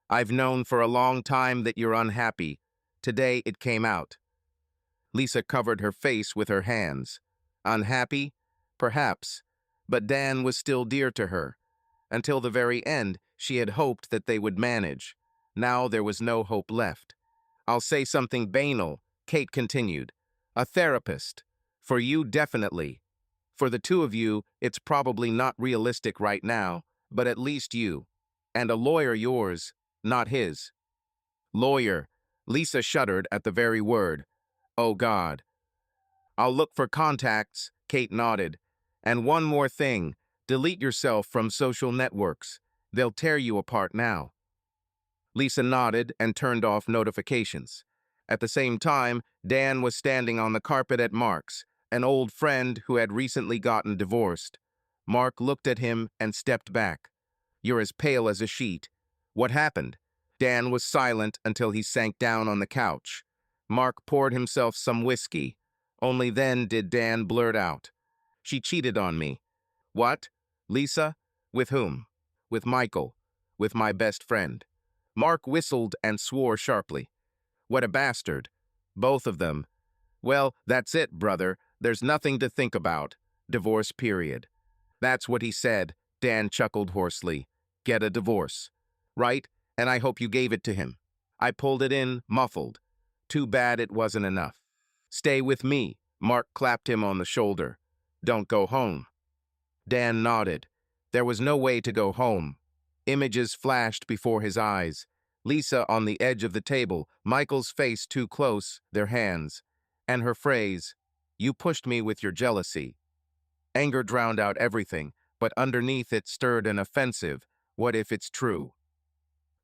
I've known for a long time that you're unhappy. Today it came out." Lisa covered her face with her hands. Unhappy? Perhaps. But Dan was still dear to her. Until the very end, she had hoped that they would manage. Now there was no hope left. "I'll say something banal," Kate continued. "A therapist. For you, definitely. For the 2 of you, it's probably not realistic right now, but at least you. And a lawyer yours, not his." "Lawyer." Lisa shuddered at the very word. "Oh, God." "I'll look for contacts," Kate nodded. "And one more thing, delete yourself from social networks. They'll tear you apart now." Lisa nodded and turned off notifications. At the same time, Dan was standing on the carpet at Mark's, an old friend who had recently gotten divorced. Mark looked at him and stepped back. "You're as pale as a sheet. What happened?" Dan was silent until he sank down on the couch. Mark poured himself some whiskey. Only then did Dan blurt out, "She cheated on me." "What? Lisa? With whom?" "With Michael. With my best friend." Mark whistled and swore sharply. "What a bastard. Both of them. Well, that's it, brother. There's nothing to think about. Divorce, period." "That's what he said," Dan chuckled hoarsely. "Get a divorce." "Right, and I hope you gave it to him." I pulled it in, muffled. Too bad it wasn't enough. "Stay with me." Mark clapped him on the shoulder. "Don't go home." Dan nodded. There was no way to go home. Images flashed before his eyes. Lisa on the edge of the table, Michael's face too close, their hands. And her phrase, "You pushed me with your jealousy." Anger drowned out everything, but underneath it stirred an offensive, "What if it's true?"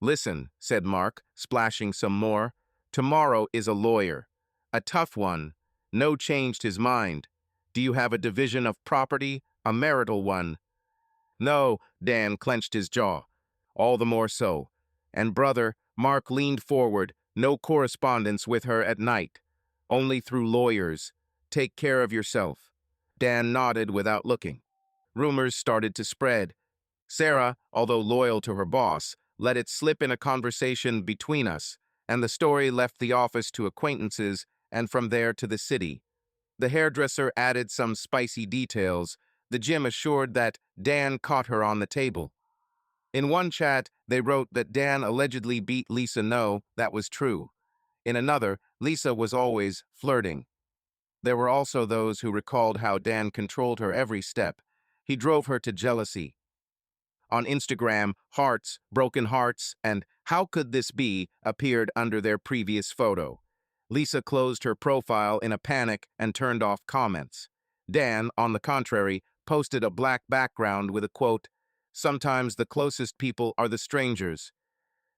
"Listen," said Mark, splashing some more. "Tomorrow is a lawyer. A tough one. No changed his mind. Do you have a division of property? A marital one. No, Dan clenched his jaw. All the more so. And brother, Mark leaned forward, no correspondence with her at night. Only through lawyers. Take care of yourself. Dan nodded without looking. Rumors started to spread. Sarah, although loyal to her boss, let it slip in a conversation between us, and the story left the office to acquaintances and from there to the city. The hairdresser added some spicy details. The gym assured that Dan caught her on the table. In one chat, they wrote that Dan allegedly beat Lisa. No, that was true. In another, Lisa was always flirting. There were also those who recalled how Dan controlled her every step. He drove her to jealousy. On Instagram, hearts, broken hearts, and how could this be appeared under their previous photo. Lisa closed her profile in a panic and turned off comments. Dan, on the contrary, posted a black background with a quote, "Sometimes the closest people are the strangers."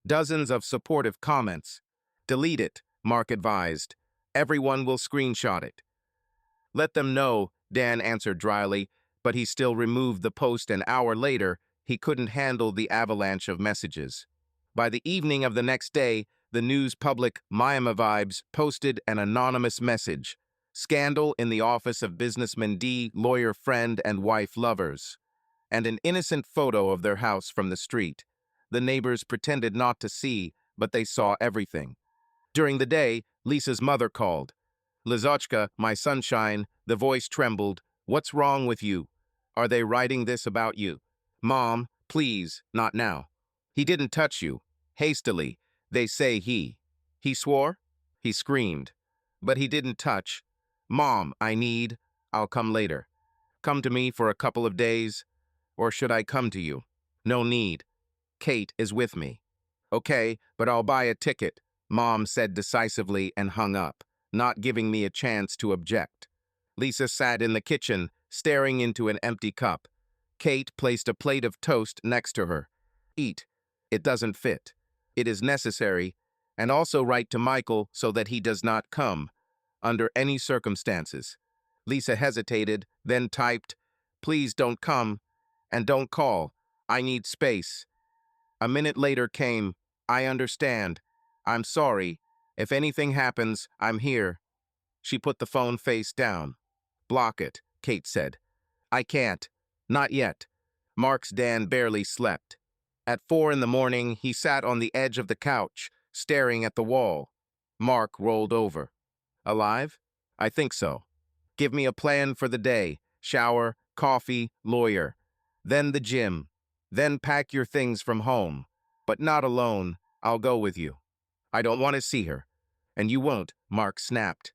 Dozens of supportive comments. "Delete it," Mark advised. "Everyone will screenshot it." "Let them know," Dan answered dryly, but he still removed the post an hour later. He couldn't handle the avalanche of messages. By the evening of the next day, the news public Miami Vibes posted an anonymous message. "Scandal in the office of businessman D, lawyer friend and wife lovers," and an innocent photo of their house from the street. The neighbors pretended not to see, but they saw everything. During the day, Lisa's mother called. "Lizochka, my sunshine," the voice trembled. "What's wrong with you? Are they writing this about you?" "Mom, please, not now." "He didn't touch you." Hastily, "They say he." "He swore?" He screamed. "But he didn't touch." "Mom, I'll come later." "Come to me for a couple of days? Or should I come to you?" "No need. Kate is with me." "Okay, but I'll buy a ticket," Mom said decisively and hung up, not giving me a chance to object. Lisa sat in the kitchen, staring into an empty cup. Kate placed a plate of toast next to her. "Eat. It doesn't fit. It is necessary, and also write to Michael so that he does not come, under any circumstances." Lisa hesitated, then typed, "Please don't come, and don't call. I need space." A minute later came, "I understand. I'm sorry. If anything happens, I'm here." She put the phone face down. "Block it," Kate said. "I can't. Not yet." Mark's Dan barely slept. At 4 in the morning, he sat on the edge of the couch, staring at the wall. Mark rolled over. "Alive? I think so. Give me a plan for the day. Shower, coffee, lawyer. Then the gym. Then pack your things from home. But not alone. I'll go with you." "I don't want to see her." "And you won't," Mark snapped.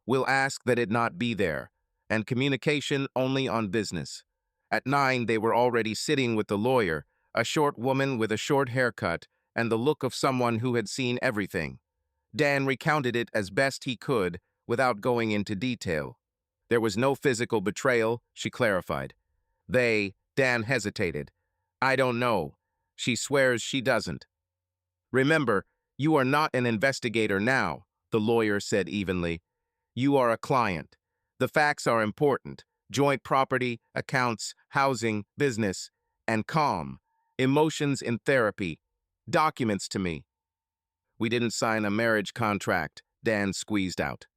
"We'll ask that it not be there, and communication only on business." At 9, they were already sitting with the lawyer, a short woman with a short haircut and the look of someone who had seen everything. Dan recounted it as best he could, without going into detail. There was no physical betrayal, she clarified. Dan hesitated. "I don't know. She swears she doesn't." "Remember, you are not an investigator now," the lawyer said evenly. "You are a client. The facts are important. Joint property, accounts, housing, business, and calm. Emotions in therapy. Documents to me." "We didn't sign a marriage contract," Dan squeezed out.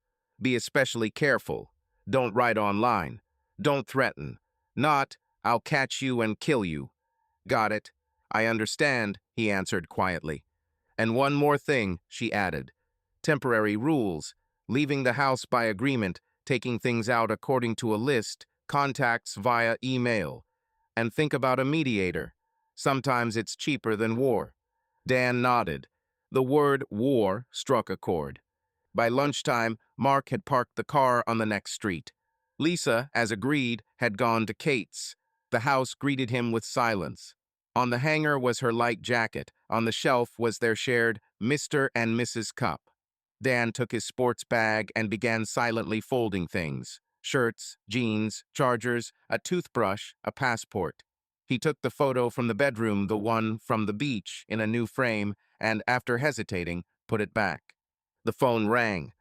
"Be especially careful. Don't write online. Don't threaten. Not, 'I'll catch you and kill you.'" "Got it. I understand," he answered quietly. "And one more thing," she added. "Temporary rules. Leaving the house by agreement, taking things out according to a list, contacts via email. And think about a mediator. Sometimes it's cheaper than war." Dan nodded. The word war struck a chord. By lunchtime, Mark had parked the car on the next street. Lisa, as agreed, had gone to Kate's. The house greeted him with silence. On the hanger was her light jacket. On the shelf was their shared Mr. and Mrs. Cup. Dan took his sports bag and began silently folding things. Shirts, jeans, chargers, a toothbrush, a passport. He took the photo from the bedroom, the one from the beach, in a new frame, and, after hesitating, put it back. The phone rang.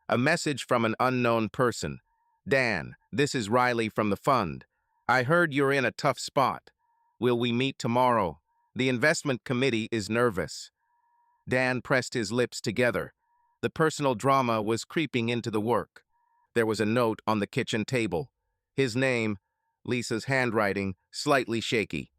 A message from an unknown person. "Dan, this is Riley from the fund. I heard you're in a tough spot. Will we meet tomorrow? The investment committee is nervous. Dan pressed his lips together. The personal drama was creeping into the work. There was a note on the kitchen table. His name, Lisa's handwriting, slightly shaky.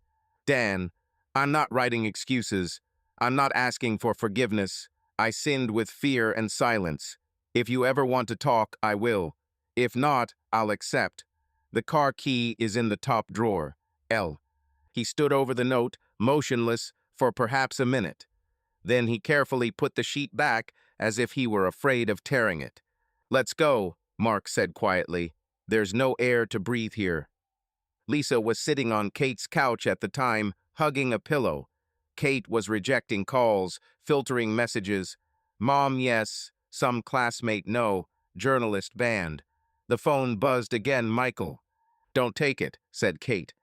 Dan, I'm not writing excuses. I'm not asking for forgiveness. I sinned with fear and silence. If you ever want to talk, I will. If not, I'll accept. The car key is in the top drawer. L. He stood over the note, motionless, for perhaps a minute. Then he carefully put the sheet back as if he were afraid of tearing it. Let's go, Mark said quietly. There's no air to breathe here. Lisa was sitting on Kate's couch at the time, hugging a pillow. Kate was rejecting calls, filtering messages. Mom, yes. Some classmate, no. Journalist banned. The phone buzzed again. Michael. Don't take it, said Kate.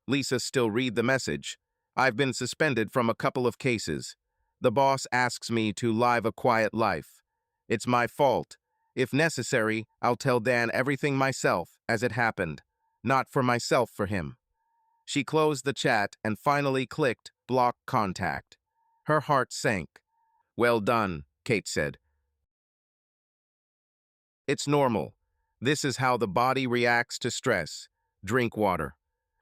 Lisa still read the message. I've been suspended from a couple of cases. The boss asks me to live a quiet life. It's my fault. If necessary, I'll tell Dan everything myself as it happened. Not for myself, for him. She closed the chat and finally clicked block contact. Her heart sank. Well done, Kate said. It's normal. This is how the body reacts to stress. Drink water.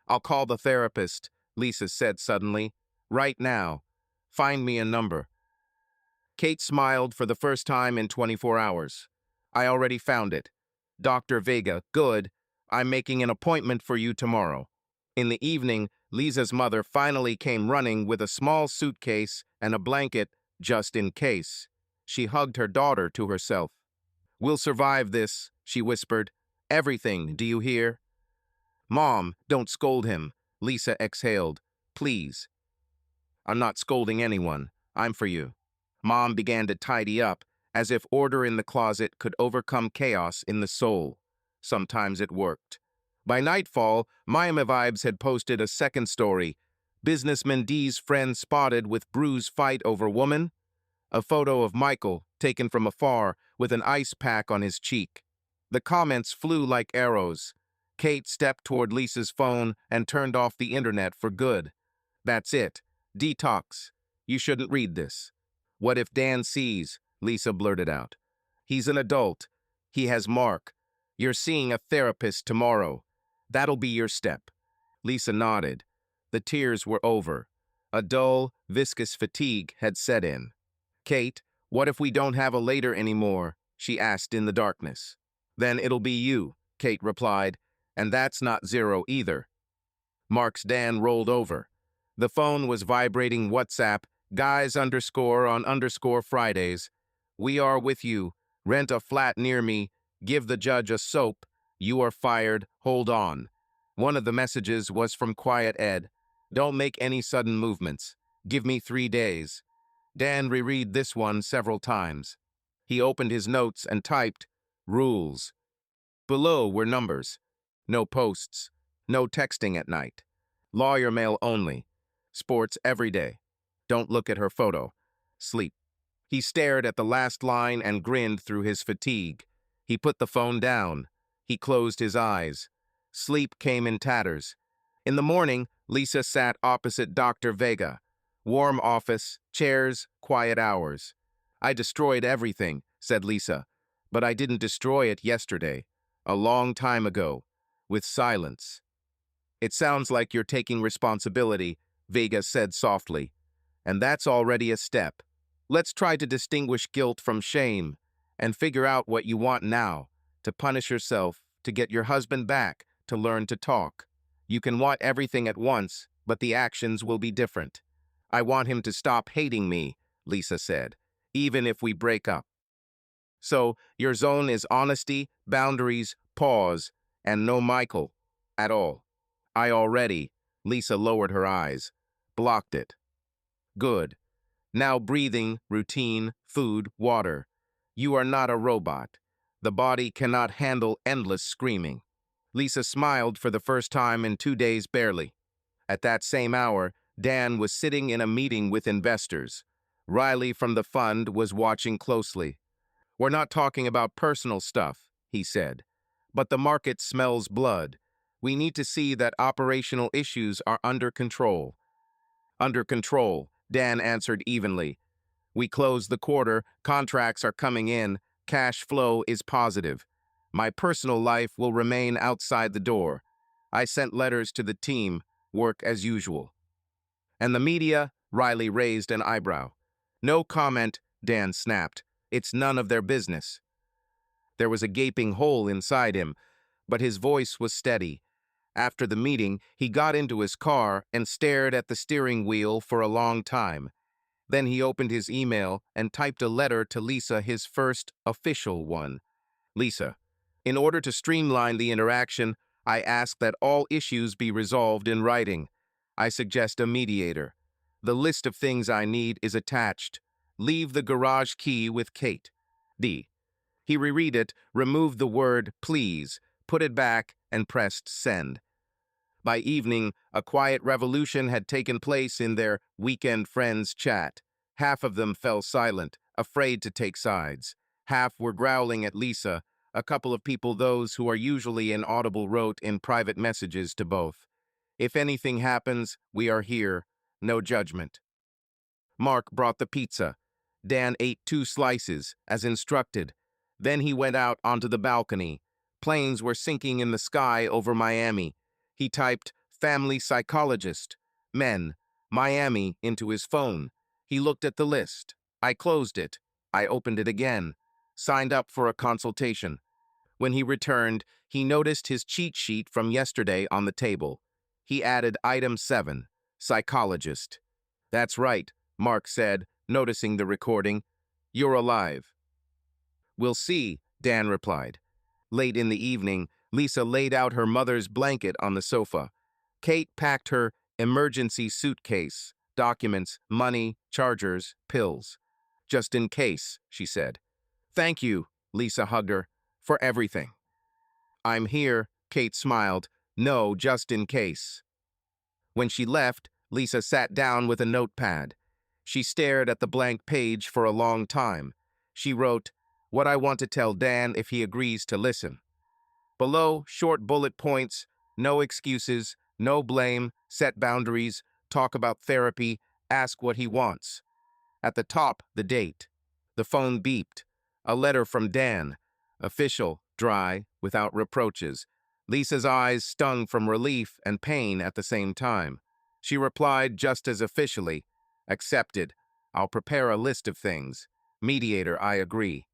I'll call the therapist, Lisa said suddenly. Right now. Find me a number. Kate smiled for the first time in 24 hours. I already found it. Dr. Vega, good. I'm making an appointment for you tomorrow. In the evening, Lisa's mother finally came running with a small suitcase and a blanket, just in case. She hugged her daughter to herself. We'll survive this, she whispered. Everything, do you hear? Mom, don't scold him, Lisa exhaled. Please. I'm not scolding anyone. I'm for you. Mom began to tidy up, as if order in the closet could overcome chaos in the soul. Sometimes it worked. By nightfall, Miami Vibes had posted a second story. Businessman D's friend spotted with bruise fight over woman. A photo of Michael, taken from afar, with an ice pack on his cheek. The comments flew like arrows. Kate stepped toward Lisa's phone and turned off the internet for good. That's it. Detox. You shouldn't read this. What if Dan sees? Lisa blurted out. He's an adult. He has Mark. You're seeing a therapist tomorrow. That'll be your step. Lisa nodded. The tears were over. A dull, viscous fatigue had set in. Kate, what if we don't have a later anymore? She asked in the darkness. Then it'll be you, Kate replied, and that's not zero either. Mark's Dan rolled over. The phone was vibrating WhatsApp, guys_on_ Fridays. We are with you. Rent a flat near me. Give the judge a soap. You are fired. Hold on. One of the messages was from Quiet Ed. Don't make any sudden movements. Give me 3 days. Dan reread this one several times. He opened his notes and typed, rules. Below were numbers. No posts. No texting at night. Lawyer mail only. Sports every day. Don't look at her photo. Sleep. He stared at the last line and grinned through his fatigue. He put the phone down. He closed his eyes. Sleep came in tatters. In the morning, Lisa sat opposite Dr. Vega. Warm office, chairs, quiet hours. I destroyed everything, said Lisa. But I didn't destroy it yesterday. A long time ago. With silence. It sounds like you're taking responsibility, Vega said softly. And that's already a step. Let's try to distinguish guilt from shame and figure out what you want now, to punish yourself, to get your husband back, to learn to talk. You can want everything at once, but the actions will be different. I want him to stop hating me, Lisa said, even if we break up. So, your zone is honesty, boundaries, pause, and no Michael at all. I already, Lisa lowered her eyes, blocked it. Good. Now breathing, routine, food, water. You are not a robot. The body cannot handle endless screaming. Lisa smiled for the first time in 2 days barely. At that same hour, Dan was sitting in a meeting with investors. Riley from the fund was watching closely. We're not talking about personal stuff, he said. But the market smells blood. We need to see that operational issues are under control. Under control, Dan answered evenly. We close the quarter, contracts are coming in, cash flow is positive. My personal life will remain outside the door. I sent letters to the team, work as usual. And the media? Riley raised an eyebrow. No comment, Dan snapped. It's none of their business. There was a gaping hole inside him, but his voice was steady. After the meeting, he got into his car and stared at the steering wheel for a long time. Then he opened his email and typed a letter to Lisa, his first official one. Lisa, in order to streamline the interaction, I ask that all issues be resolved in writing. I suggest a mediator. The list of things I need is attached. Leave the garage key with Kate. D. He reread it, removed the word please, put it back, and pressed send. By evening, a quiet revolution had taken place in their weekend friends chat. Half of them fell silent, afraid to take sides. Half were growling at Lisa. A couple of people, those who are usually inaudible, wrote in private messages to both. If anything happens, we are here. No judgment. Mark brought the pizza. Dan ate 2 slices, as instructed. Then he went out onto the balcony. Planes were sinking in the sky over Miami. He typed family psychologist, men, Miami into his phone. He looked at the list. I closed it. I opened it again. Signed up for a consultation. When he returned, he noticed his cheat sheet from yesterday on the table. He added item 7, psychologist. That's right, Mark said, noticing the recording. You're alive. We'll see, Dan replied. Late in the evening, Lisa laid out her mother's blanket on the sofa. Kate packed her emergency suitcase, documents, money, chargers, pills. Just in case, she said. Thank you, Lisa hugged her, for everything. I'm here, Kate smiled. No, just in case. When she left, Lisa sat down with a notepad. She stared at the blank page for a long time. She wrote, what I want to tell Dan if he agrees to listen. Below, short bullet points, no excuses, no blame, set boundaries, talk about therapy, ask what he wants. At the top, the date. The phone beeped. A letter from Dan. Official, dry, without reproaches. Lisa's eyes stung from relief and pain at the same time. She replied just as officially, accepted. I'll prepare a list of things. Mediator, I agree.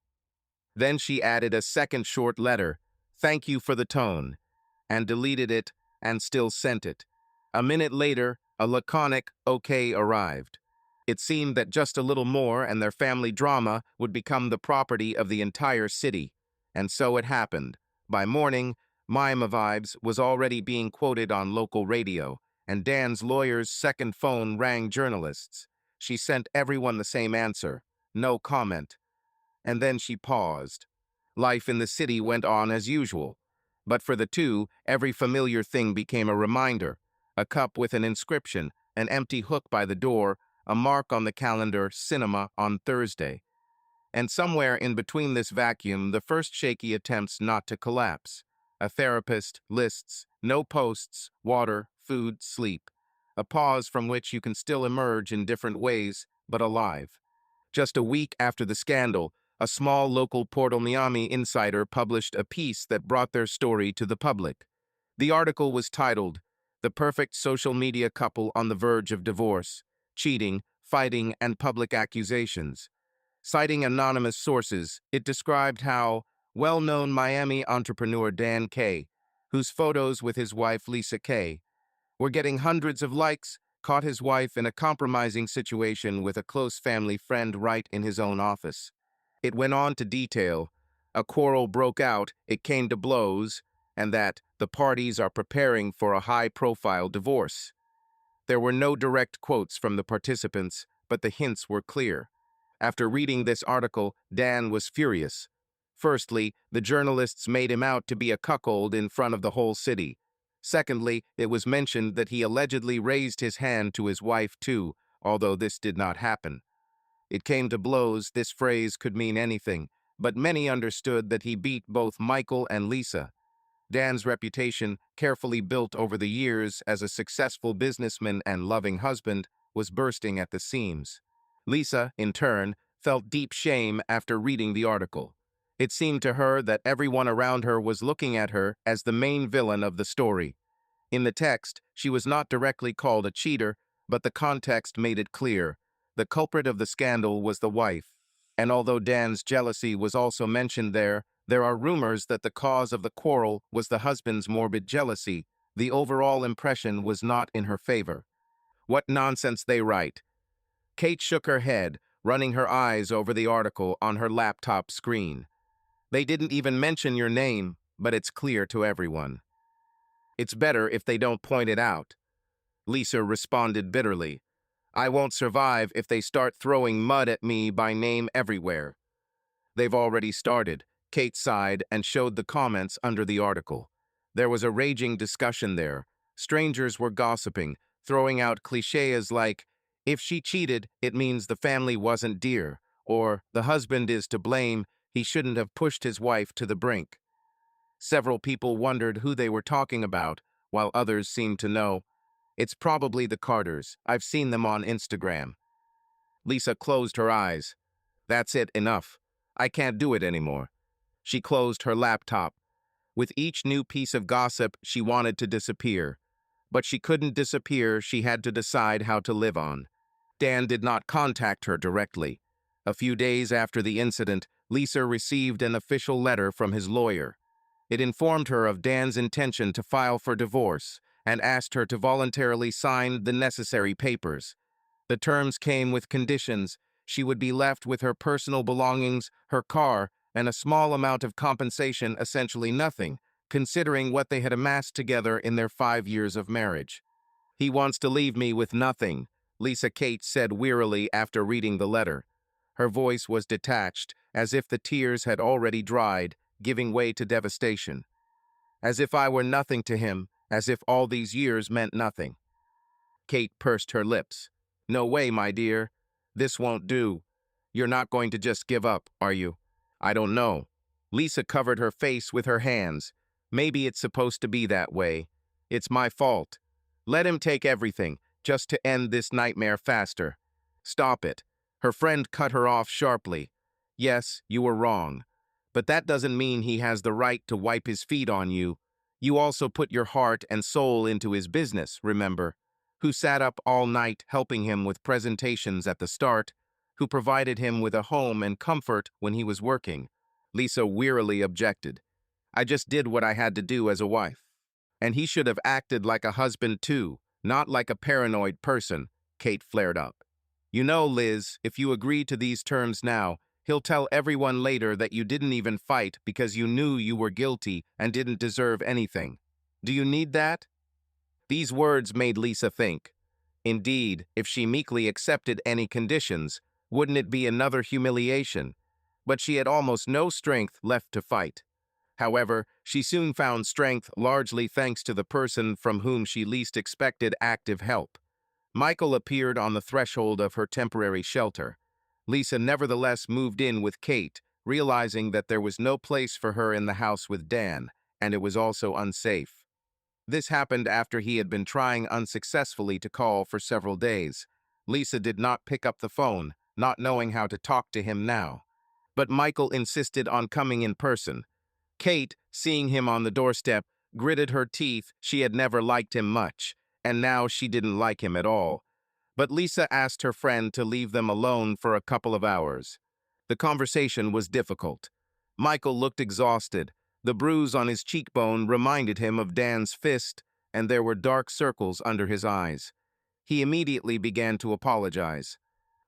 Then she added a second short letter, thank you for the tone, and deleted it and still sent it. A minute later, a laconic okay arrived. It seemed that just a little more and their family drama would become the property of the entire city. And so it happened. By morning, Mima Vibes was already being quoted on local radio, and Dan's lawyer's second phone rang journalists. She sent everyone the same answer, no comment. And then she paused. Life in the city went on as usual. But for the two, every familiar thing became a reminder. A cup with an inscription, an empty hook by the door, a mark on the calendar, cinema on Thursday. And somewhere in between this vacuum, the first shaky attempts not to collapse. A therapist, lists, no posts, water, food, sleep. A pause from which you can still emerge in different ways, but alive. Just a week after the scandal, a small local Porto Miami insider published a piece that brought their story to the public. The article was titled, The Perfect Social Media Couple on the Verge of Divorce, Cheating, Fighting, and Public Accusations. Citing anonymous sources, it described how well-known Miami entrepreneur Dan K., whose photos with his wife Lisa K. were getting hundreds of likes, caught his wife in a compromising situation with a close family friend right in his own office. It went on to detail, a quarrel broke out, it came to blows, and that the parties are preparing for a high-profile divorce. There were no direct quotes from the participants, but the hints were clear. After reading this article, Dan was furious. Firstly, the journalists made him out to be a cuckold in front of the whole city. Secondly, it was mentioned that he allegedly raised his hand to his wife too, although this did not happen. It came to blows. This phrase could mean anything, but many understood that he beat both Michael and Lisa. Dan's reputation, carefully built over the years as a successful businessman and loving husband, was bursting at the seams. Lisa, in turn, felt deep shame after reading the article. It seemed to her that everyone around her was looking at her as the main villain of the story. In the text, she was not directly called a cheater, but the context made it clear. The culprit of the scandal was the wife. And although Dan's jealousy was also mentioned there are rumors that the cause of the quarrel was the husband's morbid jealousy. The overall impression was not in her favor. What nonsense they write. Kate shook her head, running her eyes over the article on her laptop screen. They didn't even mention your name, but it's clear to everyone. It's better if they don't point it out. Lisa responded bitterly. I won't survive if they start throwing mud at me by name everywhere. They've already started. Kate sighed and showed the comments under the article. There was a raging discussion there. Strangers were gossiping, throwing out cliches like, if she cheated, it means the family wasn't dear, or the husband is to blame, he shouldn't have pushed his wife to the brink. Several people wondered who they were talking about, while others seemed to know. It's probably the Carters. I've seen them on Instagram. Lisa closed her eyes. That's it, enough. I can't do it anymore. She closed her laptop. With each new piece of gossip, she wanted to disappear. But she couldn't disappear, she had to decide how to live on. Dan did not contact her directly. A few days after the incident, Lisa received an official letter from his lawyer. It informed her of Dan's intention to file for divorce and asked her to voluntarily sign the necessary papers. The terms came with conditions. She would be left with her personal belongings, her car, and a small amount of compensation, essentially nothing, considering what they had amassed together in their 5 years of marriage. He wants to leave me with nothing, Lisa Kate said wearily after reading the letter. Her voice was detached, as if the tears had already dried, giving way to devastation. As if I were nothing to him, as if all these years meant nothing. Kate pursed her lips. No way, my dear. This won't do. You're not going to just give up, are you? I don't know. Lisa covered her face with her hands. Maybe it's supposed to be that way. It's my fault. Let him take everything, just to end this nightmare faster. Stop it. Her friend cut her off sharply. Yes, you were wrong. But that doesn't mean he has the right to wipe his feet on you. You also put your heart and soul into his business, remember? Who sat up all night helping him with presentations at the start, who provided him with a home and comfort when he was working. Lisa wearily objected. I just did what I had to do as a wife. And he should have acted like a husband too, not like a paranoid person, Kate flared up. You know, Liz, if you agree to these terms now, he'll tell everyone later that you didn't even fight because you knew you were guilty and didn't deserve anything. Do you need that? These words made Lisa think. Indeed, if she meekly accepted any conditions, wouldn't it be another humiliation? But she had almost no strength left to fight. However, she soon found strength largely thanks to the person from whom she least expected active help. Michael appeared on the threshold of her temporary shelter. Lisa nevertheless moved in with Kate, realizing that there was no place for her in the house with Dan, and it was also unsafe. This happened after he had been trying unsuccessfully to call for several days. Lisa did not pick up the phone, not knowing how to talk to him now. But Michael insisted on coming in person. Kate, seeing him on the doorstep, gritted her teeth. She had never liked him much, and now she didn't like him at all. But Lisa asked her friend to leave them alone for a couple of hours. The conversation was difficult. Michael looked exhausted. The bruise on his cheekbone reminded him of Dan's fist, and there were dark circles under his eyes. He immediately began to apologize.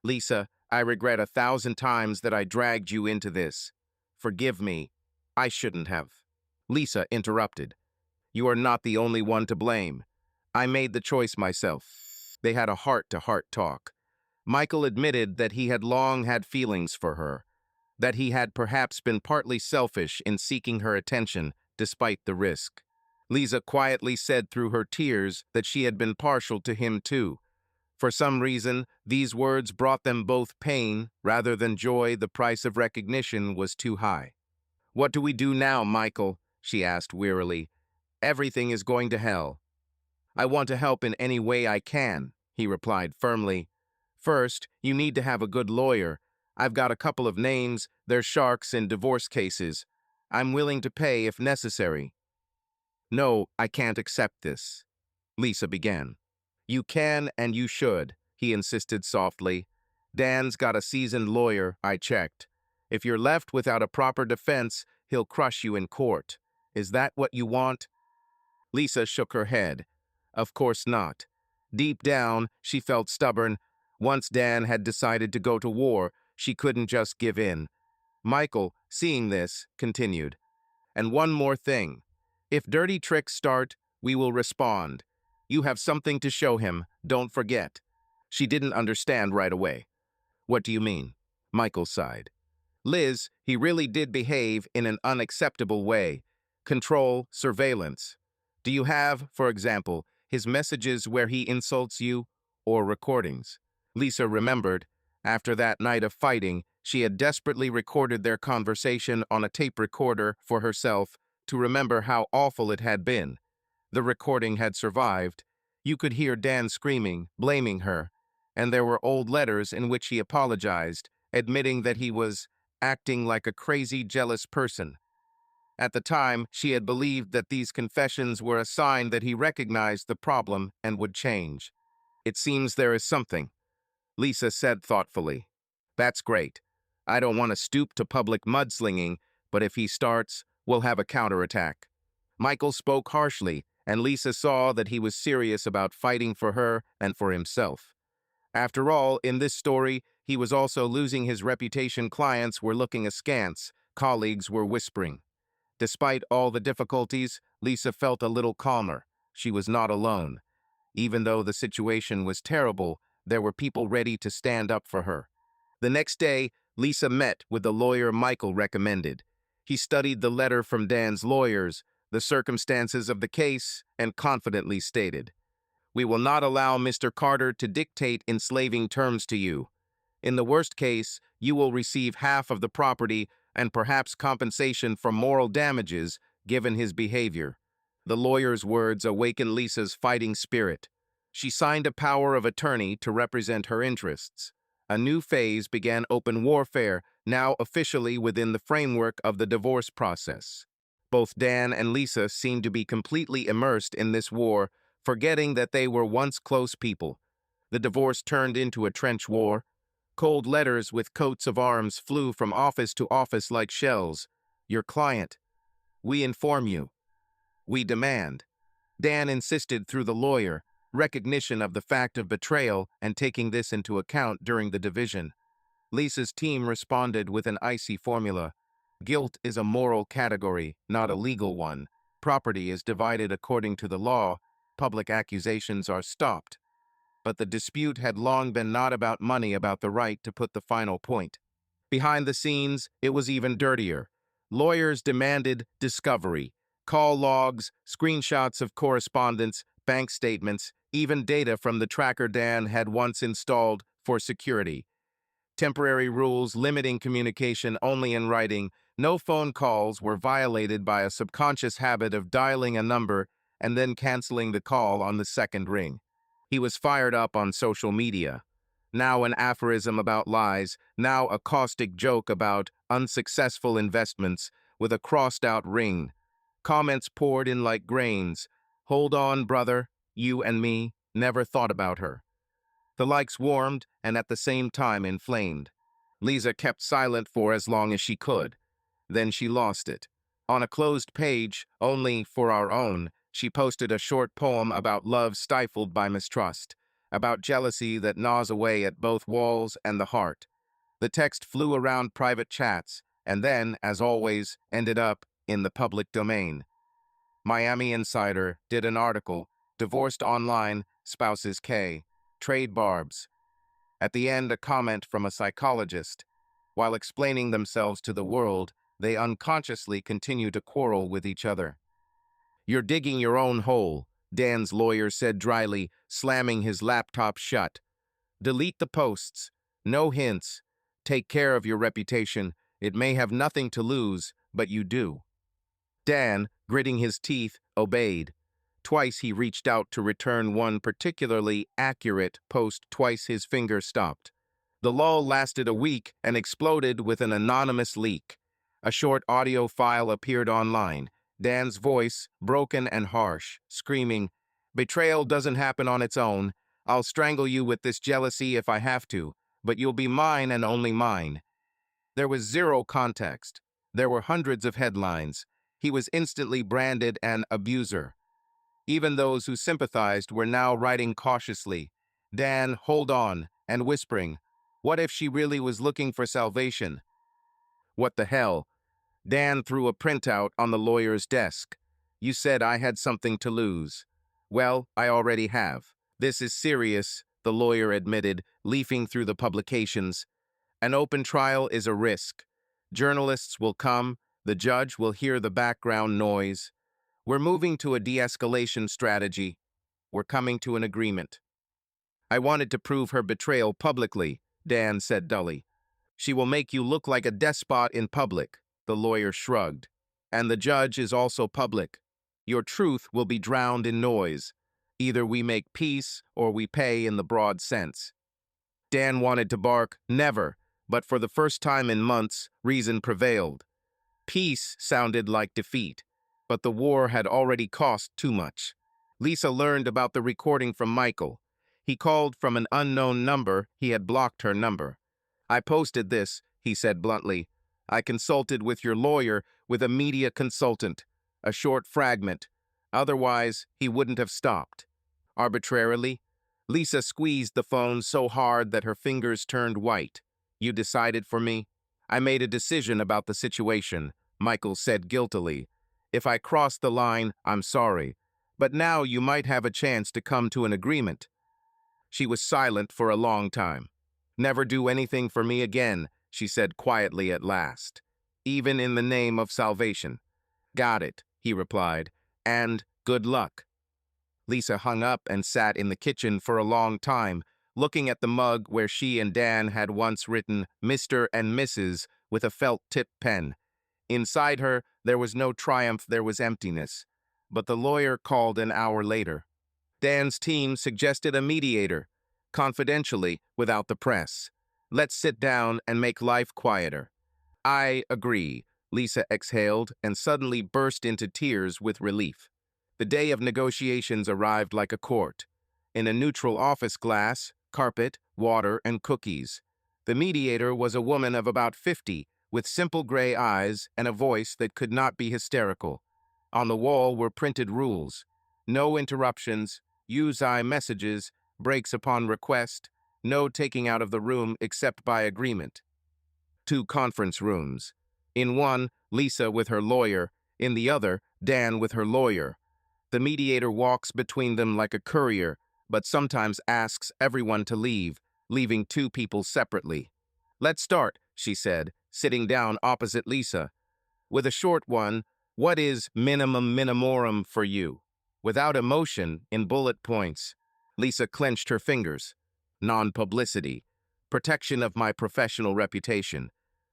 Lisa, I regret 1,000 times that I dragged you into this. Forgive me. I shouldn't have. Lisa interrupted. You are not the only one to blame. I made the choice myself. They had a heart-to-heart talk. Michael admitted that he had long had feelings for her, that he had perhaps been partly selfish in seeking her attention despite the risk. Lisa quietly said through her tears that she had been partial to him too. For some reason, these words brought them both pain rather than joy. The price of recognition was too high. What do we do now, Michael? she asked wearily. Everything is going to hell. I want to help in any way I can, he replied firmly. First, you need to have a good lawyer. I've got a couple of names, they're sharks in divorce cases. I'm willing to pay if necessary. No, I can't accept this, Lisa began. You can and you should, he insisted softly. Dan's got a seasoned lawyer, I checked. If you're left without a proper defense, he'll crush you in court. Is that what you want? Lisa shook her head. Of course not. Deep down, she felt stubborn. Once Dan had decided to go to war, she couldn't just give in. Michael, seeing this, continued. And one more thing. If dirty tricks start, we will respond. You have something to show him, don't forget. She didn't understand right away. What do you mean? Michael sighed. Liz, he really did behave in an unacceptable way. Control, surveillance. Do you have, for example, his messages where he insults you, or recordings? Lisa remembered. After that night of fighting, she had desperately recorded their conversation on a tape recorder for herself to remember how awful it had been. The recording had survived. You could hear Dan screaming, blaming her, and there were old letters in which he apologized, admitting that he was acting like a crazy, jealous person. At the time, she had believed that these confessions were a sign that he recognized the problem and would change. It seems there is something, Lisa said thoughtfully. That's great. I don't want to stoop to public mudslinging, but if he starts, we'll have a counterattack. Michael spoke harshly, and Lisa saw that he was serious about fighting for her and for himself. After all, in this story, he was also losing his reputation. Clients were looking askance, colleagues were whispering. Despite all the difficulties, Lisa felt a little calmer. She was not alone. Even though the situation was terrible, there were people ready to stand up for her. The next day, Lisa met with the lawyer Michael recommended. He studied the letter from Dan's lawyers, the circumstances of the case, and confidently stated, "We will not allow Mr. Carter to dictate enslaving terms to you. In the worst case, you will receive half of the property and perhaps compensation for moral damages given his behavior." The lawyer's words awakened Lisa's fighting spirit. She signed a power of attorney to represent her interests. A new phase began: open warfare, now officially within the framework of the divorce process. Both Dan and Lisa seemed to be completely immersed in this war, forgetting that they were once close people. The divorce turned into a trench war. Cold letters with coats of arms flew from office to office like shells. Your client. We inform you. We demand. Dan insisted through the lawyer, recognition of the fact of betrayal and taking this into account during the division. Lisa's team responded with an icy formula. Guilt is a moral category, not a legal one. Property is divided according to the law. Public accusations are stopped. But the dispute had long been not about money, about the right to put the final point. Behind the scenes, it was even dirtier. Lawyers demanded discovery, call logs, screenshots of correspondence, bank statements, even data from the tracker Dan had once installed for security. Temporary rules limiting communication only in writing, no phone calls, were violated by a subconscious habit of dialing a number and then canceling the call on the second ring. He was fired up on social media. Now an aphorism about lies, now a caustic joke about unsuccessful investments with a crossed-out ring. Comments poured in like grains. Hold on, brother, you and me, never thought about her. The likes warmed and at the same time inflamed. Lisa kept silent for as long as she could. Then she lost it. On a closed page, only for our own, she posted a short poem about love stifled by mistrust, about jealousy that gnaws away at both walls and the heart. The text flew around private chats, and then, as always, ended up in the public domain. Miami Insider did an article, Divorced Online, Spouses K, Trade Barbs. At the end, a comment from a psychologist. While explaining themselves to the world, they unconsciously continue to quarrel with each other. You're digging your own hole, Dan's lawyer said dryly, slamming his laptop shut. Delete the posts. No hints. Take care of your reputation. It may have nothing to lose, but you do. Dan, gritting his teeth, obeyed. Twice he reached out to return one particularly accurate post. Twice his finger stopped. The lull lasted a week and exploded with an anonymous leak. A short audio file appeared online. Dan's voice, broken and harsh, screaming, "Betrayal doesn't happen on its own. I'll strangle you with this jealousy if I have to, but you'll be mine and only mine." There was zero context. There were hundreds of headlines. He was instantly branded an abuser. Even those who sympathized were now writing cautiously, "Dan, hold on," and whispering, "What if she really was looking for salvation?" What the hell? Dan threw a printout on the lawyer's desk. "You said I had something to lose." "Well, I already have." "This is serious," the lawyer admitted, leafing through the publications. "An open trial is a risk. Journalists will come, the judge will hear the background noise. We're moving to a de-escalation strategy. We're coming to an agreement." "I wanted to prove her betrayal publicly," Dan said dully. "She will make you look like a despot in public," the lawyer shrugged. "And the judge is also public. Your truth will be drowned in noise. Either we make peace or we pay in the broad sense." Dan wanted to bark, "Never," but for the first time in months, reason prevailed. Peace sounded like defeat, but the war had already cost too much. Lisa learned about the recording from Michael. He called from an unknown number. He had blocked her number. "I posted this," he said bluntly. "I consulted with your lawyer, with a media consultant. A short fragment. Otherwise, he wouldn't have stopped." Arbitrarily, Lisa squeezed the phone so hard that her fingers turned white. "You decided for me?" "I made a decision about the situation," Michael said guiltily. "If I crossed the line, I'm sorry. But now you might have a chance to come to an agreement." She was silent for a long time. "Never do anything for me again," she said quietly at last. "Even in the name of salvation." "Got it," he replied. "And good luck." Lisa hung up and sat in the kitchen for a long time, looking at the mug where she and Dan had once written Mr. and Mrs. with a felt-tip pen. Inside her, there was no triumph, there was emptiness. But the lawyer called an hour later. Dan's team suggested a mediator, confidentially, without the press. "Let's sit down and make life quieter." "I agree," Lisa exhaled and suddenly burst into tears with relief. The day of negotiations arrived like a court. In a neutral office glass, carpet, water, and cookies. The mediator was a woman of about 50, with simple gray eyes and a voice that could not be hysterical. On the wall were printed rules. No interruptions, use messages, breaks upon request, no taking out of the room except by agreement. 2 conference rooms. In one, Lisa with her lawyer, in the other, Dan with her lawyer. The mediator walks between them like a courier, but sometimes asks everyone to leave, leaving 2 people separately. "Let's start," she said, sitting down opposite Lisa. "With a short one, what is minimum minimorum for you?" Without emotion, in bullet points. Lisa clenched her fingers. "Non-publicity. Protection of my professional reputation.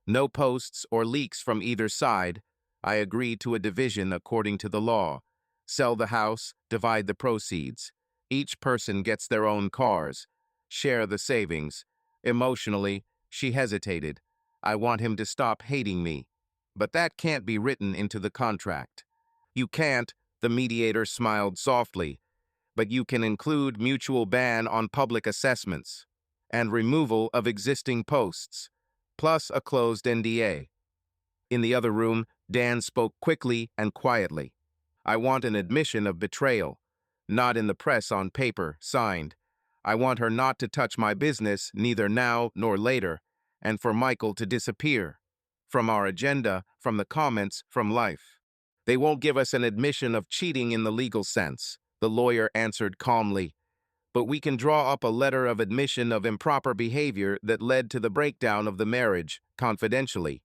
No posts or leaks from either side. I agree to a division according to the law. Sell the house, divide the proceeds. Each person gets their own cars. Share the savings." Emotionally, she hesitated. "I want him to stop hating me. But that can't be written into the contract." "You can't," the mediator smiled softly, "but you can include mutual ban on public assessments and removal of existing posts, plus a closed NDA. In the other room, Dan spoke quickly and quietly. "I want an admission of betrayal. Not in the press on paper, signed. I want her not to touch my business, neither now nor later, and for Michael to disappear. From our agenda, from the comments, from life." "They won't give us an admission of cheating in the legal sense," the lawyer answered calmly. "But we can draw up a letter of admission of improper behavior that led to the breakdown of the marriage, confidentially.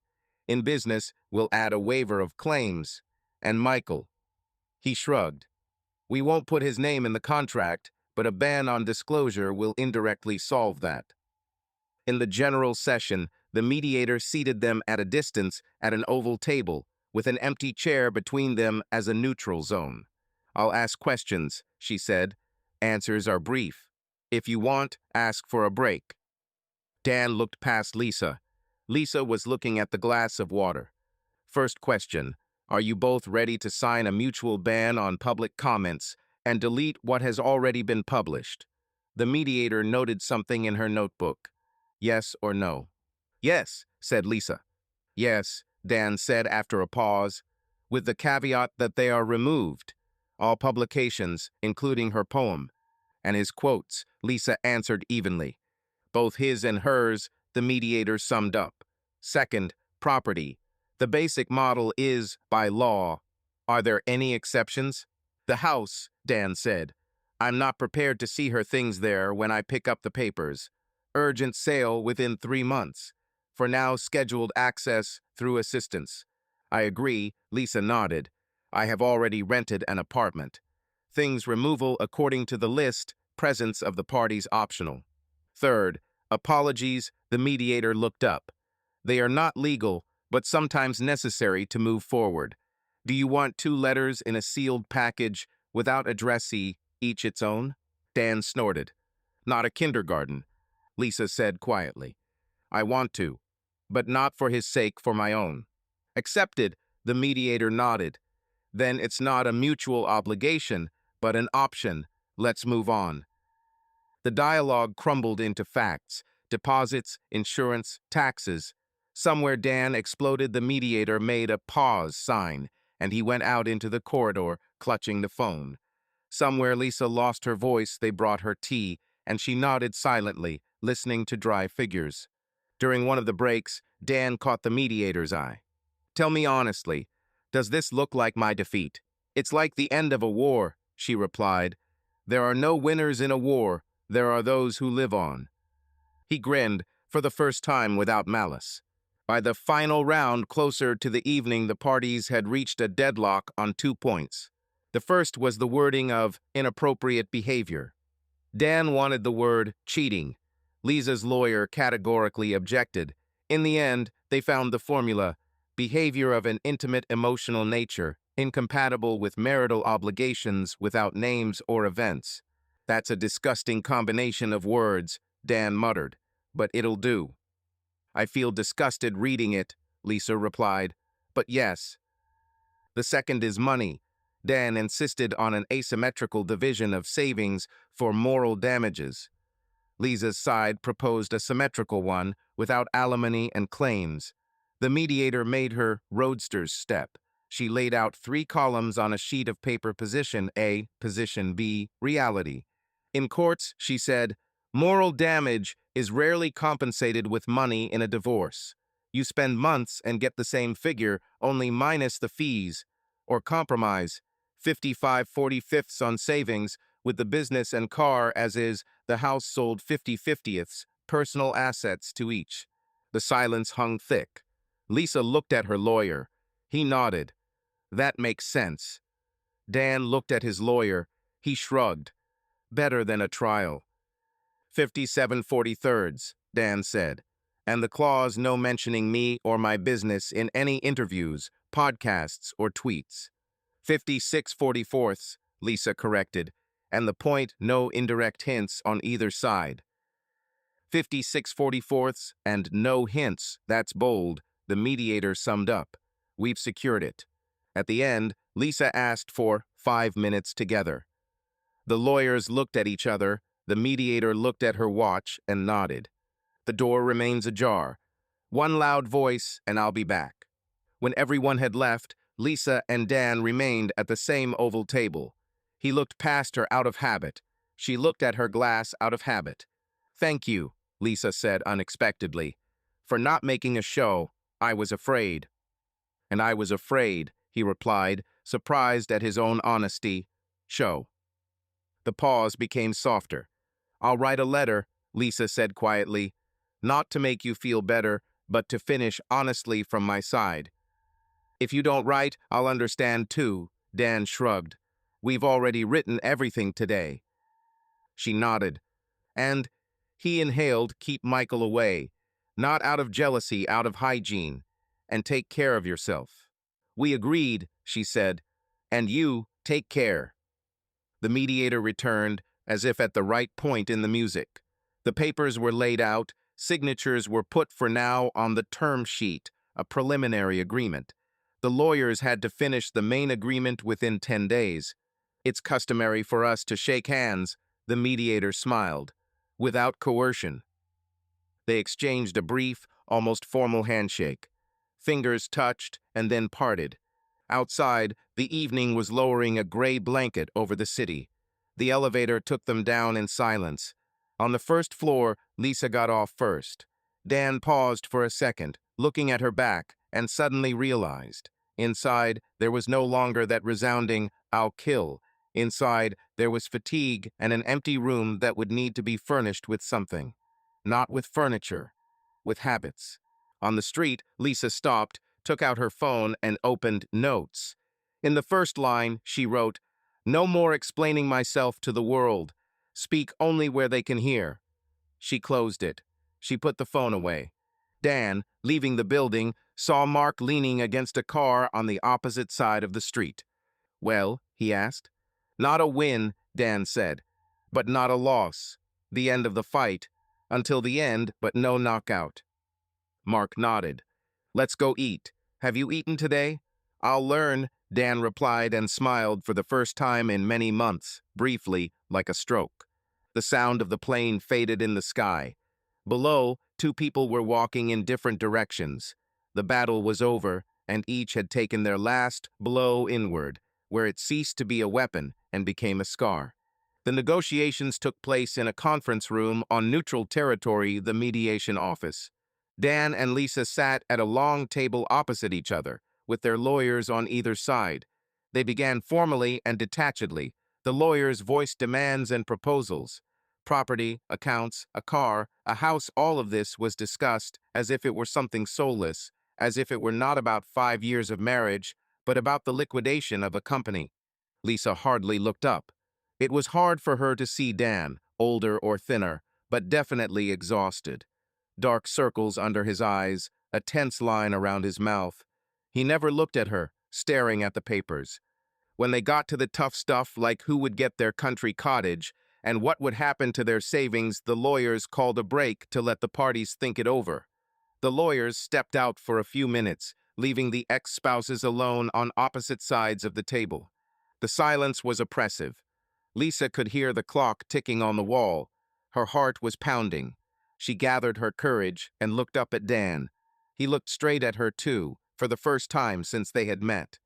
In business, we'll add a waiver of claims. And Michael." He shrugged. "We won't put his name in the contract, but a ban on disclosure will indirectly solve that." In the general session, the mediator seated them at a distance at an oval table, with an empty chair between them as a neutral zone. "I'll ask questions," she said. "Answers are brief. If you want, ask for a break." Dan looked past Lisa. Lisa was looking at the glass of water. "First question, are you both ready to sign a mutual ban on public comments and delete what has already been published?" The mediator noted something in her notebook. "Yes or no?" "Yes," said Lisa. "Yes," Dan said after a pause, "with the caveat that they are removed. All publications, including her poem." And his quotes, Lisa answered evenly. "Both his and hers," the mediator summed up. "Second, property. The basic model is by law. Are there any exceptions?" "The house," Dan said. "I'm not prepared to see her things there when I pick up the papers. Urgent sale within 3 months. For now, scheduled access through assistance." "I agree," Lisa nodded. "I have already rented an apartment." "Things removal according to the list, presence of the parties optional." "Third, apologies," the mediator looked up. "They are not legal, but sometimes necessary to move forward. Do you want 2 letters in a sealed package without addressee, each its own?" Dan snorted. "Not a kindergarten," Lisa said quietly. "I want to, but not for his sake, for my own." "Accepted," the mediator nodded. "Then it's not a mutual obligation, but an option. Let's move on." The dialogue crumbled into facts: deposits, insurance, taxes. Somewhere Dan exploded. The mediator made a pause sign, and he went out into the corridor, clutching the phone. Somewhere Lisa lost her voice. They brought her tea, and she nodded silently, listening to dry figures. During one of the breaks, Dan caught the mediator's eye. "Tell me honestly, does this look like my defeat?" "It's like the end of a war," she replied. "There are no winners in a war. There are those who live on." He grinned, for the first time without malice. By the final round, closer to the evening, the parties had reached a deadlock on 2 points. The first was the wording of inappropriate behavior. Dan wanted the word cheating. Lisa's lawyer categorically objected. In the end, they found the formula: behavior of an intimate emotional nature, incompatible with marital obligations without names or events. "That's a disgusting combination of words," Dan muttered, "but it'll do." "I feel disgusted reading it," Lisa replied. "But yes." The second is money. Dan insisted on an asymmetrical division of savings for moral damages. Lisa's side proposed a symmetrical one without alimony and claims. The mediator made her roadster's step. She laid out 3 columns on a sheet of paper: position A, position B, reality. "In courts," she said, "moral damage is rarely compensated with money in a divorce. You spend months and get the same figure, only minus the fees. Or compromise, 55/45 on savings, with the business and car as is, the house sold 50/50, personal assets to each." The silence hung thick. Lisa looked at her lawyer. He nodded. "That makes sense." Dan looked at his lawyer. He shrugged. "Better than a trial." 57/43, Dan said. "And the clause no mentioning me or my business in any interviews, podcasts, or tweets." 56/44, Lisa corrected. "And the point no indirect hints on either side." 56/44 and no hints, that's bold, the mediator summed up. "We've secured it." At the end, Lisa asked for 5 minutes together. The lawyers looked at each other. The mediator looked at her watch and nodded. "The door remains ajar. One loud voice, and I'll be back." When everyone had left, Lisa and Dan remained at the same oval table. He looked past her out of habit. She looked at her glass out of habit. "Thank you," Lisa said unexpectedly. "For not making a show. I was afraid." "And I was afraid," he replied, surprised at his own honesty. "Show." The pause became softer. "I'll write a letter," Lisa said quietly. "Not to make you feel better, but to finish honestly from my side." "If you don't write, I'll understand too," Dan shrugged. "We've already written everything today." She nodded. "And," he inhaled, "keep Michael away. Not out of jealousy, out of hygiene. And take care of yourself." We agreed, she said. And you, take care. The mediator returned, as if at the right point in the music. The papers were laid out, signatures were put for now on the term sheet, a preliminary agreement. The lawyers had to finish the main agreement within 10 days. It's customary for us to shake hands, the mediator smiled, without coercion. They exchanged a brief, almost formal handshake. Fingers touched and then parted. Outside, the evening was lowering a gray blanket over the city. The elevator took them down in silence. On the first floor, Lisa got off first. Dan paused for a second, looking at her back, and suddenly realized. Inside, there was no longer that resounding, "I'll kill." Inside, there was fatigue and an empty room that would need to be furnished with something. Not with furniture, with habits. On the street, Lisa stopped, took out her phone, and opened Notes. In the first line, she wrote, "No more explaining myself to the world. Speak only where they can hear." She closed it. She put the phone away. Dan, leaving the building, saw Mark leaning against a car on the opposite side of the street. "Well?" he asked. "Not a win," Dan said, "but not a loss. The end of the fight. Until the end, but no knockout." Mark nodded. "Let's go eat. Have you eaten today?" "I'll learn," Dan replied and smiled for the first time in many months, briefly, like a stroke. The sound of the plane faded in the sky. Below, two people were walking in different directions. The battle was over, and each had taken their last blow inward, where it ceased to be a weapon and became a scar. The negotiations took place in a conference room on neutral territory, the mediation office. Dan and Lisa sat at a long table opposite each other, with their lawyers on either side. They began formally and detachedly. The lawyers voiced demands and proposals. Property, accounts, a car, a house, all of this was discussed as if it were something soulless, as if it were not about 5 years of marriage, but about the liquidation of a company. Lisa hardly looked up. It was hard for her to see Dan, older or thinner, but definitely exhausted. Dark circles under his eyes, a tense line around his mouth. He never looked at her, staring at the papers. When they got to the tough stuff like who would get their country cottage and what would happen to their savings, the lawyers called a break to let the parties think it over. The lawyers stepped out for a few minutes, leaving the ex-spouses alone on opposite sides of the table. The silence was oppressive. Lisa could hear the clock ticking on the wall. Her heart was pounding. She gathered her courage and looked up at Dan. He looked straight at her too, for the first time since they had met.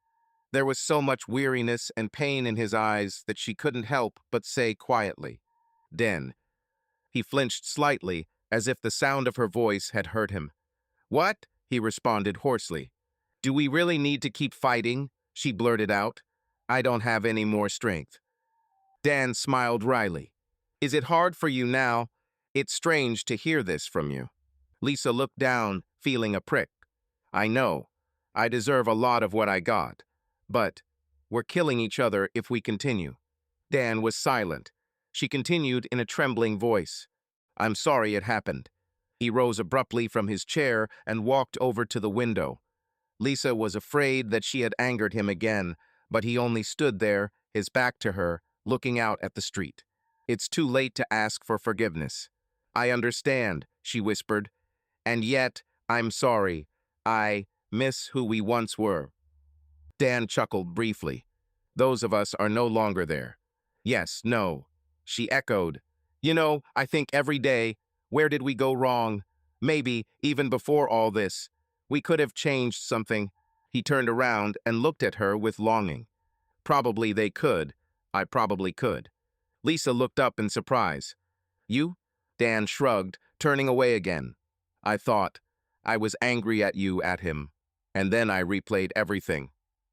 There was so much weariness and pain in his eyes that she couldn't help but say quietly, "Den." He flinched slightly, as if the sound of her voice had hurt him. "What?" he responded hoarsely. "Do we really need to keep fighting?" she blurted out. "I don't have any more strength." Dan smiled wryly. "Is it hard for you now? It's strange to hear this from you." Lisa looked down, feeling a prick. "I know. I deserve a lot of what I got. But we're killing each other if we continue." Dan was silent. She continued in a trembling voice. "I'm sorry it happened." He rose abruptly from his chair and walked over to the window. Lisa was afraid that she had angered him again, but he only stood there, his back to her, looking out at the street. "It's too late to ask for forgiveness." "I understand," she whispered. "And yet, I'm sorry. I miss who we once were." Dan chuckled briefly. "Those of us are no longer there." "Yes, no." She echoed. "You know, I think every day, where did we go wrong? Maybe, even before all this, we could have changed something." He turned around and looked at her with longing. "Probably they could. I probably could." Lisa looked up in surprise. "You?" Dan shrugged, turning away again. "I thought. I was angry at you, at him. And then I replayed everything.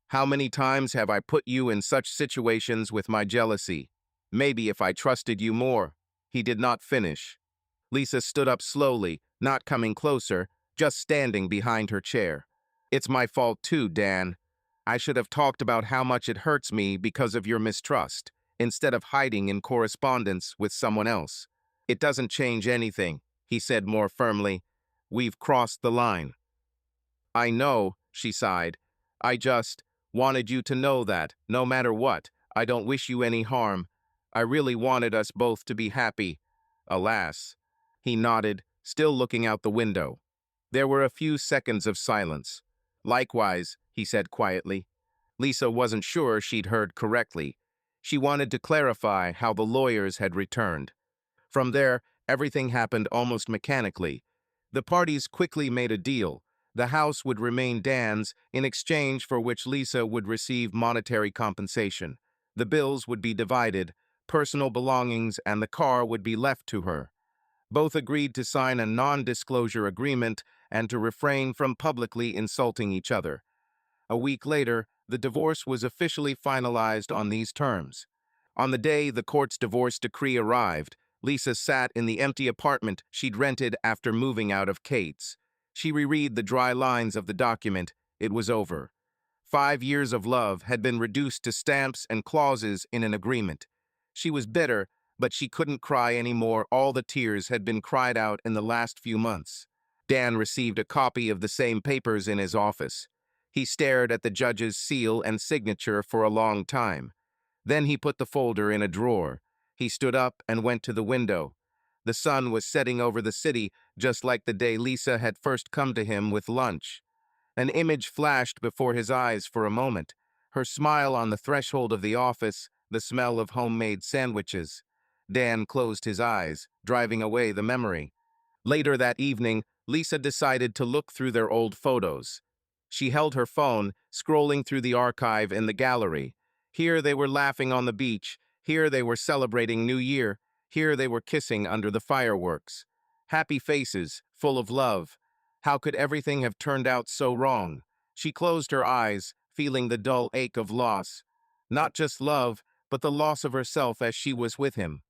How many times have I put you in such situations with my jealousy? Maybe if I trusted you more." He did not finish. Lisa stood up slowly, not coming closer, just standing behind her chair. "It's my fault too, Dan. I should have talked about how much it hurts me because of your mistrust, instead of hiding in correspondence with someone else. It doesn't change anything," he said more firmly. "We've crossed the line." "I know," she sighed. I just wanted you to know that, no matter what, I don't wish you any harm. I really wanted us both to be happy. Alas. He nodded, still looking out the window. There were a few seconds of silence. Likewise, he said quietly. Lisa wasn't sure she'd heard correctly. She wanted to clarify how the lawyers had returned. From there, everything happened almost mechanically. The parties quickly made a deal. The house would remain Dan's, in exchange for which Lisa would receive monetary compensation. The bills would be divided, personal belongings and the car would be left to her. Both agreed to sign a non-disclosure agreement and to refrain from publicly insulting each other. A week later, the divorce was officially finalized on these terms. On the day the court's divorce decree arrived, Lisa sat in the empty apartment she'd rented after moving out of Kate's. She reread the dry lines of the document. It was over. 5 years of love had been reduced to stamps and clauses in an agreement. She was bitter, but she couldn't cry anymore. All the tears had been cried out in the last few months. Dan received a copy of the same papers in his office. He stared at the judge's seal and signature for a long time. Then he put the folder in a drawer. He stood up and went to the window. The sun was setting over the city, just like the day Lisa had first come to him with lunch. An image flashed before his eyes for a moment. Her smile on the threshold of the office, the smell of homemade sandwiches. Dan closed his eyes, driving away the memory. Later that evening, Lisa decided to look through their old photos. She held her phone, scrolling through the archive in the gallery. Here they were laughing on the beach. Here they were celebrating New Year. Here they were kissing under the fireworks. Happy faces, full of love. How could everything have turned out so wrong? She closed her eyes, feeling the dull ache of loss. Not just love, but the loss of herself as she was with him.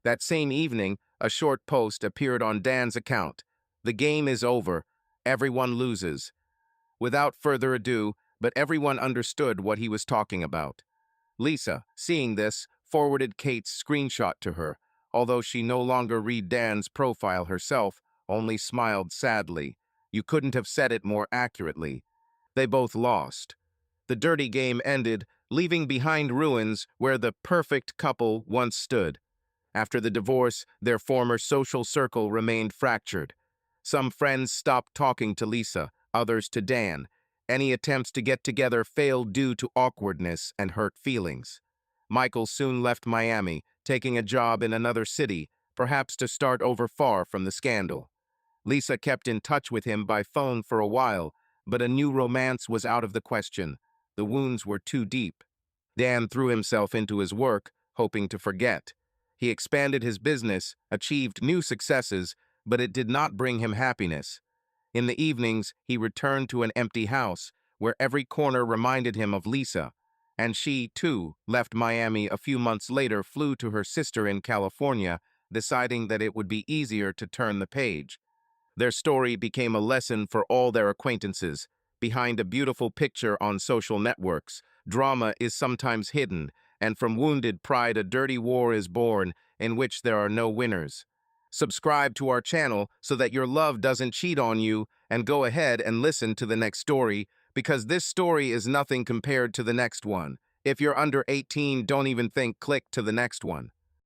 That same evening, a short post appeared on Dan's account. The game is over. Everyone loses. Without further ado, but everyone understood what he was talking about. Lisa, seeing this, forwarded Kate's screenshot to her, although she no longer read Dan's profile herself, only smiled sadly. You couldn't have said it more accurately. They both lost. The dirty game ended, leaving behind ruins where the perfect couple once stood. After the divorce, their former social circle remained fractured. Some friends stopped talking to Lisa, others to Dan. Any attempts to get together failed due to awkwardness and hurt feelings. Michael soon left Miami, taking a job in another city, perhaps to start over far from the scandal. Lisa kept in touch with him by phone for a while, but a new romance was out of the question. The wounds were too deep. Dan threw himself into his work, hoping to forget. He expanded his business, achieved new successes, but it did not bring him happiness. In the evenings, he returned to an empty house, where every corner reminded him of Lisa, and she, too, left Miami a few months later, flew to her sister in California, deciding that it would be easier to turn the page. Their story became a lesson for all their acquaintances. Behind a beautiful picture on social networks, drama is sometimes hidden, and from wounded pride a dirty war is born in which there are no winners. Subscribe to our channel so that your love doesn't cheat on you, and go ahead and listen to the next story, because this story is nothing compared to the next one. If you're under 18, don't even think, click to the next one.